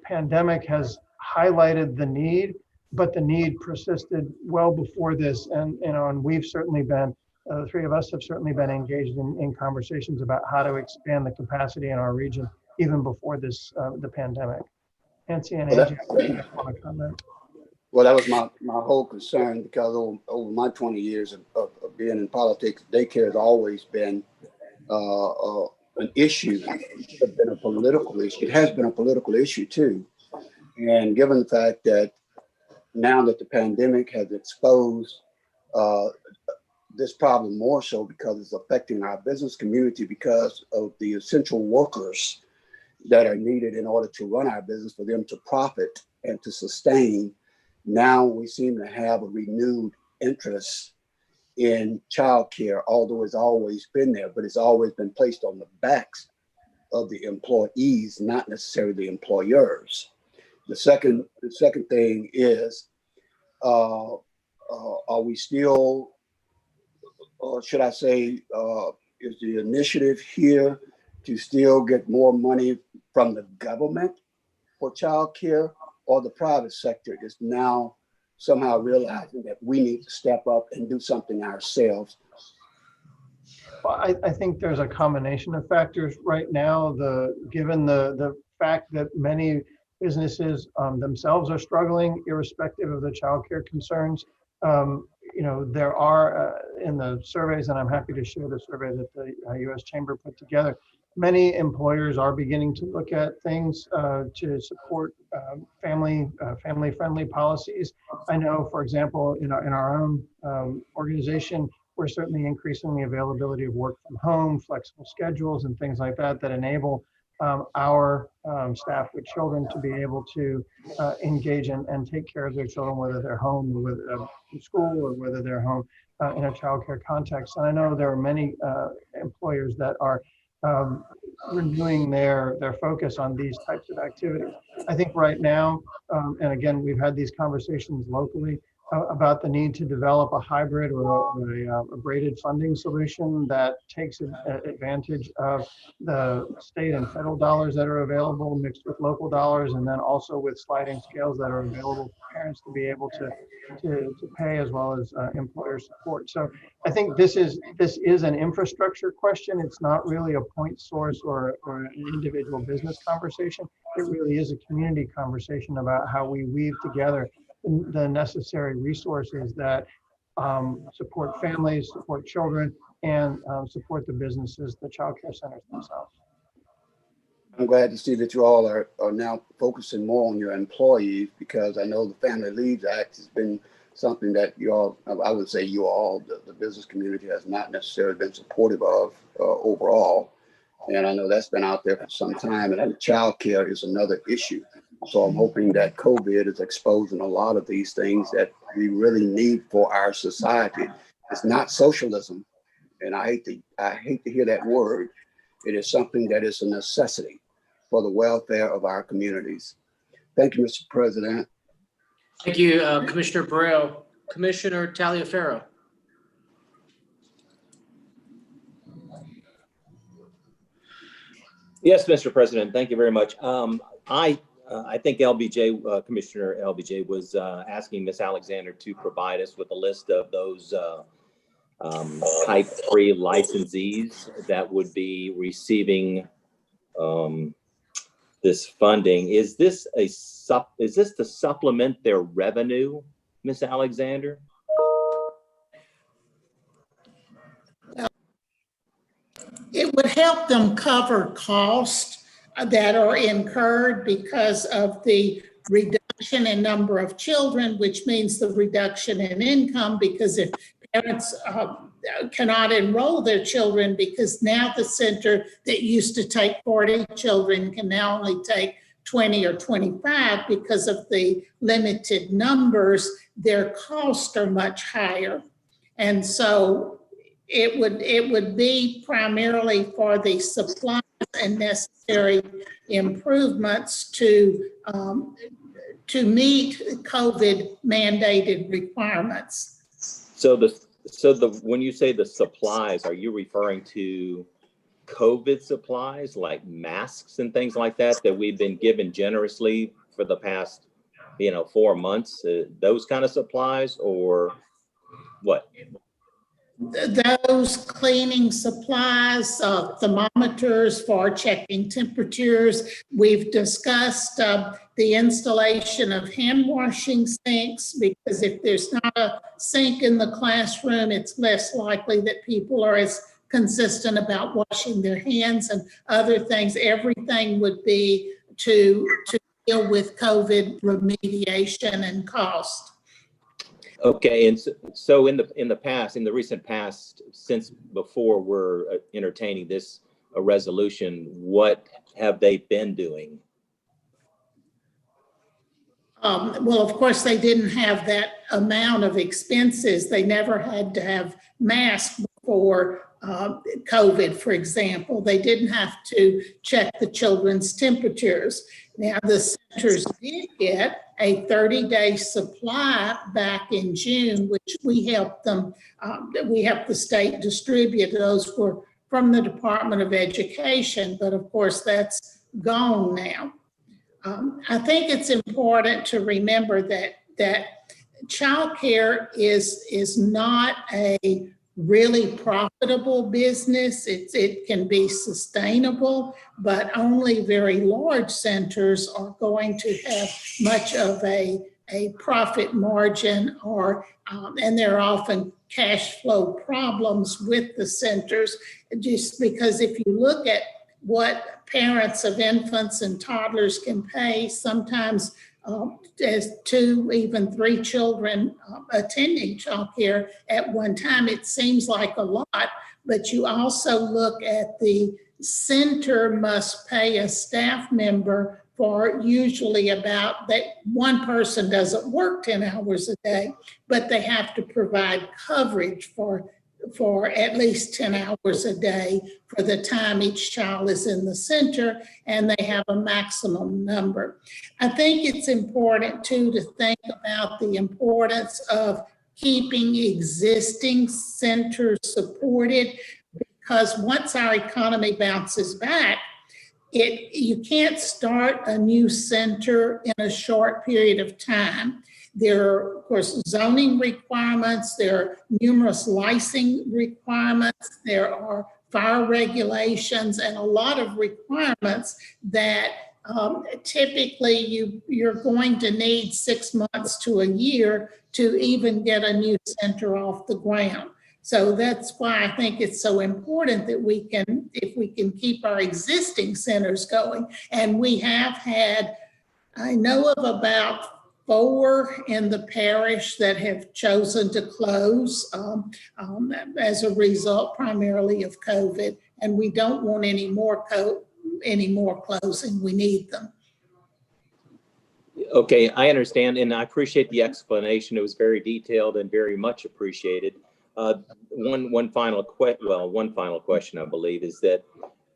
pandemic has highlighted the need, but the need persisted well before this. And, and we've certainly been, the three of us have certainly been engaged in conversations about how to expand the capacity in our region, even before this, the pandemic. Nancy and Angie, want to comment? Well, that was my whole concern, because over my 20 years of being in politics, daycare has always been an issue. It has been a political issue. It has been a political issue too. And given the fact that now that the pandemic has exposed this problem more so, because it's affecting our business community because of the essential workers that are needed in order to run our business, for them to profit and to sustain. Now we seem to have a renewed interest in childcare, although it's always been there, but it's always been placed on the backs of the employees, not necessarily the employers. The second thing is, are we still, or should I say, is the initiative here to still get more money from the government for childcare, or the private sector is now somehow realizing that we need to step up and do something ourselves? Well, I think there's a combination of factors right now. Given the fact that many businesses themselves are struggling, irrespective of the childcare concerns. There are in the surveys, and I'm happy to share the survey that the U.S. Chamber put together, many employers are beginning to look at things to support family-friendly policies. I know, for example, in our own organization, we're certainly increasing the availability of work from home, flexible schedules, and things like that that enable our staff with children to be able to engage and take care of their children, whether they're home or whether in school, or whether they're home in a childcare context. And I know there are many employers that are renewing their focus on these types of activities. I think right now, and again, we've had these conversations locally about the need to develop a hybrid or a braided funding solution that takes advantage of the state and federal dollars that are available mixed with local dollars, and then also with sliding scales that are available for parents to be able to pay, as well as employer support. So I think this is an infrastructure question. It's not really a point source or an individual business conversation. It really is a community conversation about how we weave together the necessary resources that support families, support children, and support the businesses, the childcare centers themselves. I'm glad to see that you all are now focusing more on your employees, because I know the Family Leave Act has been something that you all, I would say you all, the business community has not necessarily been supportive of overall. And I know that's been out there for some time, and childcare is another issue. So I'm hoping that COVID is exposing a lot of these things that we really need for our society. It's not socialism, and I hate to hear that word. It is something that is a necessity for the welfare of our communities. Thank you, Mr. President. Thank you, Commissioner Burrell. Commissioner Taliaferro. Yes, Mr. President, thank you very much. I think LBJ, Commissioner LBJ was asking Ms. Alexander to provide us with a list of those type 3 licensees that would be receiving this funding. Is this to supplement their revenue, Ms. Alexander? It would help them cover costs that are incurred because of the reduction in number of children, which means the reduction in income, because if parents cannot enroll their children, because now the center that used to take 40 children can now only take 20 or 25 because of the limited numbers, their costs are much higher. And so it would be primarily for the supplies and necessary improvements to meet COVID mandated requirements. So when you say the supplies, are you referring to COVID supplies like masks and things like that we've been given generously for the past 4 months? Those kind of supplies, or what? Those cleaning supplies, thermometers for checking temperatures. We've discussed the installation of hand washing sinks, because if there's not a sink in the classroom, it's less likely that people are as consistent about washing their hands and other things. Everything would be to deal with COVID remediation and cost. Okay, and so in the recent past, since before we're entertaining this resolution, what have they been doing? Well, of course, they didn't have that amount of expenses. They never had to have masks before COVID, for example. They didn't have to check the children's temperatures. Now, the centers did get a 30-day supply back in June, which we helped them, we helped the state distribute. Those were from the Department of Education, but of course that's gone now. I think it's important to remember that childcare is not a really profitable business. It can be sustainable, but only very large centers are going to have much of a profit margin, or and there are often cash flow problems with the centers, just because if you look at what parents of infants and toddlers can pay, sometimes as 2, even 3 children attending childcare at one time, it seems like a lot, but you also look at the center must pay a staff member for usually about that. One person doesn't work 10 hours a day, but they have to provide coverage for at least 10 hours a day for the time each child is in the center, and they have a maximum number. I think it's important too to think about the importance of keeping existing centers supported, because once our economy bounces back, you can't start a new center in a short period of time. There are, of course, zoning requirements. There are numerous licensing requirements. There are fire regulations and a lot of requirements that typically you're going to need 6 months to a year to even get a new center off the ground. So that's why I think it's so important that if we can keep our existing centers going. And we have had, I know of about 4 in the parish that have chosen to close as a result primarily of COVID, and we don't want any more closing. We need them. Okay, I understand, and I appreciate the explanation. It was very detailed and very much appreciated. One final question, I believe, is that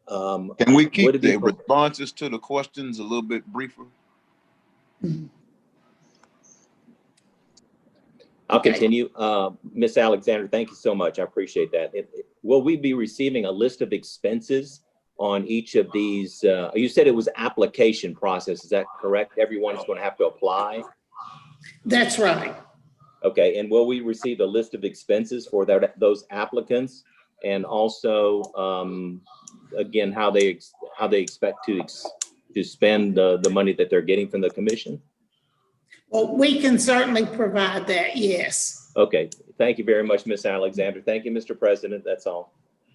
can we keep the responses to the questions a little bit briefer? I'll continue. Ms. Alexander, thank you so much. I appreciate that. Will we be receiving a list of expenses on each of these? You said it was application process. Is that correct? Everyone's going to have to apply? That's right. Okay. And will we receive a list of expenses for those applicants? And also, again, how they expect to spend the money that they're getting from the commission? Well, we can certainly provide that, yes. Okay. Thank you very much, Ms. Alexander. Thank you, Mr. President. That's all.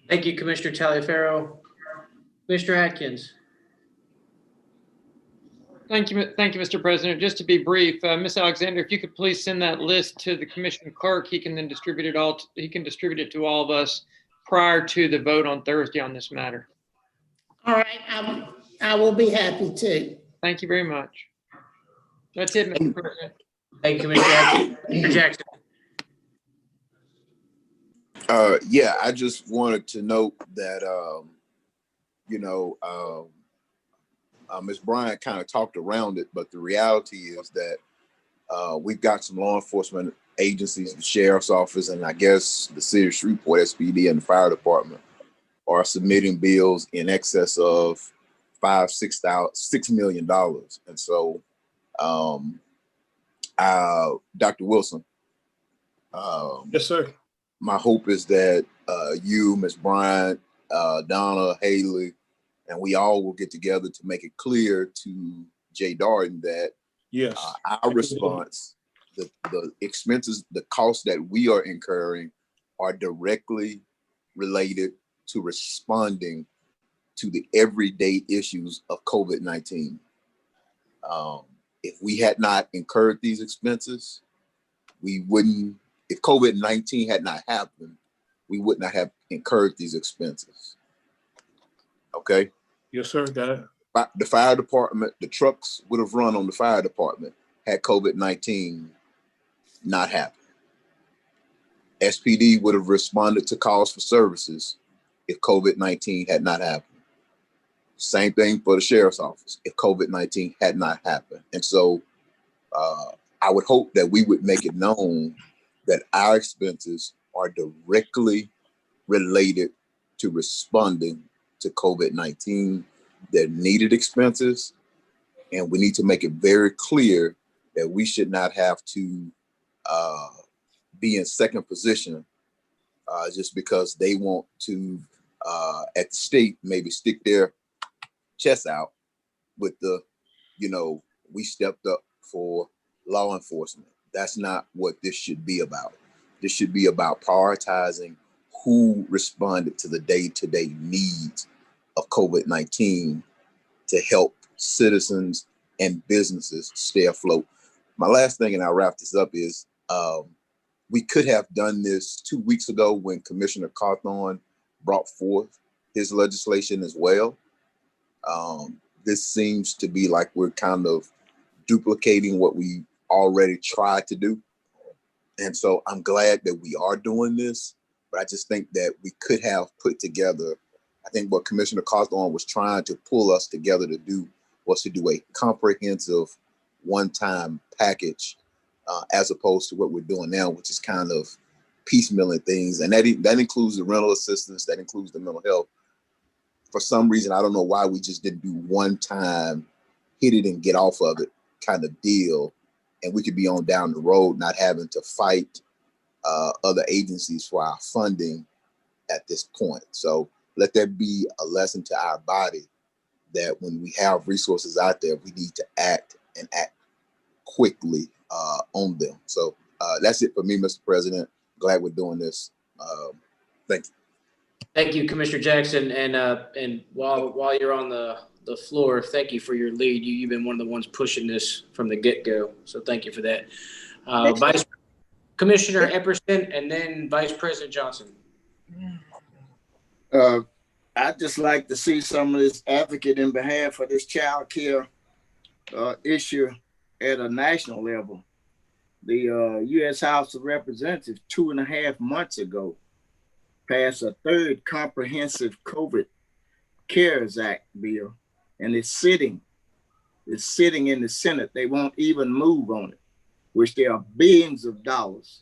Thank you, Commissioner Taliaferro. Mr. Atkins. Thank you, Mr. President. Just to be brief, Ms. Alexander, if you could please send that list to the commission clerk, he can then distribute it all. He can distribute it to all of us prior to the vote on Thursday on this matter. All right, I will be happy to. Thank you very much. That's it, Mr. President. Thank you, Mr. Jackson. Yeah, I just wanted to note that, Ms. Bryant kind of talked around it, but the reality is that we've got some law enforcement agencies, the sheriff's office, and I guess the city of Shreveport, SPD, and the fire department are submitting bills in excess of $6 million. And so, Dr. Wilson. Yes, sir. My hope is that you, Ms. Bryant, Donna, Haley, and we all will get together to make it clear to Jay Darden that yes, our response, the expenses, the costs that we are incurring are directly related to responding to the everyday issues of COVID-19. If we had not incurred these expenses, we wouldn't, if COVID-19 had not happened, we would not have incurred these expenses. Okay? Yes, sir. Got it. The fire department, the trucks would have run on the fire department had COVID-19 not happened. SPD would have responded to calls for services if COVID-19 had not happened. Same thing for the sheriff's office if COVID-19 had not happened. And so I would hope that we would make it known that our expenses are directly related to responding to COVID-19. They're needed expenses, and we need to make it very clear that we should not have to be in second position just because they want to, at the state, maybe stick their chest out with the, we stepped up for law enforcement. That's not what this should be about. This should be about prioritizing who responded to the day-to-day needs of COVID-19 to help citizens and businesses stay afloat. My last thing, and I'll wrap this up, is we could have done this 2 weeks ago when Commissioner Cawthorn brought forth his legislation as well. This seems to be like we're kind of duplicating what we already tried to do. And so I'm glad that we are doing this, but I just think that we could have put together, I think what Commissioner Cawthorn was trying to pull us together to do was to do a comprehensive one-time package as opposed to what we're doing now, which is kind of piecemealing things. And that includes the rental assistance, that includes the mental health. For some reason, I don't know why we just didn't do one time, hit it and get off of it kind of deal. And we could be on down the road, not having to fight other agencies for our funding at this point. So let that be a lesson to our body that when we have resources out there, we need to act and act quickly on them. So that's it for me, Mr. President. Glad we're doing this. Thank you. Thank you, Commissioner Jackson. And while you're on the the floor. Thank you for your lead. You've been one of the ones pushing this from the get-go. So thank you for that. Vice Commissioner Epperson and then Vice President Johnson. I'd just like to see some of this advocate in behalf of this child care issue at a national level. The U.S. House of Representatives 2.5 months ago passed a third comprehensive COVID CARES Act bill, and it's sitting in the Senate. They won't even move on it, which there are billions of dollars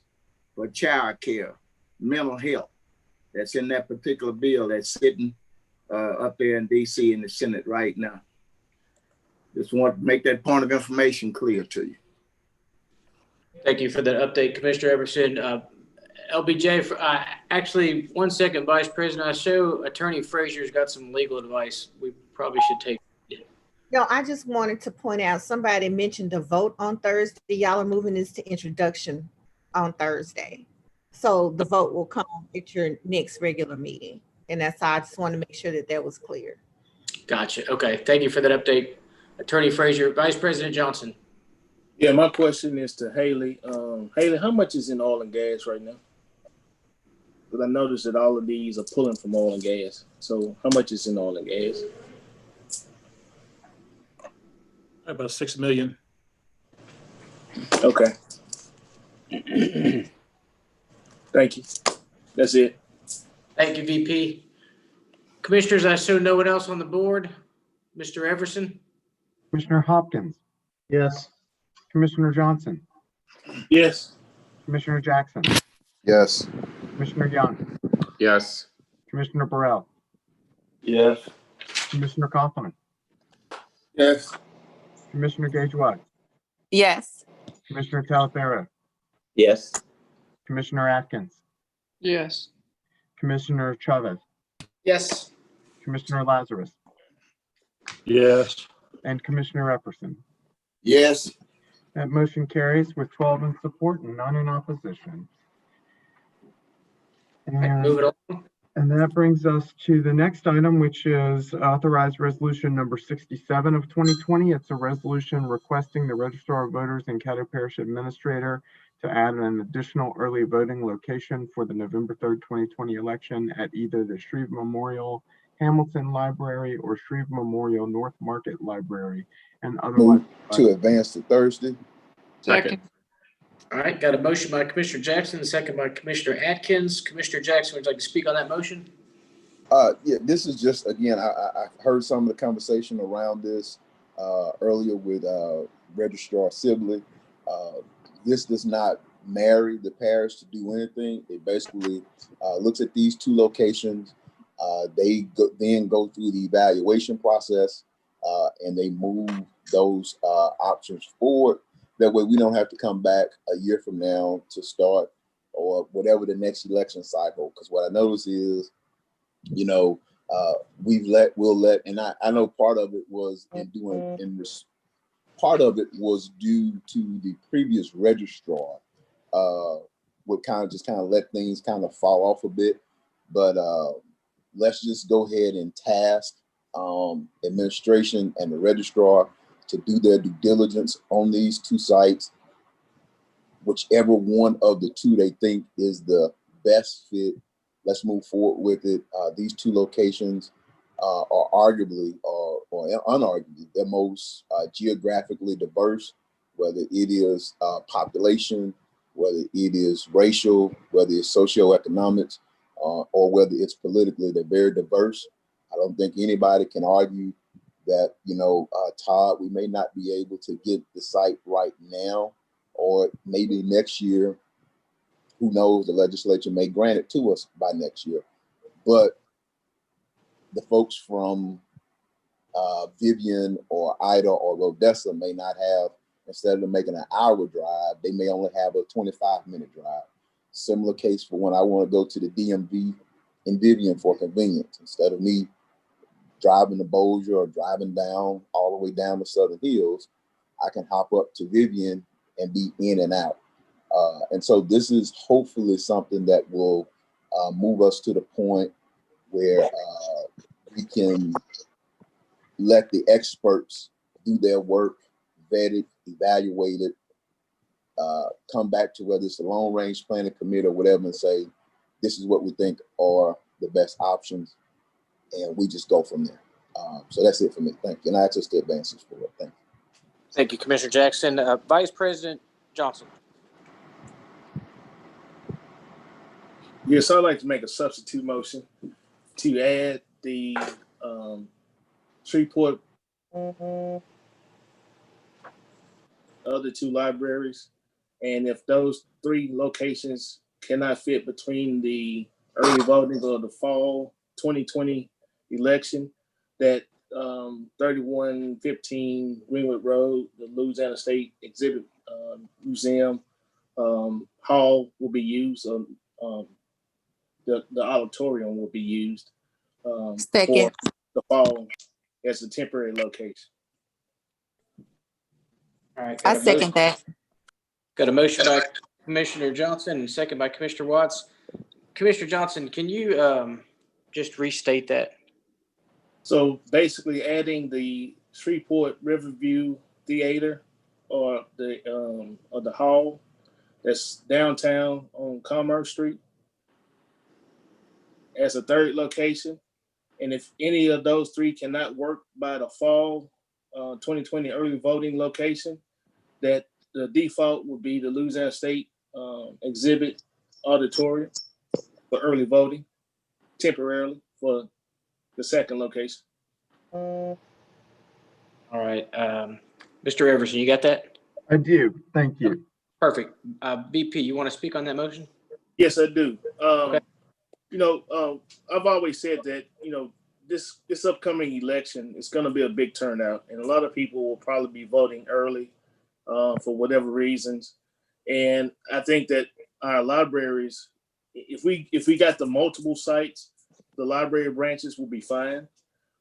for child care, mental health. That's in that particular bill that's sitting up there in DC in the Senate right now. Just want to make that point of information clear to you. Thank you for that update, Commissioner Epperson. LBJ, actually, 1 second, Vice President. I show Attorney Frazier's got some legal advice we probably should take. No, I just wanted to point out, somebody mentioned a vote on Thursday. Y'all are moving this to introduction on Thursday. So the vote will come at your next regular meeting. And that's how I just want to make sure that that was clear. Gotcha. Okay. Thank you for that update, Attorney Frazier. Vice President Johnson. Yeah, my question is to Haley. Haley, how much is in oil and gas right now? Because I noticed that all of these are pulling from oil and gas. So how much is in oil and gas? About 6 million. Okay. Thank you. That's it. Thank you, VP. Commissioners, I show no one else on the board. Mr. Everson? Commissioner Hopkins, Yes. Commissioner Johnson, Yes. Commissioner Jackson, Yes. Commissioner Young, Yes. Commissioner Burrell, Yes. Commissioner Kaufman, Yes. Commissioner Gage-Watts, Yes. Commissioner Talaferro, Yes. Commissioner Atkins, Yes. Commissioner Chavez, Yes. Commissioner Lazarus, Yes. and Commissioner Epperson. Yes. That motion carries with 12 in support and none in opposition. Move it on. And that brings us to the next item, which is authorized resolution number 67 of 2020. It's a resolution requesting the Registrar of Voters and Caddo Parish Administrator to add an additional early voting location for the November 3rd, 2020 election at either the Shreve Memorial Hamilton Library or Shreve Memorial North Market Library and otherwise. Move to advance to Thursday. Second. All right, got a motion by Commissioner Jackson, a second by Commissioner Atkins. Commissioner Jackson, would you like to speak on that motion? Yeah, this is just, again, I heard some of the conversation around this earlier with Registrar Sibley. This does not marry the parish to do anything. It basically looks at these two locations. They then go through the evaluation process and they move those options forward. That way we don't have to come back a year from now to start or whatever the next election cycle. Because what I notice is, you know, we'll let, and I know part of it was part of it was due to the previous registrar would kind of let things kind of fall off a bit. But let's just go ahead and task administration and the registrar to do their due diligence on these two sites, whichever one of the two they think is the best fit. Let's move forward with it. These two locations are arguably or unarguably the most geographically diverse, whether it is population, whether it is racial, whether it's socioeconomics, or whether it's politically. They're very diverse. I don't think anybody can argue that, you know, Todd, we may not be able to get the site right now, or maybe next year. Who knows? The legislature may grant it to us by next year. But the folks from Vivian or Ida or Odessa may not have, instead of making an hour drive, they may only have a 25-minute drive. Similar case for when I want to go to the DMV in Vivian for convenience. Instead of me driving to Bossier or driving down all the way down the Southern Hills, I can hop up to Vivian and be in and out. And so this is hopefully something that will move us to the point where we can let the experts do their work, vet it, evaluate it, come back to whether it's a long range planning committee or whatever and say, this is what we think are the best options. And we just go from there. So that's it for me. Thank you. And I access the advances for it. Thank you. Thank you, Commissioner Jackson. Vice President Johnson. Yes, I'd like to make a substitute motion to add the Shreveport other two libraries. And if those three locations cannot fit between the early voting or the fall 2020 election, that 3115 Greenwood Road, the Louisiana State Exhibit Museum hall will be used. The auditorium will be used for the fall as a temporary location. All right. I second that. Got a motion by Commissioner Johnson and second by Commissioner Watts. Commissioner Johnson, can you just restate that? So basically adding the Shreveport Riverview Theater or the hall that's downtown on Commerce Street as a third location. And if any of those three cannot work by the fall 2020 early voting location, that the default would be the Louisiana State Exhibit Auditorium for early voting, temporarily for the second location. All right. Mr. Everson, you got that? I do. Thank you. Perfect. VP, you want to speak on that motion? Yes, I do. Okay. I've always said that, this upcoming election is going to be a big turnout, and a lot of people will probably be voting early for whatever reasons. And I think that our libraries, if we got the multiple sites, the library branches will be fine.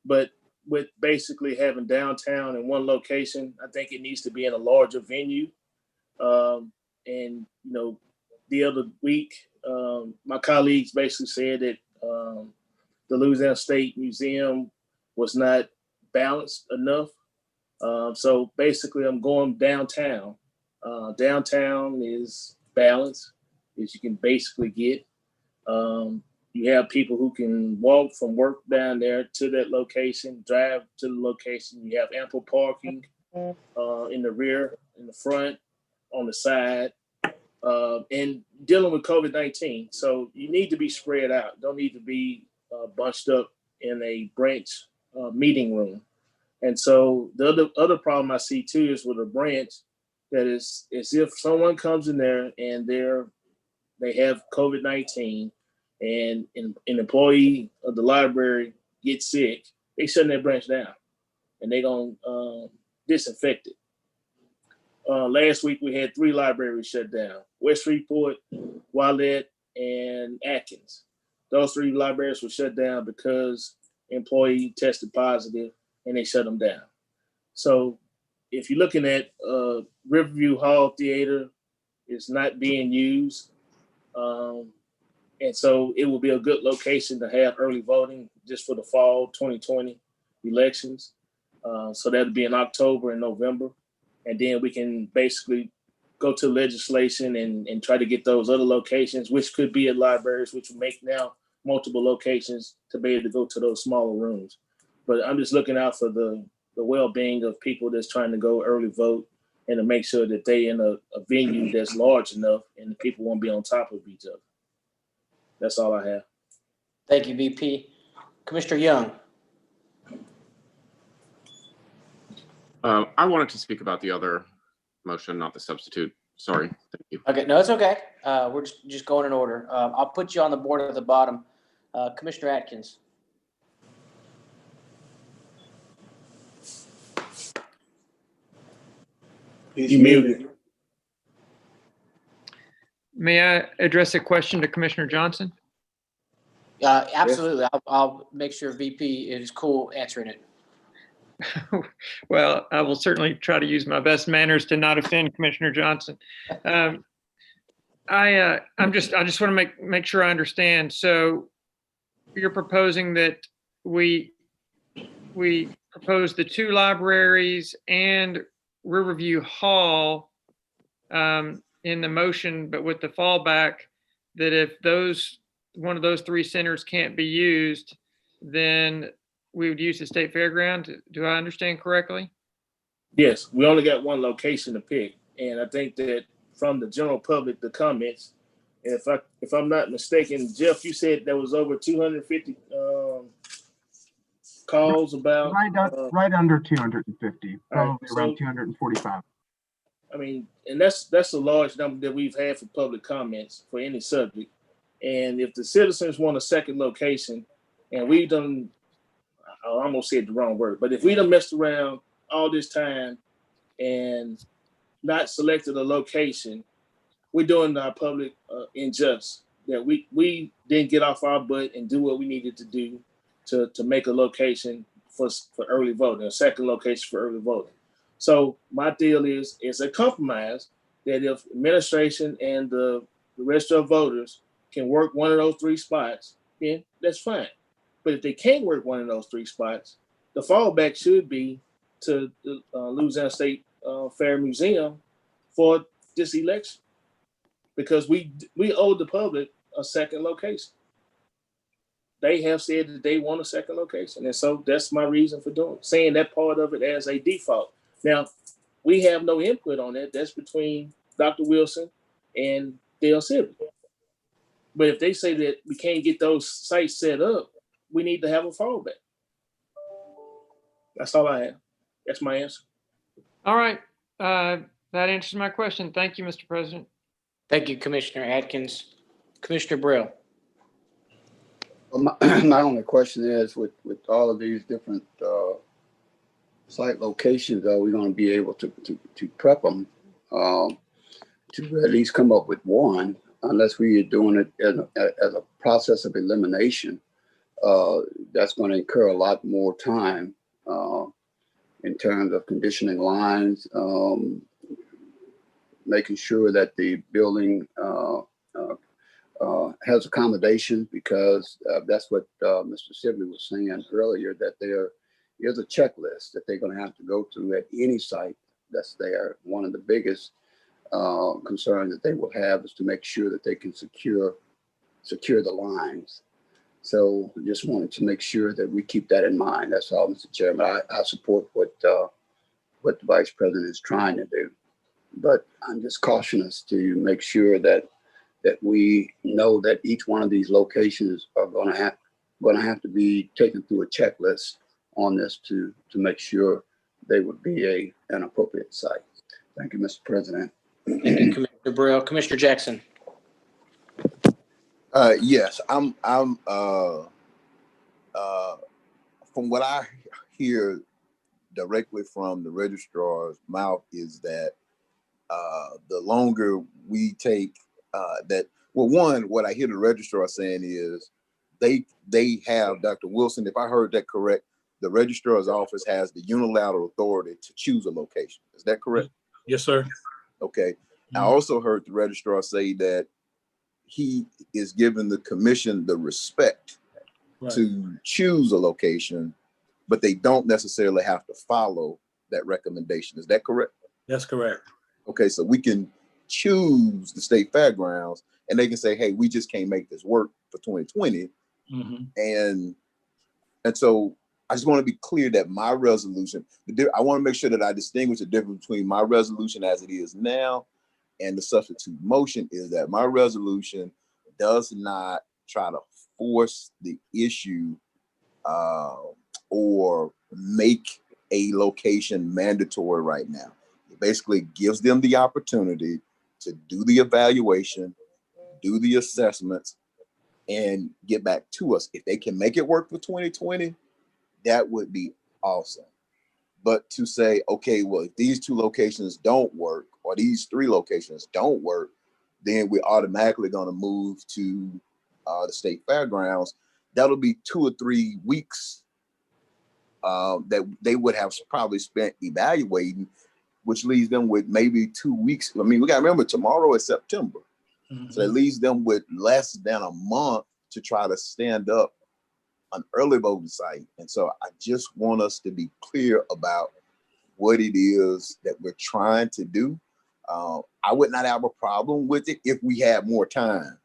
But with basically having downtown in one location, I think it needs to be in a larger venue. And the other week, my colleagues basically said that the Louisiana State Museum was not balanced enough. So basically I'm going downtown. Downtown is balanced, as you can basically get. You have people who can walk from work down there to that location, drive to the location. You have ample parking in the rear, in the front, on the side, and dealing with COVID-19. So you need to be spread out. Don't need to be bunched up in a branch meeting room. And so the other problem I see too is with a branch that is if someone comes in there and they have COVID-19 and an employee of the library gets sick, they shut that branch down and they gonna disinfect it. Last week we had 3 libraries shut down: West Shreveport, Wildett, and Atkins. Those 3 libraries were shut down because employee tested positive and they shut them down. So if you're looking at Riverview Hall Theater, it's not being used. And so it will be a good location to have early voting just for the fall 2020 elections. So that'll be in October and November. And then we can basically go to legislation and try to get those other locations, which could be at libraries, which will make now multiple locations to be able to go to those smaller rooms. But I'm just looking out for the well-being of people that's trying to go early vote and to make sure that they in a venue that's large enough and the people won't be on top of each other. That's all I have. Thank you, VP. Commissioner Young. I wanted to speak about the other motion, not the substitute. Sorry. Thank you. Okay, no, it's okay. We're just going in order. I'll put you on the board at the bottom. Commissioner Atkins. You muted. May I address a question to Commissioner Johnson? Absolutely. I'll make sure VP is cool answering it. Well, I will certainly try to use my best manners to not offend Commissioner Johnson. I just want to make sure I understand. So you're proposing that we proposed the 2 libraries and Riverview Hall in the motion, but with the fallback that if one of those 3 centers can't be used, then we would use the state fairground. Do I understand correctly? Yes, we only got one location to pick, and I think that from the general public, the comments, if I'm not mistaken, Jeff, you said there was over 250 calls about right under 250, probably so, around 245. I mean, and that's a large number that we've had for public comments for any subject. And if the citizens want a second location, and we done, I almost said the wrong word, but if we done messed around all this time and not selected a location, we're doing our public injustice. That we didn't get off our butt and do what we needed to do to make a location for early voting, a second location for early voting. So my deal is a compromise that if administration and the rest of voters can work one of those 3 spots, then that's fine. But if they can't work one of those 3 spots, the fallback should be to the Louisiana State Fair Museum for this election, because we owe the public a second location. They have said that they want a second location, and so that's my reason for saying that part of it as a default. Now, we have no input on that. That's between Dr. Wilson and Dale Sibley. But if they say that we can't get those sites set up, we need to have a fallback. That's all I have. That's my answer. All right. That answers my question. Thank you, Mr. President. Thank you, Commissioner Atkins. Commissioner Brill. Well, my only question is, with all of these different site locations, are we going to be able to prep them to at least come up with one, unless we are doing it as a process of elimination? That's going to incur a lot more time in terms of conditioning lines, making sure that the building has accommodations, because that's what Mr. Sibley was saying earlier, that there is a checklist that they're going to have to go through at any site that's there. One of the biggest concerns that they will have is to make sure that they can secure the lines. So just wanted to make sure that we keep that in mind. That's all, Mr. Chairman. I support what the Vice President is trying to do, but I'm just cautious to make sure that we know that each one of these locations are going to have to be taken through a checklist on this to make sure they would be an appropriate site. Thank you, Mr. President. Thank you, Commissioner Brill. Commissioner Jackson. Yes, I'm from what I hear directly from the registrar's mouth is that the longer we take what I hear the registrar saying is they have, Dr. Wilson, if I heard that correct, the registrar's office has the unilateral authority to choose a location. Is that correct? Yes, sir. Okay. I also heard the registrar say that he is giving the commission the respect to choose a location, but they don't necessarily have to follow that recommendation. Is that correct? That's correct. Okay, so we can choose the state fairgrounds and they can say, hey, we just can't make this work for 2020. And so I just want to be clear that my resolution, I want to make sure that I distinguish the difference between my resolution as it is now and the substitute motion is that my resolution does not try to force the issue or make a location mandatory right now. It basically gives them the opportunity to do the evaluation, do the assessments, and get back to us. If they can make it work for 2020, that would be awesome. But to say, okay, well, if these 2 locations don't work or these 3 locations don't work, then we're automatically going to move to the state fairgrounds. That'll be 2 or 3 weeks that they would have probably spent evaluating, which leaves them with maybe 2 weeks. I mean, we got to remember tomorrow is September. So it leaves them with less than a month to try to stand up an early voting site. And so I just want us to be clear about what it is that we're trying to do. I would not have a problem with it if we had more time.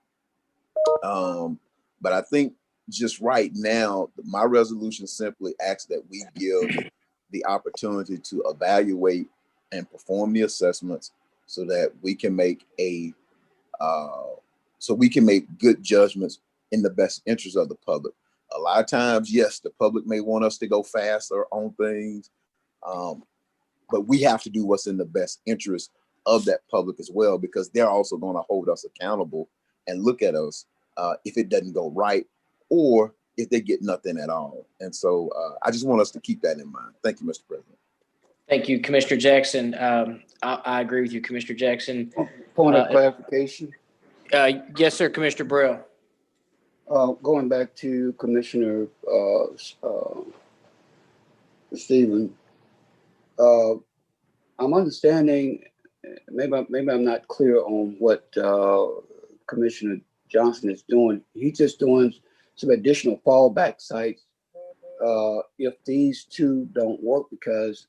But I think just right now, my resolution simply asks that we give the opportunity to evaluate and perform the assessments so that we can make good judgments in the best interest of the public. A lot of times, yes, the public may want us to go faster on things, but we have to do what's in the best interest of that public as well, because they're also going to hold us accountable and look at us if it doesn't go right or if they get nothing at all. And so I just want us to keep that in mind. Thank you, Mr. President. Thank you, Commissioner Jackson. I agree with you, Commissioner Jackson. Point of clarification. Yes, sir, Commissioner Burrell. Going back to Commissioner Stephen, I'm understanding, maybe I'm not clear on what Commissioner Johnson is doing. He's just doing some additional fallback sites if these two don't work, because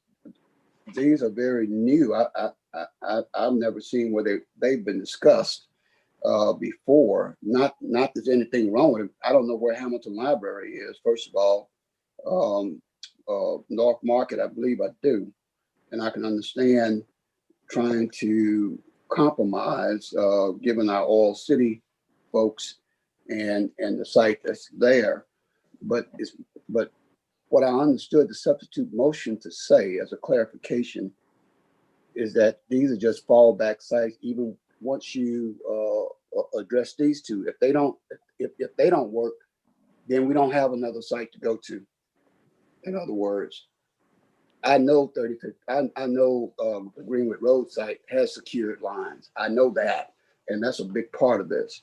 these are very new. I've never seen where they've been discussed before. Not there's anything wrong with it. I don't know where Hamilton Library is, first of all. North Market, I believe I do. And I can understand trying to compromise, given our Oil City folks and the site that's there. But what I understood the substitute motion to say as a clarification is that these are just fallback sites, even once you address these two. If they don't work, then we don't have another site to go to. In other words, I know I know the Greenwood Road site has secured lines. I know that, and that's a big part of this.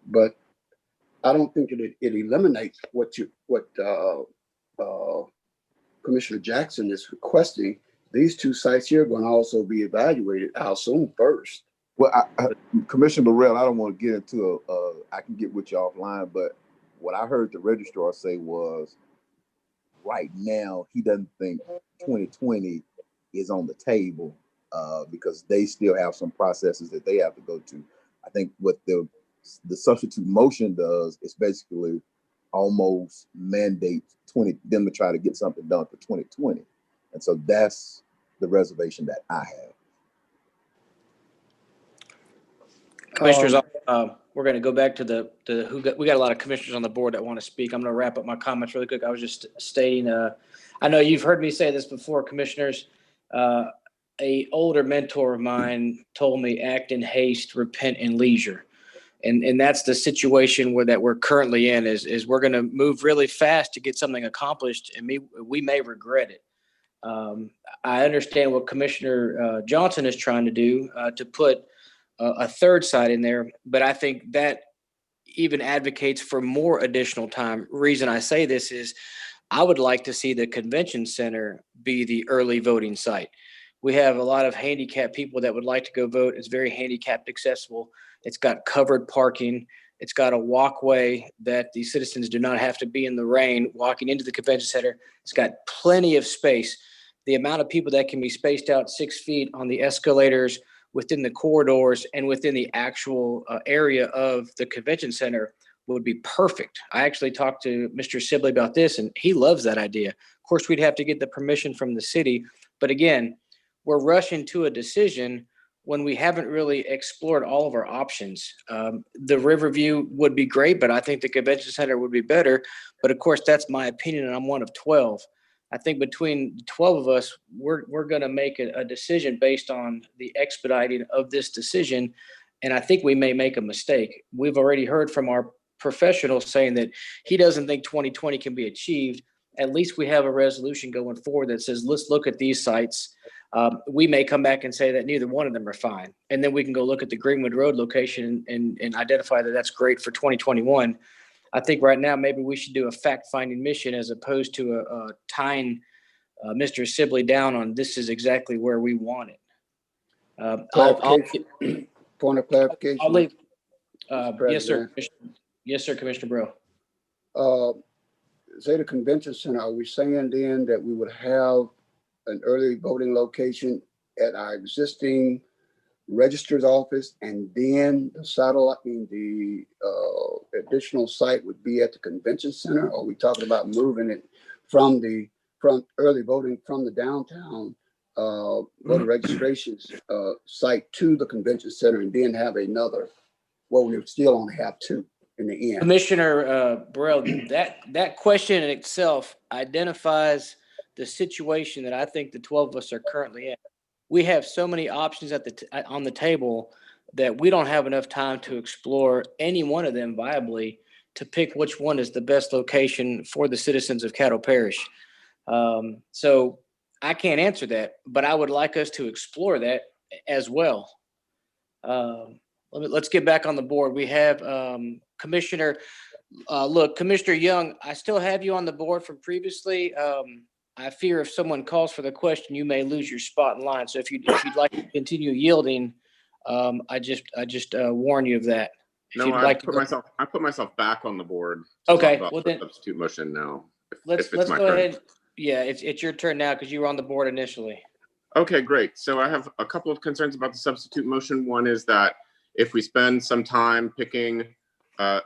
But I don't think it eliminates what Commissioner Jackson is requesting. These two sites here are going to also be evaluated, I'll assume, first. Well, Commissioner Burrell, I don't want to get into I can get with you offline, but what I heard the registrar say was right now he doesn't think 2020 is on the table because they still have some processes that they have to go to. I think what the substitute motion does is basically almost mandate them to try to get something done for 2020. And so that's the reservation that I have. Commissioners, we're going to go back to we got a lot of commissioners on the board that want to speak. I'm going to wrap up my comments really quick. I was just stating, I know you've heard me say this before, commissioners. A older mentor of mine told me, act in haste, repent in leisure. And that's the situation that we're currently in is we're going to move really fast to get something accomplished, and we may regret it. I understand what Commissioner Johnson is trying to do to put a third site in there, but I think that even advocates for more additional time. Reason I say this is I would like to see the convention center be the early voting site. We have a lot of handicapped people that would like to go vote. It's very handicapped accessible. It's got covered parking. It's got a walkway that the citizens do not have to be in the rain walking into the convention center. It's got plenty of space. The amount of people that can be spaced out 6 feet on the escalators, within the corridors, and within the actual area of the convention center would be perfect. I actually talked to Mr. Sibley about this, and he loves that idea. Of course, we'd have to get the permission from the city. But again, we're rushing to a decision when we haven't really explored all of our options. The Riverview would be great, but I think the convention center would be better. But of course, that's my opinion, and I'm one of 12. I think between 12 of us, we're going to make a decision based on the expediting of this decision. And I think we may make a mistake. We've already heard from our professionals saying that he doesn't think 2020 can be achieved. At least we have a resolution going forward that says, let's look at these sites. We may come back and say that neither one of them are fine. And then we can go look at the Greenwood Road location and identify that that's great for 2021. I think right now maybe we should do a fact-finding mission as opposed to tying Mr. Sibley down on this is exactly where we want it. Point of clarification. I'll leave. Yes, sir. Yes, sir, Commissioner Bro. Zeta Convention Center, are we saying then that we would have an early voting location at our existing registrar's office, and then the satellite, the additional site would be at the convention center? Or are we talking about moving it from early voting from the downtown voter registrations site to the convention center, and then have another? Well, we still only have two in the end. Commissioner Burrell, that question in itself identifies the situation that I think the 12 of us are currently in. We have so many options on the table that we don't have enough time to explore any one of them viably to pick which one is the best location for the citizens of Caddo Parish. So I can't answer that, but I would like us to explore that as well. Let's get back on the board. We have Commissioner Young, I still have you on the board from previously. I fear if someone calls for the question, you may lose your spot in line. So if you'd like to continue yielding, I just warn you of that. No, I put myself back on the board. Okay, well then substitute motion now. Let's go ahead. Yeah, it's your turn now because you were on the board initially. Okay, great. So I have a couple of concerns about the substitute motion. One is that if we spend some time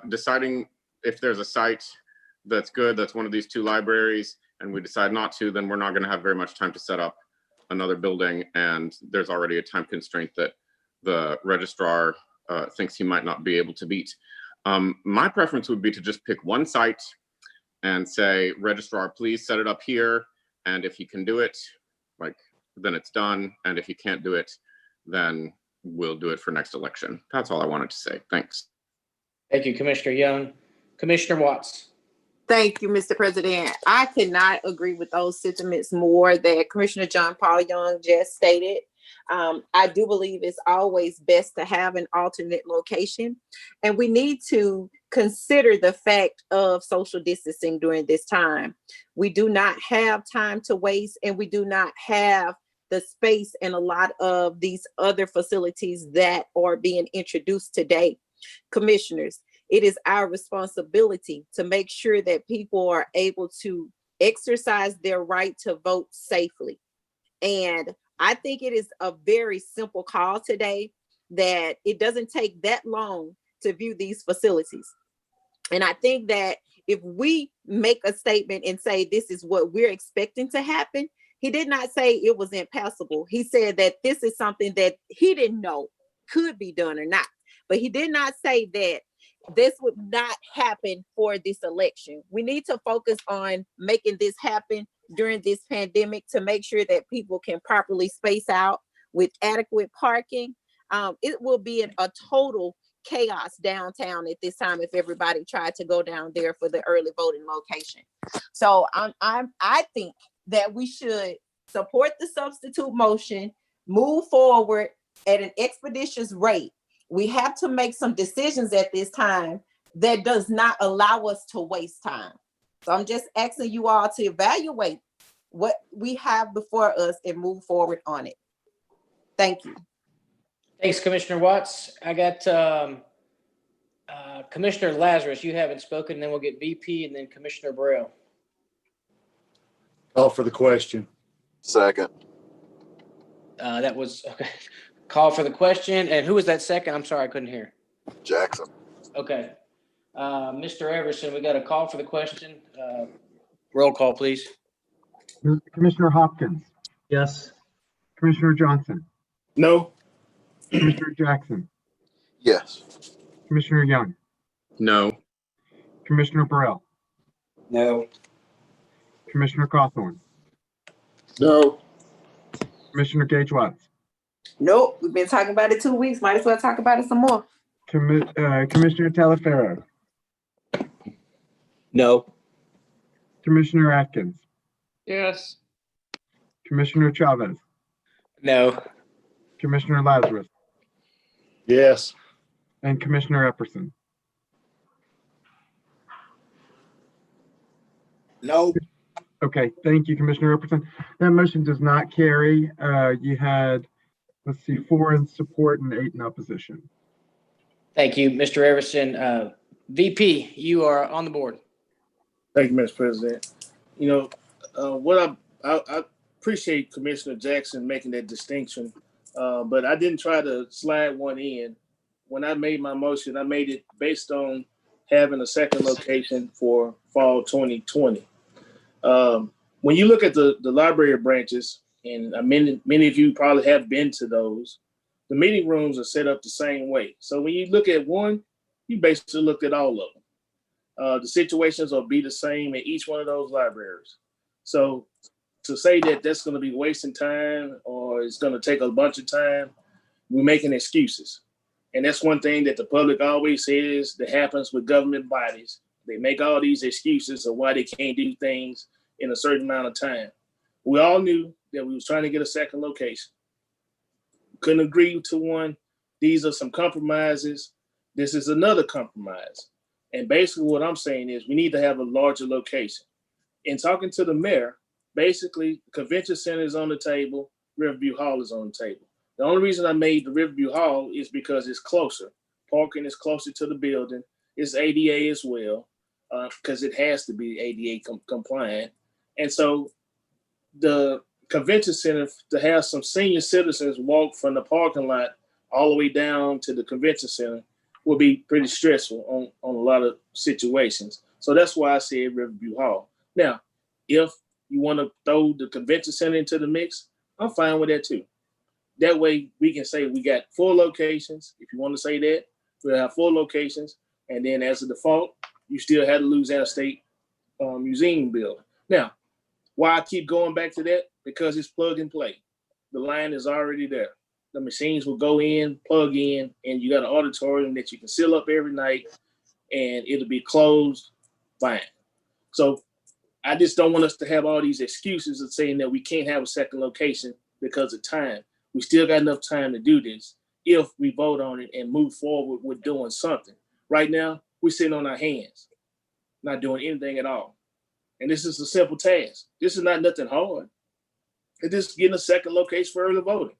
deciding if there's a site that's good, that's one of these two libraries, and we decide not to, then we're not going to have very much time to set up another building. And there's already a time constraint that the registrar thinks he might not be able to beat. My preference would be to just pick one site and say, registrar, please set it up here. And if he can do it, then it's done. And if he can't do it, then we'll do it for next election. That's all I wanted to say. Thanks. Thank you, Commissioner Young. Commissioner Watts. Thank you, Mr. President. I could not agree with those sentiments more that Commissioner John Paul Young just stated. I do believe it's always best to have an alternate location, and we need to consider the fact of social distancing during this time. We do not have time to waste, and we do not have the space in a lot of these other facilities that are being introduced today. Commissioners, it is our responsibility to make sure that people are able to exercise their right to vote safely. And I think it is a very simple call today that it doesn't take that long to view these facilities. And I think that if we make a statement and say this is what we're expecting to happen, he did not say it was impossible. He said that this is something that he didn't know could be done or not. But he did not say that this would not happen for this election. We need to focus on making this happen during this pandemic to make sure that people can properly space out with adequate parking. It will be a total chaos downtown at this time if everybody tried to go down there for the early voting location. So I think that we should support the substitute motion, move forward at an expeditious rate. We have to make some decisions at this time that does not allow us to waste time. So I'm just asking you all to evaluate what we have before us and move forward on it. Thank you. Thanks, Commissioner Watts. I got Commissioner Lazarus, you haven't spoken, then we'll get VP and then Commissioner Burrell. Call for the question. Second. That was okay. Call for the question. And who was that second? I'm sorry, I couldn't hear. Jackson. Okay. Mr. Everson, we got a call for the question. Roll call, please. Commissioner Hopkins. Yes. Commissioner Johnson. No. Commissioner Jackson. Yes. Commissioner Young. No. Commissioner Burrell. No. Commissioner Cawthorn. No. Commissioner Gage Watts. Nope, we've been talking about it 2 weeks. Might as well talk about it some more. Commissioner Talaferro. No. Commissioner Atkins. Yes. Commissioner Chavez. No. Commissioner Lazarus. Yes. And Commissioner Epperson. No. Okay, thank you, Commissioner Epperson. That motion does not carry. You had, let's see, 4 in support and 8 in opposition. Thank you, Mr. Everson. VP, you are on the board. Thank you, Mr. President. You know, what I appreciate Commissioner Jackson making that distinction, but I didn't try to slide one in. When I made my motion, I made it based on having a second location for fall 2020. When you look at the library branches, and many of you probably have been to those, the meeting rooms are set up the same way. So when you look at one, you basically looked at all of them. The situations will be the same in each one of those libraries. So to say that that's going to be wasting time or it's going to take a bunch of time, we're making excuses. And that's one thing that the public always says that happens with government bodies. They make all these excuses of why they can't do things in a certain amount of time. We all knew that we was trying to get a second location. Couldn't agree to one. These are some compromises. This is another compromise. And basically what I'm saying is we need to have a larger location. In talking to the mayor, basically convention center is on the table, Riverview Hall is on the table. The only reason I made the Riverview Hall is because it's closer. Parking is closer to the building. It's ADA as well, because it has to be ADA compliant. And so the convention center, to have some senior citizens walk from the parking lot all the way down to the convention center will be pretty stressful on a lot of situations. So that's why I said Riverview Hall. Now, if you want to throw the convention center into the mix, I'm fine with that too. That way we can say we got 4 locations. If you want to say that, we'll have 4 locations. And then as a default, you still have the Louisiana State Museum building. Now, why I keep going back to that? Because it's plug and play. The line is already there. The machines will go in, plug in, and you got an auditorium that you can seal up every night and it'll be closed, fine. So I just don't want us to have all these excuses of saying that we can't have a second location because of time. We still got enough time to do this if we vote on it and move forward with doing something. Right now, we're sitting on our hands, not doing anything at all. And this is a simple task. This is not nothing hard. It's just getting a second location for early voting.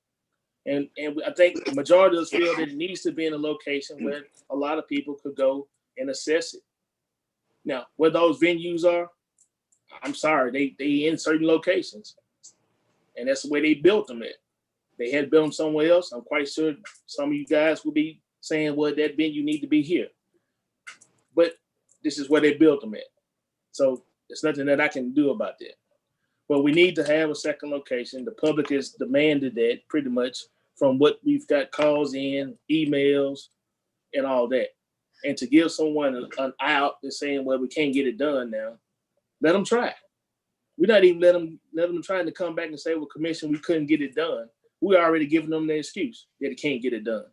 And I think the majority of us feel that it needs to be in a location where a lot of people could go and assess it. Now, where those venues are, I'm sorry, they in certain locations. And that's the way they built them at. They had built them somewhere else. I'm quite sure some of you guys will be saying, well, that venue need to be here. But this is where they built them at. So there's nothing that I can do about that. But we need to have a second location. The public has demanded that pretty much from what we've got calls in, emails, and all that. And to give someone an out and saying, well, we can't get it done now, let them try. We're not even letting them trying to come back and say, well, commission, we couldn't get it done. We're already giving them the excuse that it can't get it done.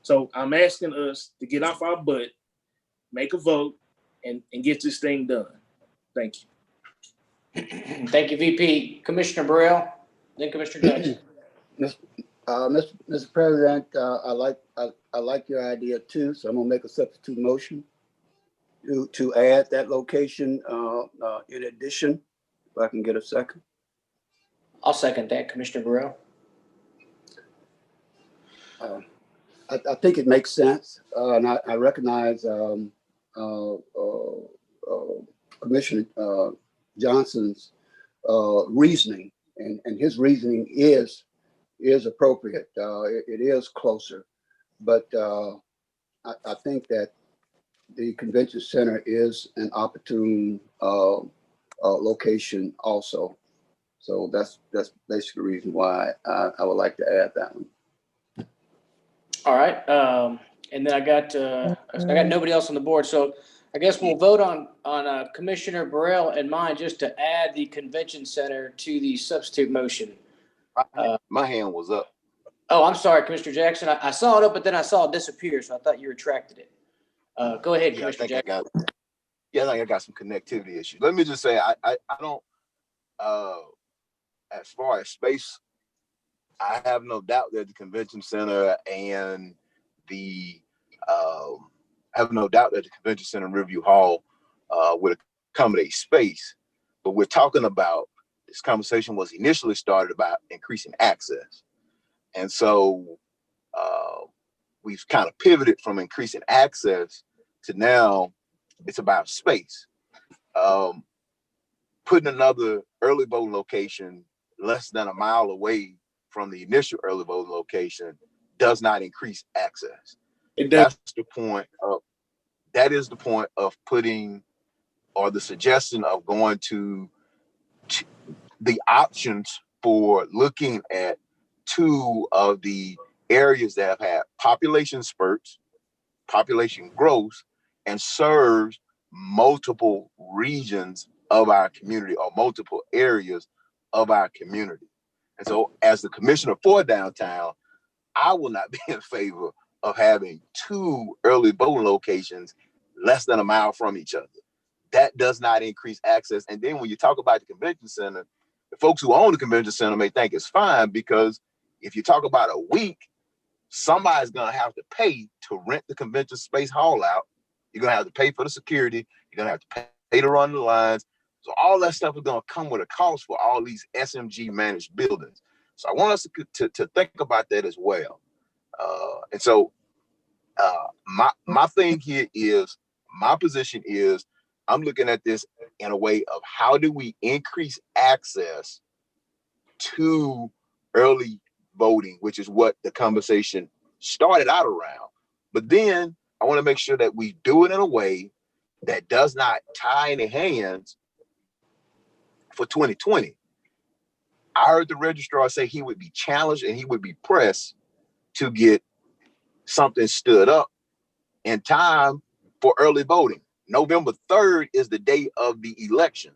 So I'm asking us to get off our butt, make a vote, and get this thing done. Thank you. Thank you, VP. Commissioner Burrell, then Commissioner Jackson. Mr. President, I like your idea too, so I'm gonna make a substitute motion to add that location in addition. If I can get a second. I'll second that, Commissioner Burrell. I think it makes sense, and I recognize Commissioner Johnson's reasoning, and his reasoning is appropriate. It is closer, but I think that the convention center is an opportune location also. So that's basically the reason why I would like to add that one. All right, and then I got nobody else on the board, so I guess we'll vote on Commissioner Burrell and mine just to add the convention center to the substitute motion. My hand was up. Oh, I'm sorry, Commissioner Jackson. I saw it up, but then I saw it disappear, so I thought you retracted it. Go ahead, Commissioner Jackson. I think I got some connectivity issues. Let me just say, I don't, as far as space, I have no doubt that the convention center and Riverview Hall would accommodate space. But we're talking about, this conversation was initially started about increasing access. And so we've kind of pivoted from increasing access to now it's about space. Putting another early voting location less than a mile away from the initial early voting location does not increase access. That is the point of putting, or the suggestion of going to the options for looking at two of the areas that have had population spurts, population growth, and serves multiple regions of our community or multiple areas of our community. And so as the commissioner for downtown, I will not be in favor of having two early voting locations less than a mile from each other. That does not increase access. And then when you talk about the convention center, the folks who own the convention center may think it's fine, because if you talk about a week, somebody's gonna have to pay to rent the convention space hall out. You're gonna have to pay for the security. You're gonna have to pay to run the lines. So all that stuff is gonna come with a cost for all these SMG managed buildings. So I want us to think about that as well. And so my thing here is, my position is, I'm looking at this in a way of how do we increase access to early voting, which is what the conversation started out around. But then I want to make sure that we do it in a way that does not tie any hands for 2020. I heard the registrar say he would be challenged and he would be pressed to get something stood up in time for early voting. November 3rd is the day of the election.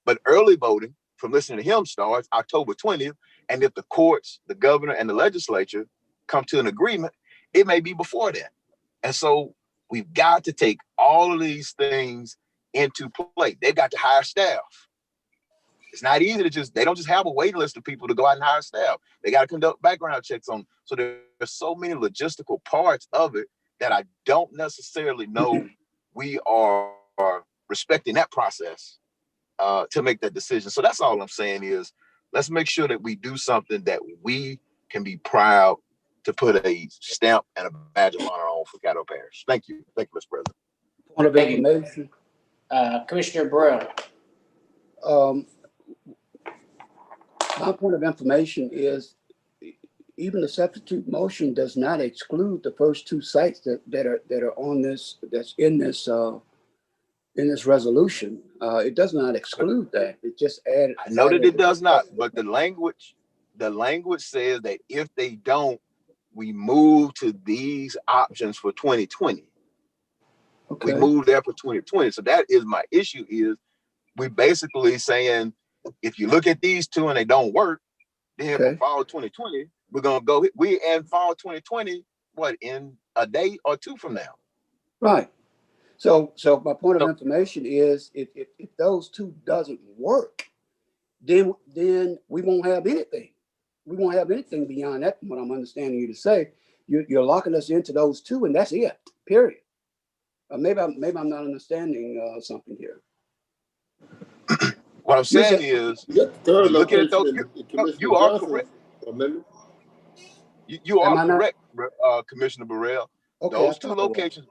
But early voting, from listening to him, starts October 20th. And if the courts, the governor, and the legislature come to an agreement, it may be before that. And so we've got to take all of these things into play. They've got to hire staff. It's not easy to they don't just have a waiting list of people to go out and hire staff. They got to conduct background checks on. So there's so many logistical parts of it that I don't necessarily know we are respecting that process to make that decision. So that's all I'm saying is, let's make sure that we do something that we can be proud to put a stamp and a badge of honor on for Caddo Parish. Thank you. Thank you, Mr. President. Point of information. Commissioner Burrell. My point of information is, even the substitute motion does not exclude the first two sites that are on this, that's in this resolution. It does not exclude that. It just added. I know that it does not, but the language says that if they don't, we move to these options for 2020. Okay. We move there for 2020. So that is my issue, is we basically saying, if you look at these two and they don't work, then for fall 2020, we're gonna go. We in fall 2020, what, in a day or two from now? Right. So my point of information is, if those two doesn't work, then we won't have anything. We won't have anything beyond that. From what I'm understanding you to say, you're locking us into those two, and that's it. Period. Maybe I'm not understanding something here. What I'm saying is, look at those. You are correct. You are correct, Commissioner Burrell. Okay, those two locations.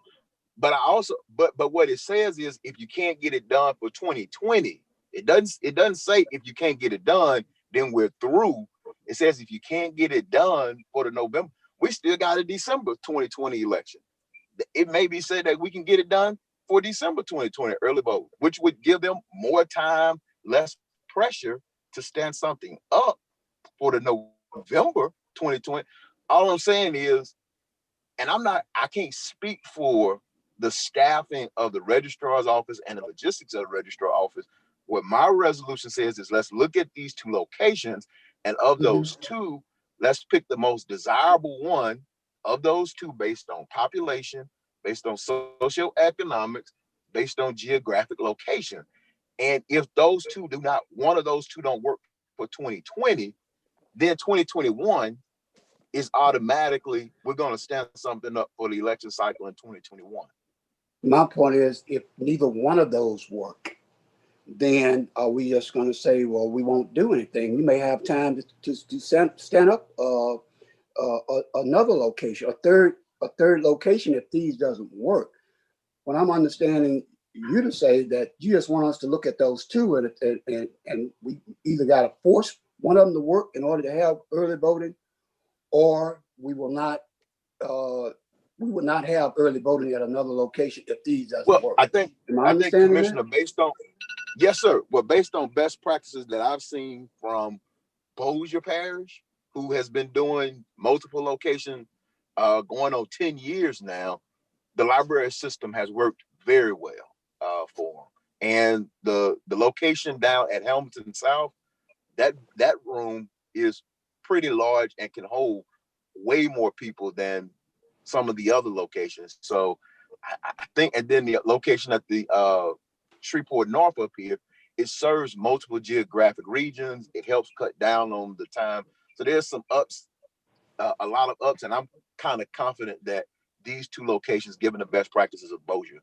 But I also, but what it says is, if you can't get it done for 2020, it doesn't say if you can't get it done, then we're through. It says if you can't get it done for the November, we still got a December 2020 election. It may be said that we can get it done for December 2020 early vote, which would give them more time, less pressure to stand something up for the November 2020. All I'm saying is, and I can't speak for the staffing of the registrar's office and the logistics of the registrar office. What my resolution says is, let's look at these two locations, and of those two, let's pick the most desirable one of those two based on population, based on socioeconomics, based on geographic location. And if those two one of those two don't work for 2020, then 2021 is automatically, we're going to stand something up for the election cycle in 2021. My point is, if neither one of those work, then are we just going to say, well, we won't do anything? We may have time to stand up another location, a third location if these doesn't work. What I'm understanding you to say that you just want us to look at those two and we either got to force one of them to work in order to have early voting, or we will not have early voting at another location if these doesn't work. I think understanding based on, yes, sir. Well, based on best practices that I've seen from Bossier Parish, who has been doing multiple locations going on 10 years now, the library system has worked very well for them. And the location down at Hamilton South, that room is pretty large and can hold way more people than some of the other locations. So I think, and then the location at the Shreveport North up here, it serves multiple geographic regions. It helps cut down on the time. So there's some ups, a lot of ups, and I'm kind of confident that these two locations, given the best practices of Bossier,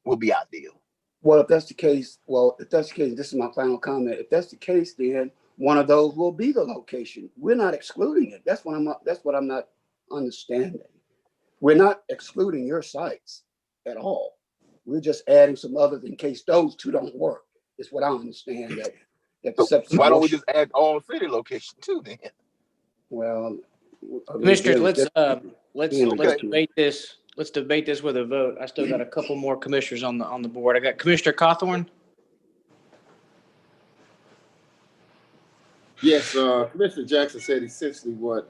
will be ideal. Well, if that's the case, this is my final comment. If that's the case, then one of those will be the location. We're not excluding it. That's what I'm not understanding. We're not excluding your sites at all. We're just adding some others in case those two don't work. Is what I understand. So why don't we just add all city locations too then? Well, Commissioners, let's debate this. Let's debate this with a vote. I still got a couple more commissioners on the board. I got Commissioner Cawthorn. Yes, Commissioner Jackson said essentially what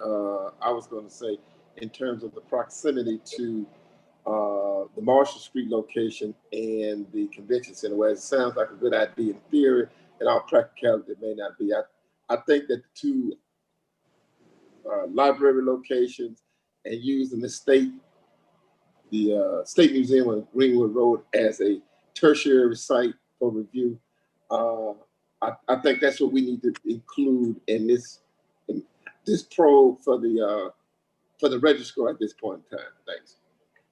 I was going to say in terms of the proximity to the Marshall Street location and the convention center. Whereas it sounds like a good idea in theory, and our practicality it may not be. I think that the two library locations and using the State Museum on Greenwood Road as a tertiary site for review. I think that's what we need to include in this probe for the registrar at this point in time. Thanks.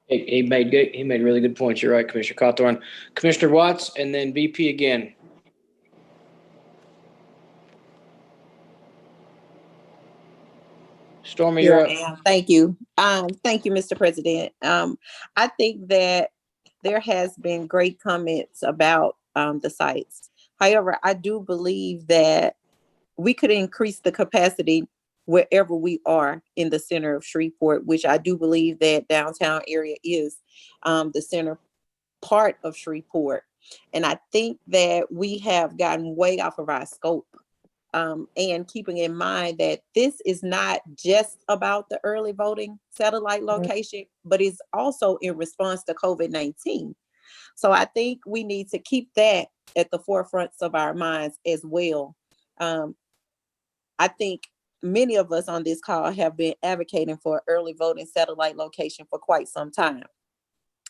He made really good points. You're right, Commissioner Cawthorn. Commissioner Watts, and then VP again. Stormy, you're up. Thank you. Thank you, Mr. President. I think that there has been great comments about the sites. However, I do believe that we could increase the capacity wherever we are in the center of Shreveport, which I do believe that downtown area is the center part of Shreveport. And I think that we have gotten way off of our scope. And keeping in mind that this is not just about the early voting satellite location, but it's also in response to COVID-19. So I think we need to keep that at the forefronts of our minds as well. I think many of us on this call have been advocating for early voting satellite location for quite some time.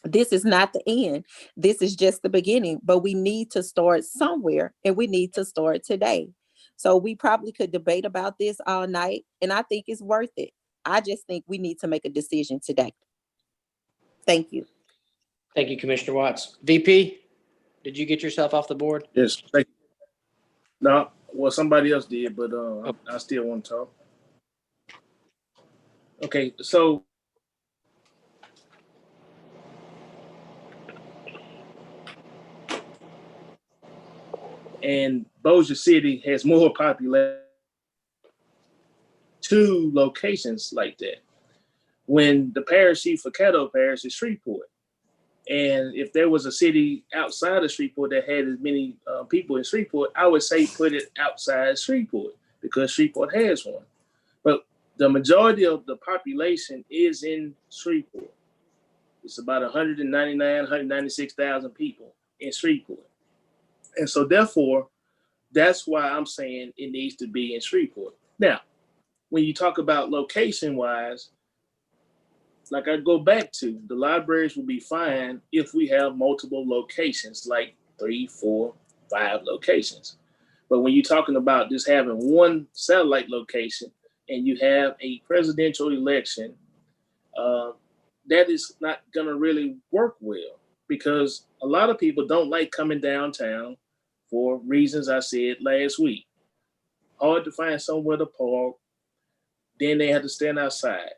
This is not the end. This is just the beginning, but we need to start somewhere, and we need to start today. So we probably could debate about this all night, and I think it's worth it. I just think we need to make a decision today. Thank you. Thank you, Commissioner Watts. VP, did you get yourself off the board? Yes, thank you. No, well, somebody else did, but I still want to talk. Okay, so and Bossier City has more population, 2 locations like that. When the parish chief for Caddo Parish is Shreveport. And if there was a city outside of Shreveport that had as many people in Shreveport, I would say put it outside Shreveport because Shreveport has one. But the majority of the population is in Shreveport. It's about 196,000 people in Shreveport. And so therefore, that's why I'm saying it needs to be in Shreveport. Now, when you talk about location-wise, like I go back to, the libraries will be fine if we have multiple locations, like 3, 4, 5 locations. But when you're talking about just having one satellite location and you have a presidential election, that is not gonna really work well because a lot of people don't like coming downtown for reasons I said last week. Hard to find somewhere to park, then they have to stand outside.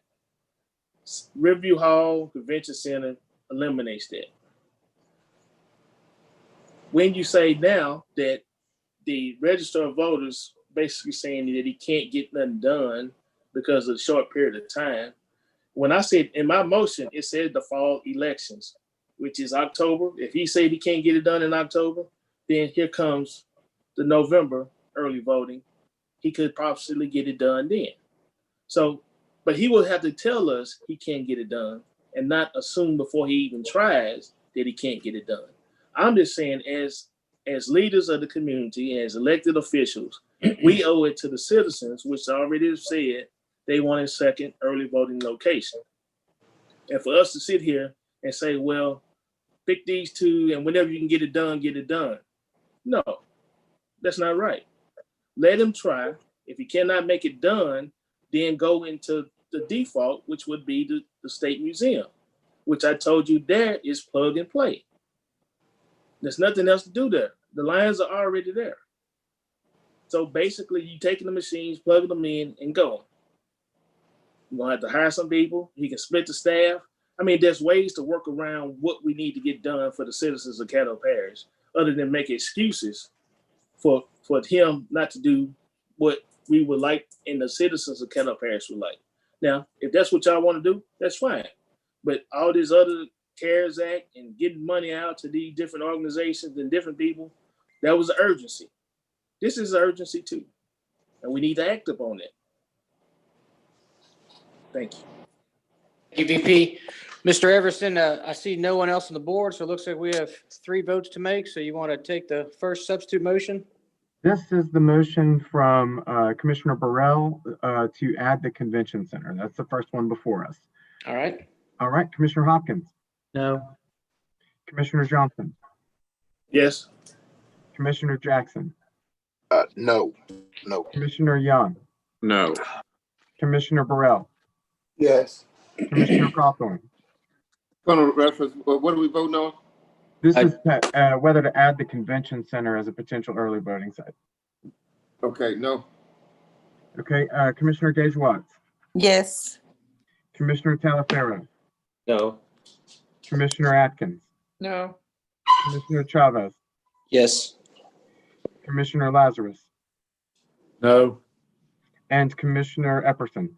Riverview Hall Convention Center eliminates that. when you say now that the register of voters basically saying that he can't get nothing done because of the short period of time, when I said in my motion, it said the fall elections, which is October. If he said he can't get it done in October, then here comes the November early voting. He could possibly get it done then. So, but he will have to tell us he can't get it done and not assume before he even tries that he can't get it done. I'm just saying, as leaders of the community, as elected officials, we owe it to the citizens, which I already have said they want a second early voting location. And for us to sit here and say, well, pick these two and whenever you can get it done, get it done. No, that's not right. Let him try. If he cannot make it done, then go into the default, which would be the State Museum, which I told you there is plug and play. There's nothing else to do there. The lines are already there. So basically, you taking the machines, plugging them in, and going. You're gonna have to hire some people. He can split the staff. I mean, there's ways to work around what we need to get done for the citizens of Caddo Parish, other than make excuses for him not to do what we would like and the citizens of Caddo Parish would like. Now, if that's what y'all want to do, that's fine. But all this other CARES Act and getting money out to these different organizations and different people, that was an urgency. This is an urgency too. And we need to act upon it. Thank you. Thank you, VP. Mr. Everson, I see no one else on the board, so it looks like we have 3 votes to make. So you want to take the first substitute motion? This is the motion from Commissioner Burrell to add the convention center. That's the first one before us. All right. All right, Commissioner Hopkins. No. Commissioner Johnson. Yes. Commissioner Jackson. No. Commissioner Young. No. Commissioner Burrell. Yes. Commissioner Cawthorn. Point of reference, what are we voting on? This is whether to add the convention center as a potential early voting site. Okay, no. Okay, Commissioner Gage Watts. Yes. Commissioner Talaferro. No. Commissioner Atkins. No. Commissioner Chavez. Yes. Commissioner Lazarus. No. And Commissioner Epperson.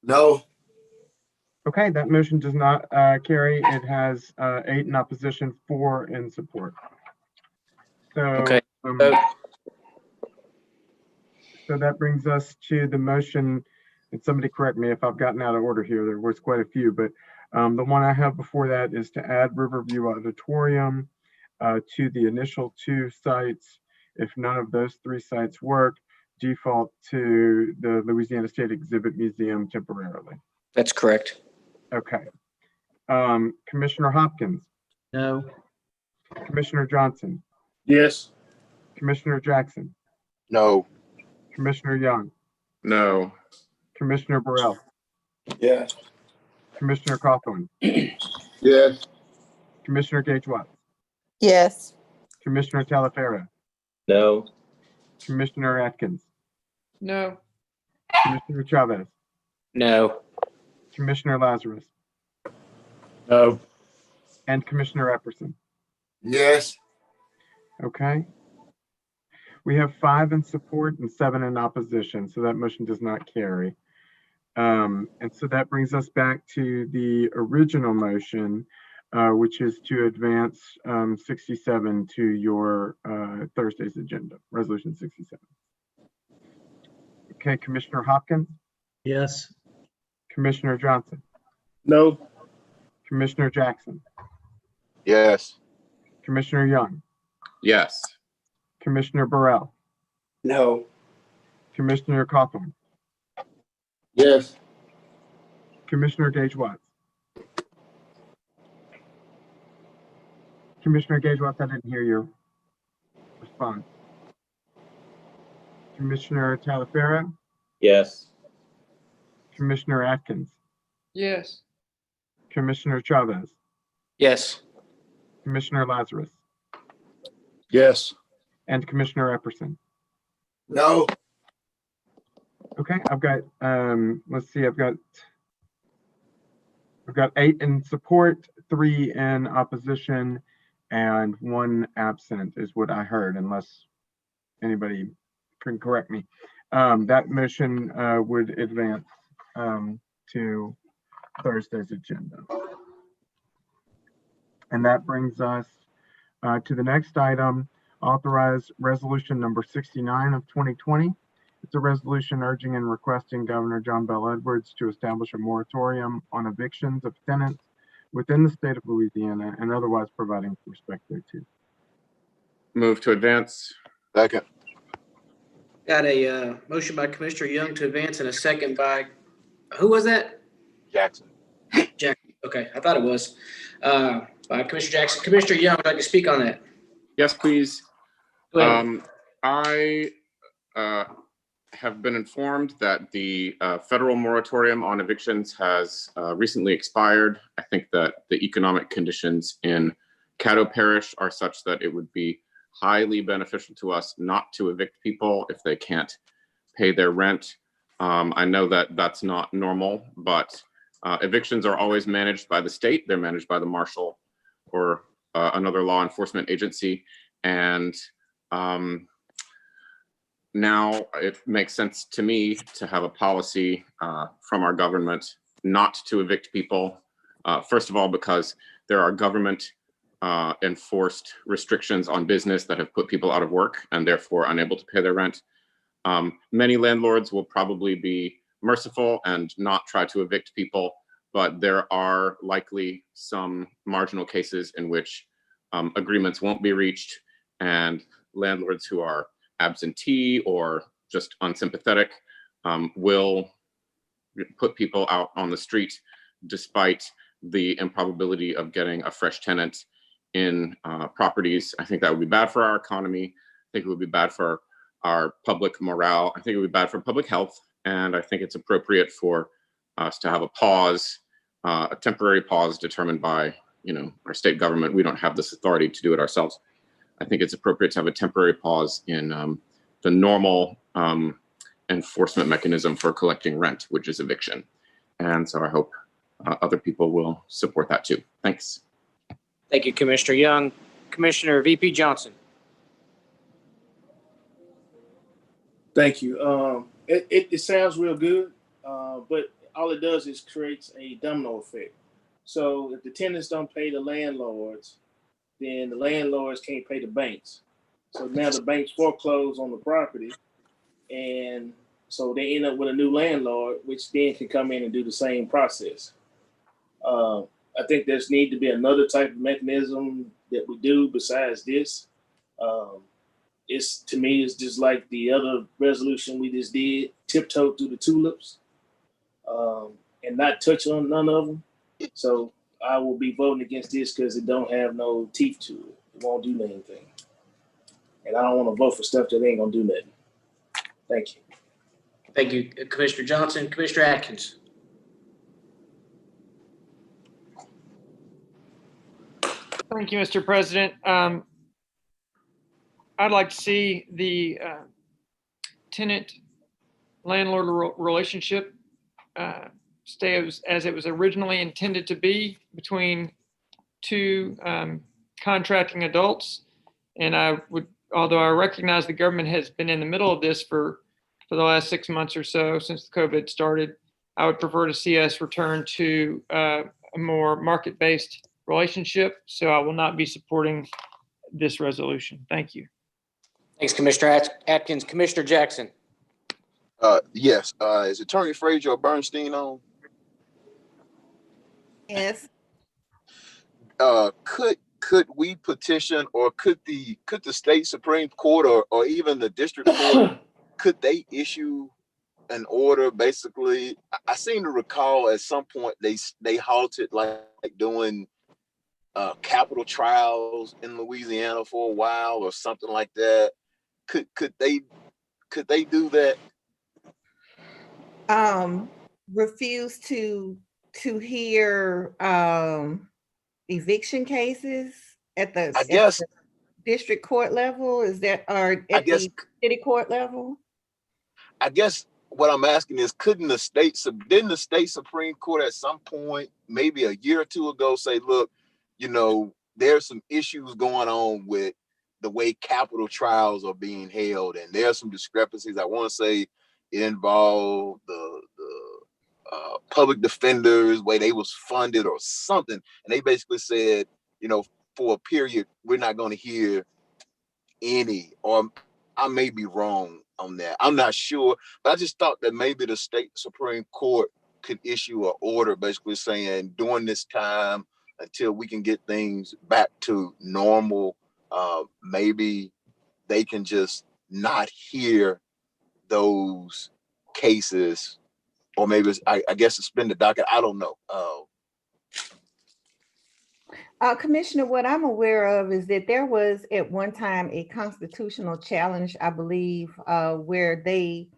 No. Okay, that motion does not carry. It has 8 in opposition, 4 in support. So, Okay. So that brings us to the motion, and somebody correct me if I've gotten out of order here. There was quite a few, but the one I have before that is to add Riverview Auditorium to the initial 2 sites. If none of those 3 sites work, default to the Louisiana State Exhibit Museum temporarily. That's correct. Okay. Commissioner Hopkins. No. Commissioner Johnson. Yes. Commissioner Jackson. No. Commissioner Young. No. Commissioner Burrell. Yes. Commissioner Cawthorn. Yes. Commissioner Gage Watts. Yes. Commissioner Talaferro. No. Commissioner Atkins. No. Commissioner Chavez. No. Commissioner Lazarus. No. And Commissioner Epperson. Yes. Okay. We have 5 in support and 7 in opposition, so that motion does not carry. And so that brings us back to the original motion, which is to advance 67 to your Thursday's agenda, Resolution 67. Okay, Commissioner Hopkins. Yes. Commissioner Johnson. No. Commissioner Jackson. Yes. Commissioner Young. Yes. Commissioner Burrell. No. Commissioner Cawthorn. Yes. Commissioner Gage Watts. Commissioner Gage Watts, I didn't hear your response. Commissioner Talaferro. Yes. Commissioner Atkins. Yes. Commissioner Chavez. Yes. Commissioner Lazarus. Yes. And Commissioner Epperson. No. Okay, I've got, let's see, I've got 8 in support, 3 in opposition, and 1 absent is what I heard, unless anybody can correct me. That motion would advance to Thursday's agenda. And that brings us to the next item, authorize resolution number 69 of 2020. It's a resolution urging and requesting Governor John Bel Edwards to establish a moratorium on evictions of tenants within the state of Louisiana and otherwise providing respect thereto. Move to advance. Second. Got a motion by Commissioner Young to advance and a second by, who was that? Jackson. Jackson. Okay, I thought it was by Commissioner Jackson. Commissioner Young, would like to speak on that? Yes, please. Go ahead. I have been informed that the federal moratorium on evictions has recently expired. I think that the economic conditions in Caddo Parish are such that it would be highly beneficial to us not to evict people if they can't pay their rent. I know that that's not normal, but evictions are always managed by the state. They're managed by the marshal or another law enforcement agency. And now it makes sense to me to have a policy from our government not to evict people. First of all, because there are government enforced restrictions on business that have put people out of work and therefore unable to pay their rent. Many landlords will probably be merciful and not try to evict people, but there are likely some marginal cases in which agreements won't be reached, and landlords who are absentee or just unsympathetic will put people out on the street despite the improbability of getting a fresh tenant in properties. I think that would be bad for our economy. I think it would be bad for our public morale. I think it would be bad for public health. And I think it's appropriate for us to have a pause, a temporary pause determined by, our state government. We don't have this authority to do it ourselves. I think it's appropriate to have a temporary pause in the normal enforcement mechanism for collecting rent, which is eviction. And so I hope other people will support that too. Thanks. Thank you, Commissioner Young. Commissioner VP Johnson. Thank you. It sounds real good, but all it does is creates a domino effect. So if the tenants don't pay the landlords, then the landlords can't pay the banks. So now the banks foreclose on the property, and so they end up with a new landlord, which then can come in and do the same process. I think there's need to be another type of mechanism that we do besides this. To me, it's just like the other resolution we just did, tiptoe through the tulips, and not touch on none of them. So I will be voting against this because it don't have no teeth to it. It won't do anything. And I don't want to vote for stuff that ain't gonna do nothing. Thank you. Thank you, Commissioner Johnson. Commissioner Atkins. Thank you, Mr. President. I'd like to see the tenant-landlord relationship stay as it was originally intended to be between two contracting adults. And although I recognize the government has been in the middle of this for the last 6 months or so since COVID started, I would prefer to see us return to a more market-based relationship. So I will not be supporting this resolution. Thank you. Thanks, Commissioner Atkins. Commissioner Jackson. Yes. Is Attorney Frazier or Bernstein on? Yes. Could we petition, or could the state Supreme Court or even the district court, could they issue an order? Basically, I seem to recall at some point they halted like doing capital trials in Louisiana for a while or something like that. Could they do that? Refuse to hear eviction cases at the district court level? Is that, or at the city court level? I guess what I'm asking is, didn't the state Supreme Court at some point, maybe a year or two ago, say, look, there's some issues going on with the way capital trials are being held, and there's some discrepancies. I want to say it involved the public defenders, way they was funded or something, and they basically said, you know, for a period, we're not going to hear any, or I may be wrong on that. I'm not sure, but I just thought that maybe the state Supreme Court could issue an order basically saying during this time until we can get things back to normal, maybe they can just not hear those cases, or maybe it's, I guess suspend the docket. I don't know. Commissioner, what I'm aware of is that there was at one time a constitutional challenge, I believe, where they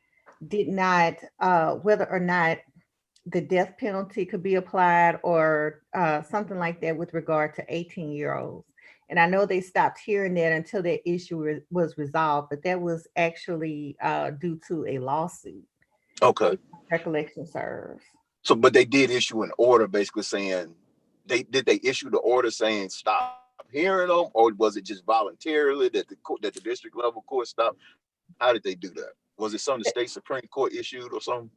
did not, whether or not the death penalty could be applied or something like that with regard to 18-year-olds. And I know they stopped hearing that until that issue was resolved, but that was actually due to a lawsuit. Okay. Recollection serves. So, but they did issue an order basically saying, they issue the order saying stop hearing them, or was it just voluntarily that the district level court stopped? How did they do that? Was it something the state Supreme Court issued or something?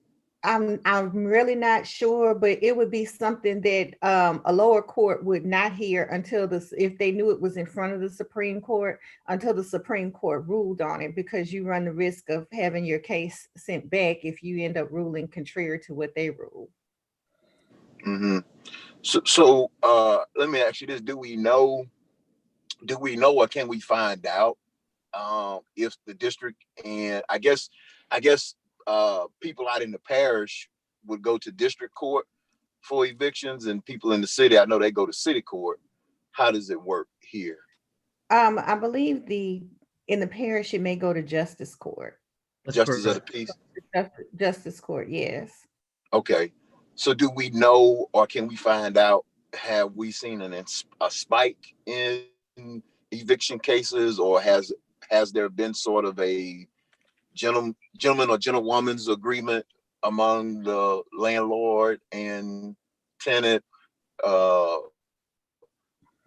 I'm really not sure, but it would be something that a lower court would not hear until if they knew it was in front of the Supreme Court, until the Supreme Court ruled on it, because you run the risk of having your case sent back if you end up ruling contrary to what they ruled. Mm-hmm. So let me ask you this: Do we know, or can we find out if the district, and I guess people out in the parish would go to district court for evictions, and people in the city, I know they go to city court. How does it work here? I believe in the parish it may go to justice court. Justice of the peace. Justice court, yes. Okay. So do we know, or can we find out, have we seen a spike in eviction cases, or has there been sort of a gentleman or gentlewoman's agreement among the landlord and tenant? Because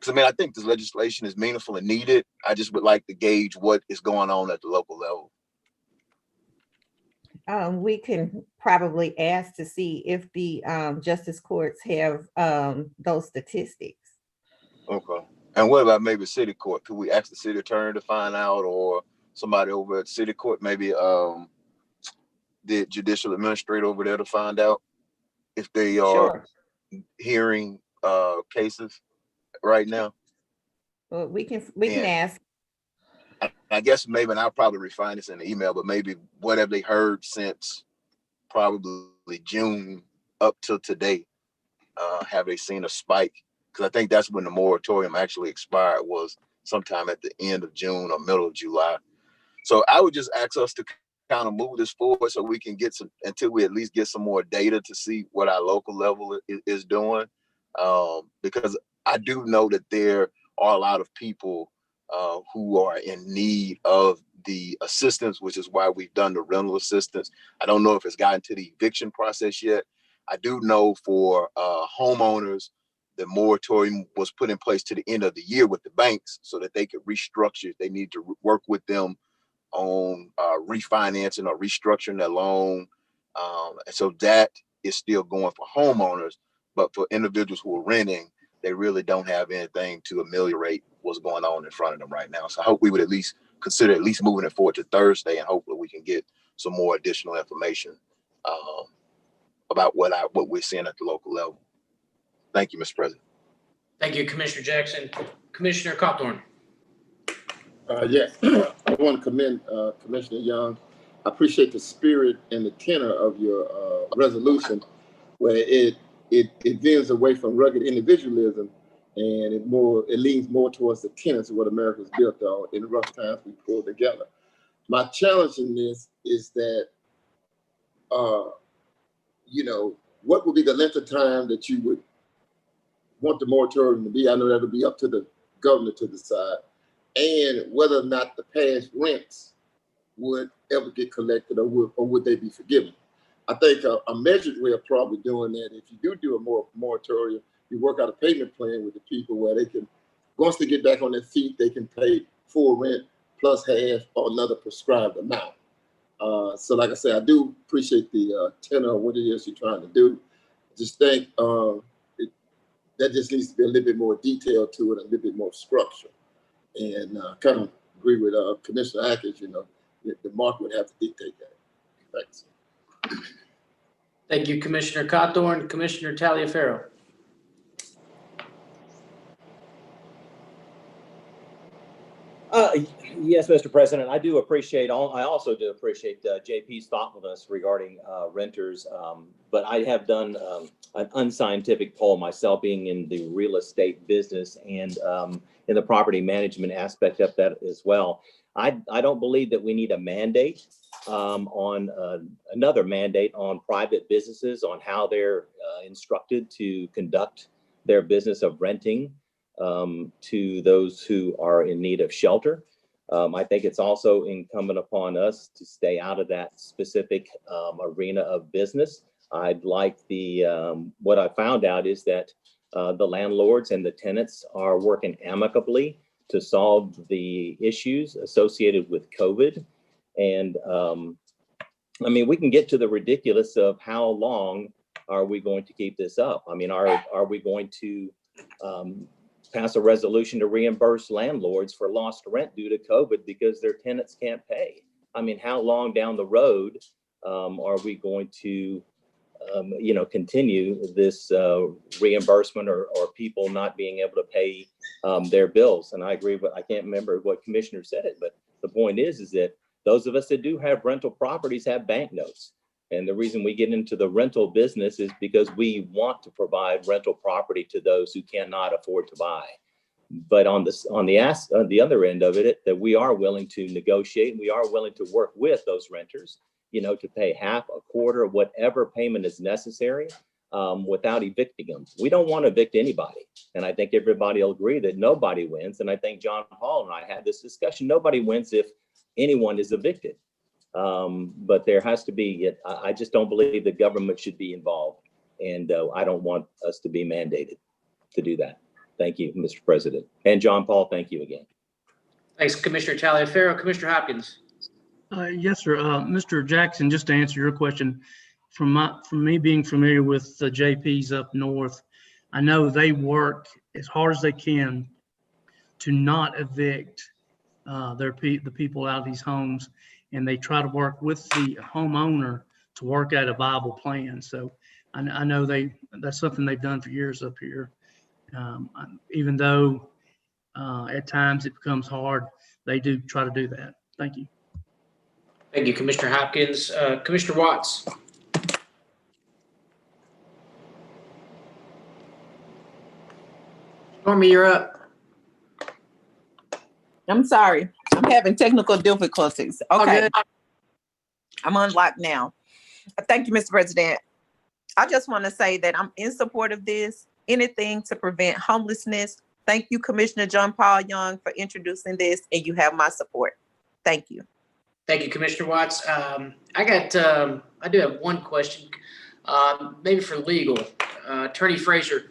I mean, I think this legislation is meaningful and needed. I just would like to gauge what is going on at the local level. We can probably ask to see if the justice courts have those statistics. Okay. And what about maybe city court? Could we ask the city attorney to find out, or somebody over at city court, maybe the judicial administrator over there, to find out if they are hearing cases right now? Well, we can ask. I guess maybe, and I'll probably refine this in the email, but maybe what have they heard since probably June up till today? Have they seen a spike? Because I think that's when the moratorium actually expired, was sometime at the end of June or middle of July. So I would just ask us to kind of move this forward so we can get some, until we at least get some more data to see what our local level is doing. Because I do know that there are a lot of people who are in need of the assistance, which is why we've done the rental assistance. I don't know if it's gotten to the eviction process yet. I do know for homeowners, the moratorium was put in place to the end of the year with the banks so that they could restructure. They need to work with them on refinancing or restructuring their loan. And so that is still going for homeowners, but for individuals who are renting, they really don't have anything to ameliorate what's going on in front of them right now. So I hope we would at least consider at least moving it forward to Thursday, and hopefully we can get some more additional information about what we're seeing at the local level. Thank you, Mr. President. Thank you, Commissioner Jackson. Commissioner Cawthorn. Yes, I want to commend Commissioner Young. I appreciate the spirit and the tenor of your resolution, where it veers away from rugged individualism, and it leans more towards the tenets of what America was built on. In rough times, we pull together. My challenge in this is that, what would be the length of time that you would want the moratorium to be? I know that'll be up to the governor to decide, and whether or not the past rents would ever get collected, or would they be forgiven. I think a measured way of probably doing that, if you do a moratorium, you work out a payment plan with the people where they can once they get back on their feet, they can pay full rent plus half or another prescribed amount. So like I said, I do appreciate the tenor of what it is you're trying to do. I just think that just needs to be a little bit more detail to it, a little bit more structure. And kind of agree with Commissioner Atkins, the market would have to dictate that. Thanks. Thank you, Commissioner Cawthorn. Commissioner Taliaferro. Yes, Mr. President, I also do appreciate JP's thoughtfulness regarding renters, but I have done an unscientific poll myself, being in the real estate business and in the property management aspect of that as well. I don't believe that we need a mandate on another mandate on private businesses on how they're instructed to conduct their business of renting to those who are in need of shelter. I think it's also incumbent upon us to stay out of that specific arena of business. I'd like what I found out is that the landlords and the tenants are working amicably to solve the issues associated with COVID. And I mean, we can get to the ridiculous of how long are we going to keep this up? I mean, are we going to pass a resolution to reimburse landlords for lost rent due to COVID because their tenants can't pay? I mean, how long down the road are we going to, continue this reimbursement or people not being able to pay their bills? And I agree, but I can't remember what commissioner said it, but the point is that those of us that do have rental properties have bank notes. And the reason we get into the rental business is because we want to provide rental property to those who cannot afford to buy. But on the other end of it, that we are willing to negotiate, and we are willing to work with those renters, to pay half, a quarter, whatever payment is necessary, without evicting them. We don't want to evict anybody. And I think everybody will agree that nobody wins. And I think John Paul and I had this discussion. Nobody wins if anyone is evicted. But there has to be, I just don't believe the government should be involved. And I don't want us to be mandated to do that. Thank you, Mr. President. And John Paul, thank you again. Thanks, Commissioner Taliaferro. Commissioner Hopkins. Yes, sir. Mr. Jackson, just to answer your question, from me being familiar with the JPs up north, I know they work as hard as they can to not evict the people out of these homes, and they try to work with the homeowner to work out a viable plan. So I know that's something they've done for years up here. Even though at times it becomes hard, they do try to do that. Thank you. Thank you, Commissioner Hopkins. Commissioner Watts. Stormy, you're up. I'm sorry. I'm having technical difficulties. Okay. I'm unlocked now. Thank you, Mr. President. I just want to say that I'm in support of this. Anything to prevent homelessness. Thank you, Commissioner John Paul Young, for introducing this, and you have my support. Thank you. Thank you, Commissioner Watts. I do have one question, maybe for legal. Attorney Frazier,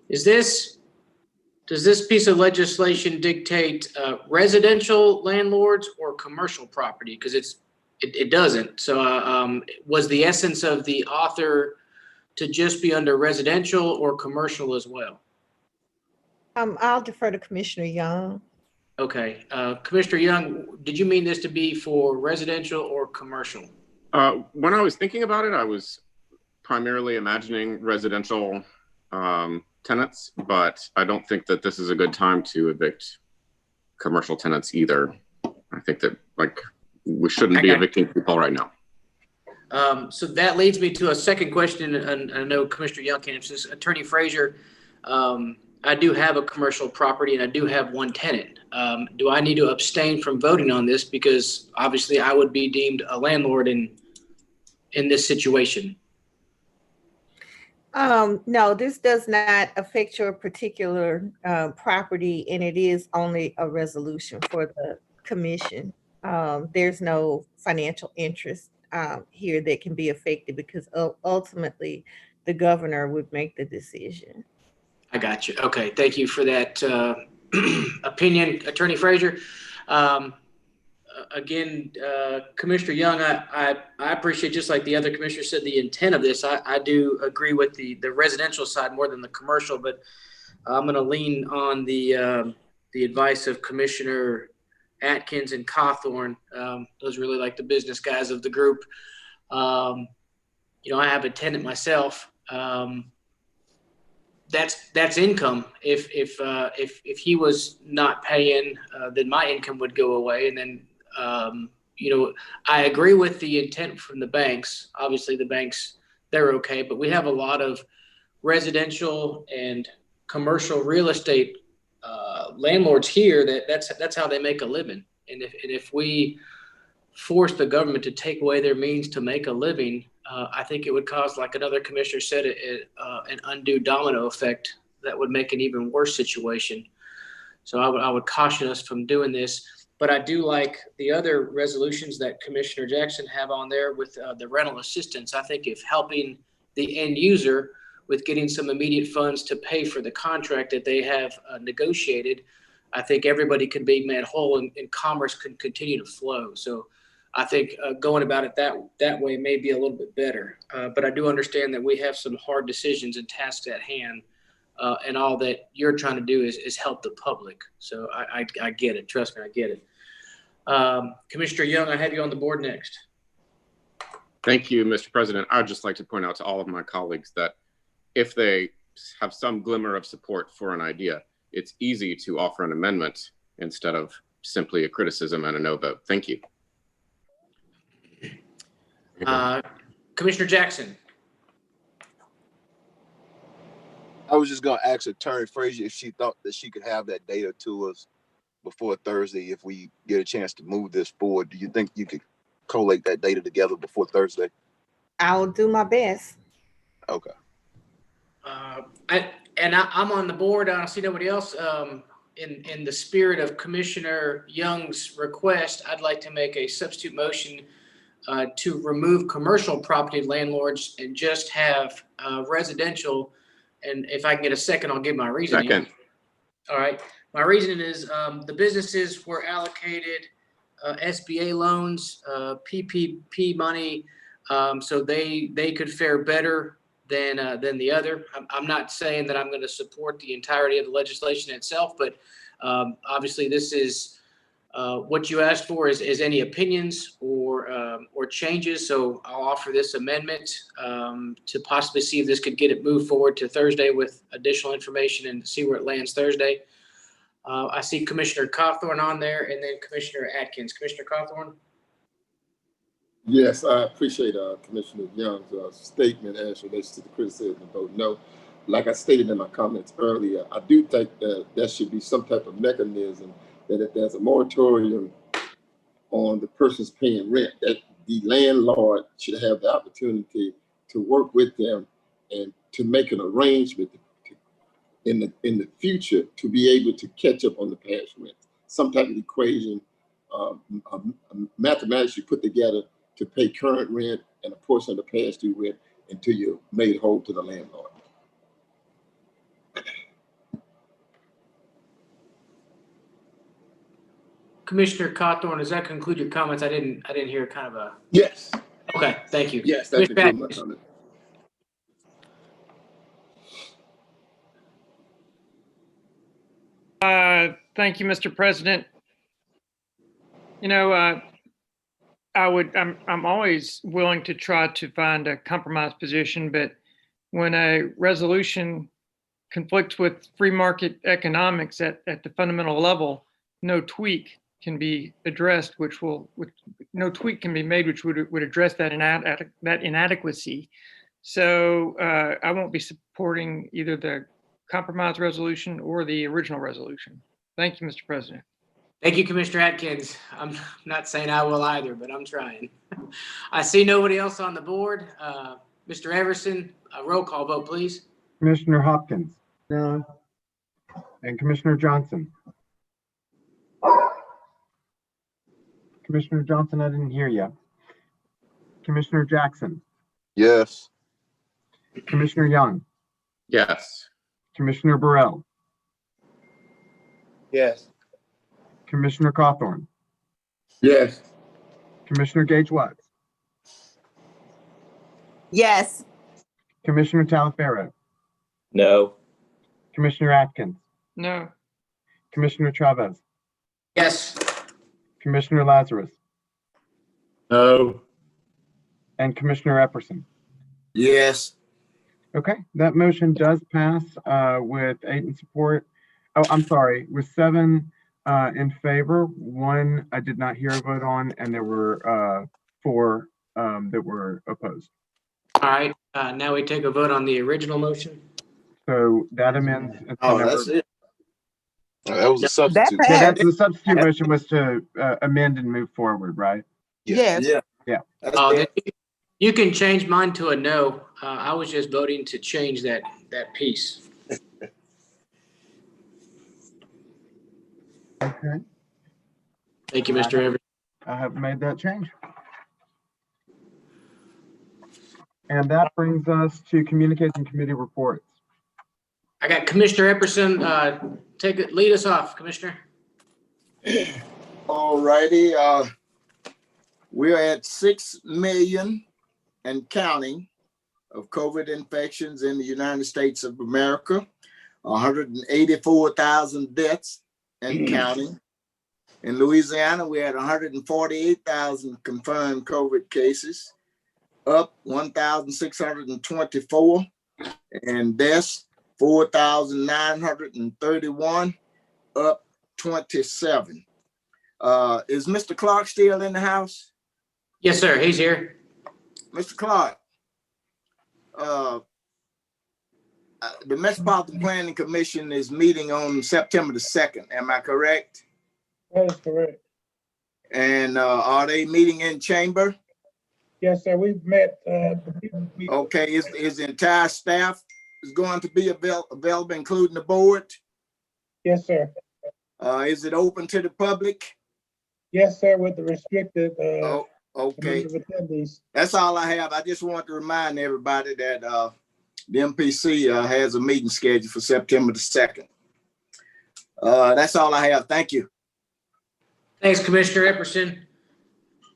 does this piece of legislation dictate residential landlords or commercial property? Because it doesn't. So was the essence of the author to just be under residential or commercial as well? I'll defer to Commissioner Young. Okay. Commissioner Young, did you mean this to be for residential or commercial? When I was thinking about it, I was primarily imagining residential tenants, but I don't think that this is a good time to evict commercial tenants either. I think that we shouldn't be evicting people right now. So that leads me to a second question, and I know Commissioner Young can answer this. Attorney Frazier, I do have a commercial property and I do have one tenant. Do I need to abstain from voting on this because obviously I would be deemed a landlord in this situation? No, this does not affect your particular property, and it is only a resolution for the commission. There's no financial interest here that can be affected because ultimately the governor would make the decision. I got you. Okay, thank you for that opinion, Attorney Frazier. Again, Commissioner Young, I appreciate, just like the other commissioner said, the intent of this. I do agree with the residential side more than the commercial, but I'm going to lean on the advice of Commissioner Atkins and Cawthorn. Those are really like the business guys of the group. I have a tenant myself. That's income. If he was not paying, then my income would go away. And then, I agree with the intent from the banks. Obviously the banks, they're okay, but we have a lot of residential and commercial real estate landlords here that's how they make a living. And if we force the government to take away their means to make a living, I think it would cause, like another commissioner said, an undue domino effect that would make an even worse situation. So I would caution us from doing this. But I do like the other resolutions that Commissioner Jackson have on there with the rental assistance. I think if helping the end user with getting some immediate funds to pay for the contract that they have negotiated, I think everybody could be made whole and commerce could continue to flow. So I think going about it that way may be a little bit better. But I do understand that we have some hard decisions and tasks at hand, and all that you're trying to do is help the public. So I get it. Trust me, I get it. Commissioner Young, I have you on the board next. Thank you, Mr. President. I'd just like to point out to all of my colleagues that if they have some glimmer of support for an idea, it's easy to offer an amendment instead of simply a criticism and a no vote. Thank you. Commissioner Jackson. I was just going to ask Attorney Frazier if she thought that she could have that data to us before Thursday if we get a chance to move this forward. Do you think you could collate that data together before Thursday? I'll do my best. Okay. I'm on the board. I don't see nobody else. In the spirit of Commissioner Young's request, I'd like to make a substitute motion to remove commercial property landlords and just have residential. And if I can get a second, I'll give my reasoning. Second. All right. My reasoning is the businesses were allocated SBA loans, PPP money, so they could fare better than the other. I'm not saying that I'm going to support the entirety of the legislation itself, but obviously this is what you asked for is any opinions or changes. So I'll offer this amendment to possibly see if this could get it moved forward to Thursday with additional information and see where it lands Thursday. I see Commissioner Cawthorn on there and then Commissioner Atkins. Commissioner Cawthorn? Yes, I appreciate Commissioner Young's statement as relates to the criticism and vote no. Like I stated in my comments earlier, I do think that there should be some type of mechanism that if there's a moratorium on the person's paying rent, that the landlord should have the opportunity to work with them and to make an arrangement in the future to be able to catch up on the past rent. Some type of equation, mathematics you put together to pay current rent and a portion of the past due rent until you're made whole to the landlord. Commissioner Cawthorn, does that conclude your comments? I didn't hear kind of a. Yes. Okay, thank you. Yes, that concludes my comment. Thank you, Mr. President. I'm always willing to try to find a compromise position, but when a resolution conflicts with free market economics at the fundamental level, no tweak can be addressed, no tweak can be made, which would address that inadequacy. So I won't be supporting either the compromise resolution or the original resolution. Thank you, Mr. President. Thank you, Commissioner Atkins. I'm not saying I will either, but I'm trying. I see nobody else on the board. Mr. Everson, a roll call vote, please. Commissioner Hopkins. No. And Commissioner Johnson. Commissioner Johnson, I didn't hear you. Commissioner Jackson. Yes. Commissioner Young. Yes. Commissioner Burrell. Yes. Commissioner Cawthorn, Yes. Commissioner Gage Watts, Yes. Commissioner Talaferro, No. Commissioner Atkins, No. Commissioner Chavez, Yes. Commissioner Lazarus, No. and Commissioner Epperson. Yes. Okay, that motion does pass with 8 in support. Oh, I'm sorry, with 7 in favor, 1 I did not hear a vote on, and there were 4 that were opposed. All right, now we take a vote on the original motion. So that amends. to Oh, number- that's it. That was a substitute. Yeah, that's the substitute motion was to amend and move forward, right? Yes. Yeah. Yeah. Oh, then you can change mine to a no. I was just voting to change that piece. Okay, Thank you, Mr. Evers. I have made that change. And that brings us to communication committee reports. I got Commissioner Epperson. Lead us off, Commissioner. All righty. We're at 6 million and counting of COVID infections in the United States of America, 184,000 deaths and counting. In Louisiana, we had 148,000 confirmed COVID cases, up 1,624, and deaths 4,931, up 27. Is Mr. Clark still in the house? Yes, sir. He's here. Mr. Clark, the Metropolitan Planning Commission is meeting on September the 2nd. Am I correct? That is correct. And are they meeting in chamber? Yes, sir. We've met. Okay, is the entire staff is going to be available, including the board? Yes, sir. Is it open to the public? Yes, sir, with the restricted Okay. number of attendees. That's all I have. I just want to remind everybody that the MPC has a meeting scheduled for September the 2nd. That's all I have. Thank you. Thanks, Commissioner Epperson.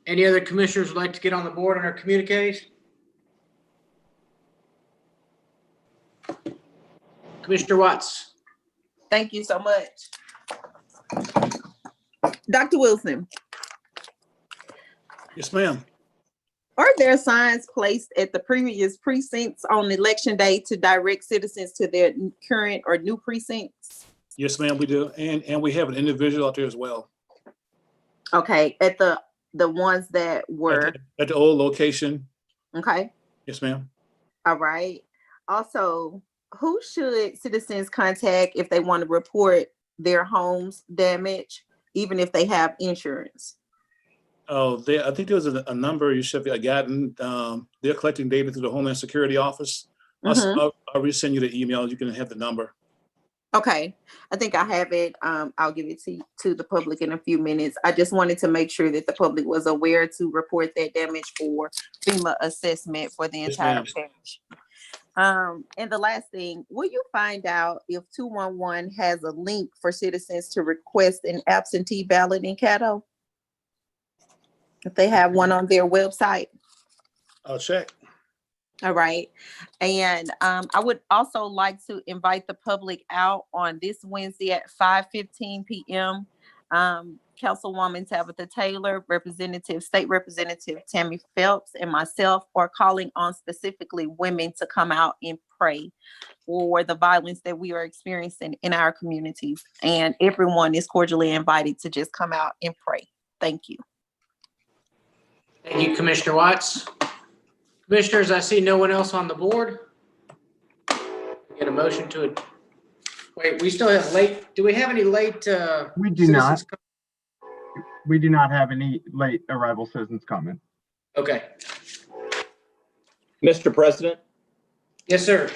Any other commissioners would like to get on the board on our communiques? Commissioner Watts. Thank you so much. Dr. Wilson, Yes, ma'am. are there signs placed at the previous precincts on election day to direct citizens to their current or new precincts? Yes, ma'am, we do. And we have an individual out there as well. Okay, at the ones that were, At the old location. okay, Yes, ma'am. all right. Also, who should citizens contact if they want to report their home's damage, even if they have insurance? Oh, I think there was a number you should have gotten. They're collecting data through the Homeland Security Office. I'll resend you the email. You can have the number. Okay, I think I have it. I'll give it to the public in a few minutes. I just wanted to make sure that the public was aware to report that damage for FEMA assessment for the entire parish. And the last thing, will you find out if 211 has a link for citizens to request an absentee ballot in Caddo? If they have one on their website? I'll check. All right. And I would also like to invite the public out on this Wednesday at 5:15 p.m. Councilwoman Tabitha Taylor, State Representative Tammy Phelps, and myself are calling on specifically women to come out and pray for the violence that we are experiencing in our communities. And everyone is cordially invited to just come out and pray. Thank you. Thank you, Commissioner Watts. Commissioners, I see no one else on the board. Get a motion to it. Wait, we still have late. Do we have any late? We do not. We do not have any late arrival citizens comment. Okay. Mr. President? Yes, sir.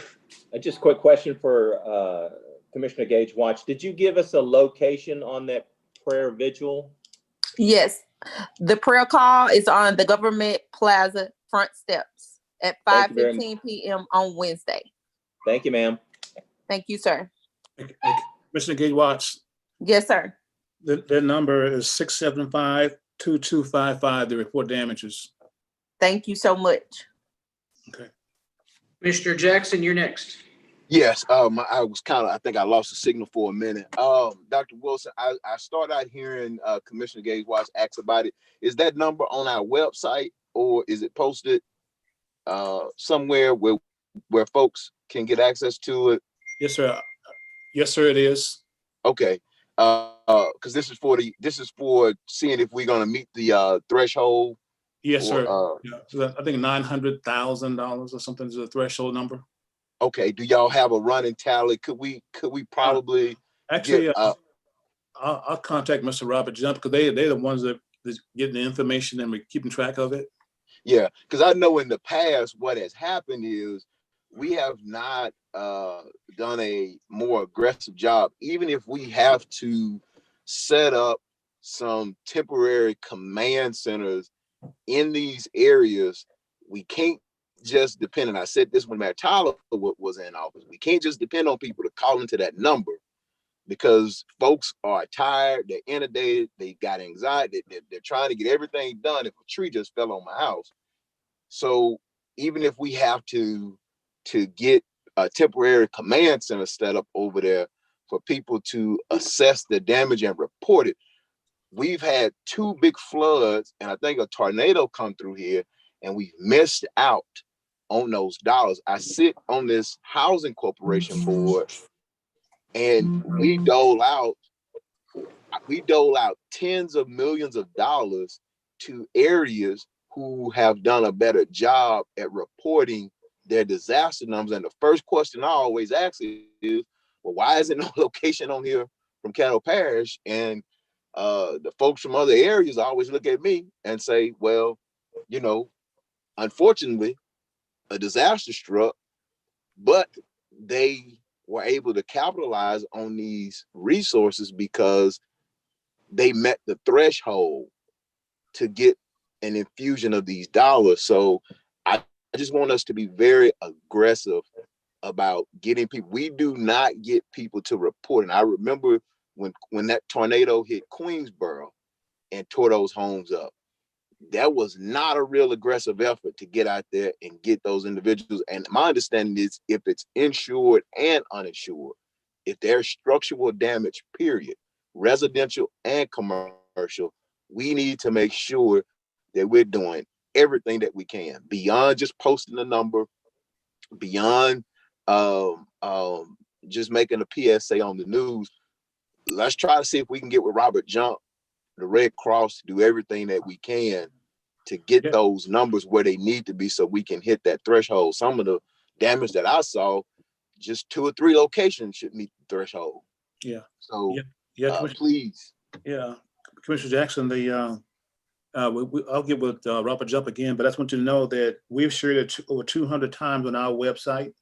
Just a quick question for Commissioner Gage Watch. Did you give us a location on that prayer vigil? Yes, the prayer call is on the Government Plaza front steps at 5:15 p.m. on Wednesday. Thank you, ma'am. Thank you, sir. Commissioner Gage Watts, Yes, sir. That number is 675-2255 to report damages. Thank you so much. Okay. Commissioner Jackson, you're next. Yes, I was I think I lost the signal for a minute. Dr. Wilson, I started out hearing Commissioner Gage Watts ask about it. Is that number on our website or is it posted somewhere where folks can get access to it? Yes, sir. Yes, sir, it is. Okay. Because this is for seeing if we're gonna meet the threshold. Yes, for, sir. Yeah, so I think $900,000 or something is the threshold number. Okay. Do y'all have a running tally? Could we probably Actually, I'll contact Mr. Robert Jump because they're the ones that getting the information and we're keeping track of it. Yeah, because I know in the past what has happened is we have not done a more aggressive job. Even if we have to set up some temporary command centers in these areas, we can't just depend, and I said this when Matt Tyler was in office, we can't just depend on people to call into that number because folks are tired, they're inundated, they got anxiety, they're trying to get everything done if a tree just fell on my house. So even if we have to get a temporary command center set up over there for people to assess the damage and report it, we've had 2 big floods and I think a tornado come through here and we've missed out on those dollars. I sit on this housing corporation board and we dole out tens of millions of dollars to areas who have done a better job at reporting their disaster numbers. And the first question I always ask is, well, why isn't no location on here from Caddo Parish? And the folks from other areas always look at me and say, well, you know, unfortunately, a disaster struck, but they were able to capitalize on these resources because they met the threshold to get an infusion of these dollars. So I just want us to be very aggressive about getting people. We do not get people to report. And I remember when that tornado hit Queensboro and tore those homes up, that was not a real aggressive effort to get out there and get those individuals. And my understanding is if it's insured and uninsured, if there's structural damage, period, residential and commercial, we need to make sure that we're doing everything that we can beyond just posting the number, beyond just making a PSA on the news. Let's try to see if we can get with Robert Jump, the Red Cross, to do everything that we can to get those numbers where they need to be so we can hit that threshold. Some of the damage that I saw, just 2 or 3 locations should meet the threshold. Yeah. So please. Yeah, Commissioner Jackson, I'll get with Robert Jump again, but I just want you to know that we've shared it over 200 times on our website,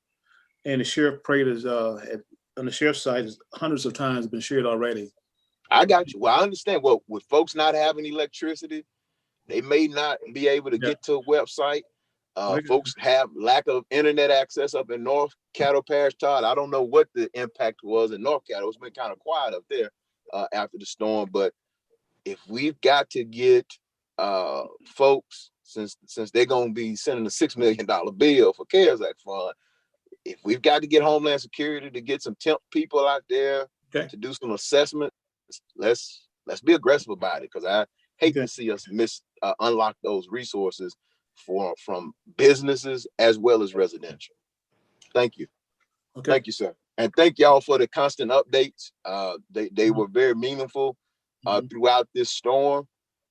and the sheriff parade is on the sheriff's site is hundreds of times been shared already. I got you. Well, I understand. Well, with folks not having electricity, they may not be able to get to a website. Folks have lack of internet access up in North Caddo Parish, Todd. I don't know what the impact was in North Caddo. It's been kind of quiet up there after the storm. But if we've got to get folks, since they're going to be sending a $6 million bill for CARES Act fund, if we've got to get Homeland Security to get some temp people out there to do some assessment, let's be aggressive about it, because I hate to see us unlock those resources from businesses as well as residential. Thank you. Thank you, sir. And thank y'all for the constant updates. They were very meaningful throughout this storm.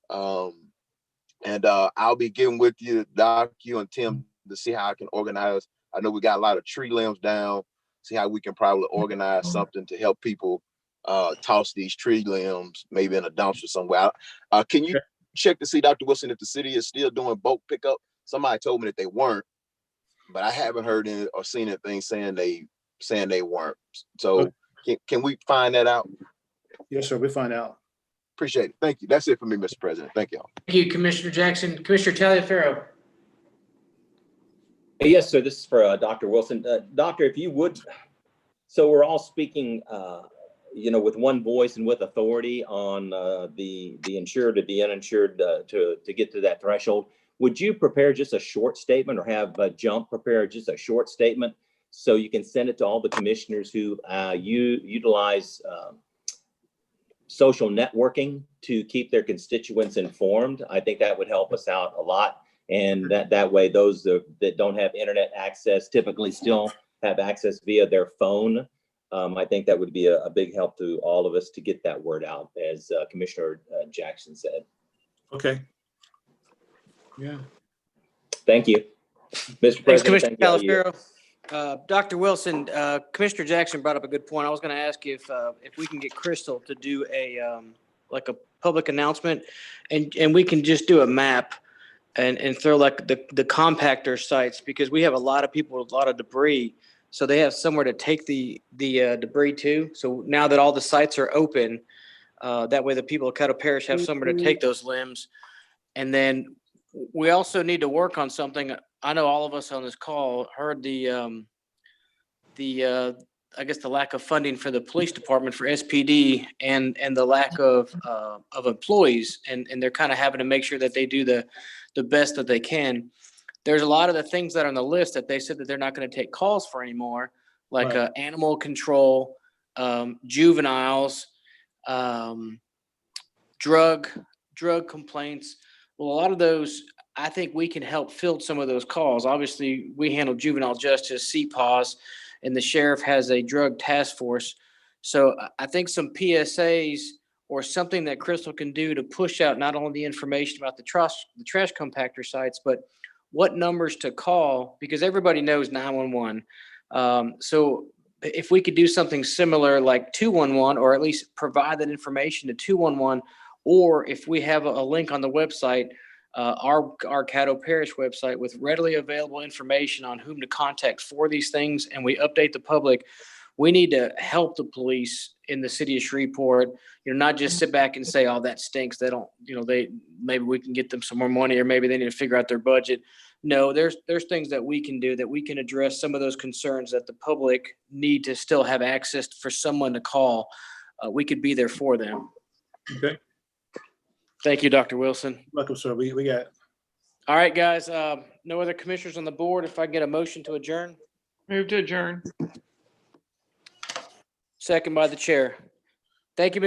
And I'll be getting with you, Doc, you and Tim, to see how I can organize. I know we got a lot of tree limbs down. See how we can probably organize something to help people toss these tree limbs, maybe in a dumpster somewhere. Can you check to see, Dr. Wilson, if the city is still doing bulk pickup? Somebody told me that they weren't, but I haven't heard any or seen anything saying they weren't. So can we find that out? Yes, sir. We'll find out. Appreciate it. Thank you. That's it for me, Mr. President. Thank y'all. Thank you, Commissioner Jackson. Commissioner Taliaferro. Yes, sir. This is for Dr. Wilson. Doctor, if you would, so we're all speaking with one voice and with authority on the insured or the uninsured to get to that threshold. Would you prepare just a short statement, or have Jump prepare just a short statement so you can send it to all the commissioners who utilize social networking to keep their constituents informed? I think that would help us out a lot. And that way, those that don't have internet access typically still have access via their phone. I think that would be a big help to all of us to get that word out, as Commissioner Jackson said. Okay. Yeah. Thank you, Mr. Thanks, President. Commissioner Thank you all. Calafero. Dr. Wilson, Commissioner Jackson brought up a good point. I was going to ask if we can get Crystal to do like a public announcement, and we can just do a map and throw like the compactor sites, because we have a lot of people with a lot of debris. So they have somewhere to take the debris to. So now that all the sites are open, that way the people of Caddo Parish have somewhere to take those limbs. And then we also need to work on something. I know all of us on this call heard the I guess the lack of funding for the police department for SPD, and the lack of employees, and they're kind of having to make sure that they do the best that they can. There's a lot of the things that are on the list that they said that they're not going to take calls for anymore, like Right. animal control, juveniles, drug complaints. Well, a lot of those, I think we can help field some of those calls. Obviously, we handle juvenile justice, CPAWS, and the sheriff has a drug task force. So I think some PSAs or something that Crystal can do to push out not only the information about the trash compactor sites, but what numbers to call, because everybody knows 911. So if we could do something similar like 211, or at least provide that information to 211, or if we have a link on the website, our Caddo Parish website, with readily available information on whom to contact for these things, and we update the public. We need to help the police in the city of Shreveport, not just sit back and say, oh, that stinks. They don't, maybe we can get them some more money, or maybe they need to figure out their budget. No, there's things that we can do, that we can address some of those concerns that the public need to still have access for someone to call. We could be there for them. Okay. Thank you, Dr. Wilson. Welcome, sir. We got it. All right, guys. No other commissioners on the board. If I get a motion to adjourn. Move to adjourn. Second by the chair. Thank you, Mr.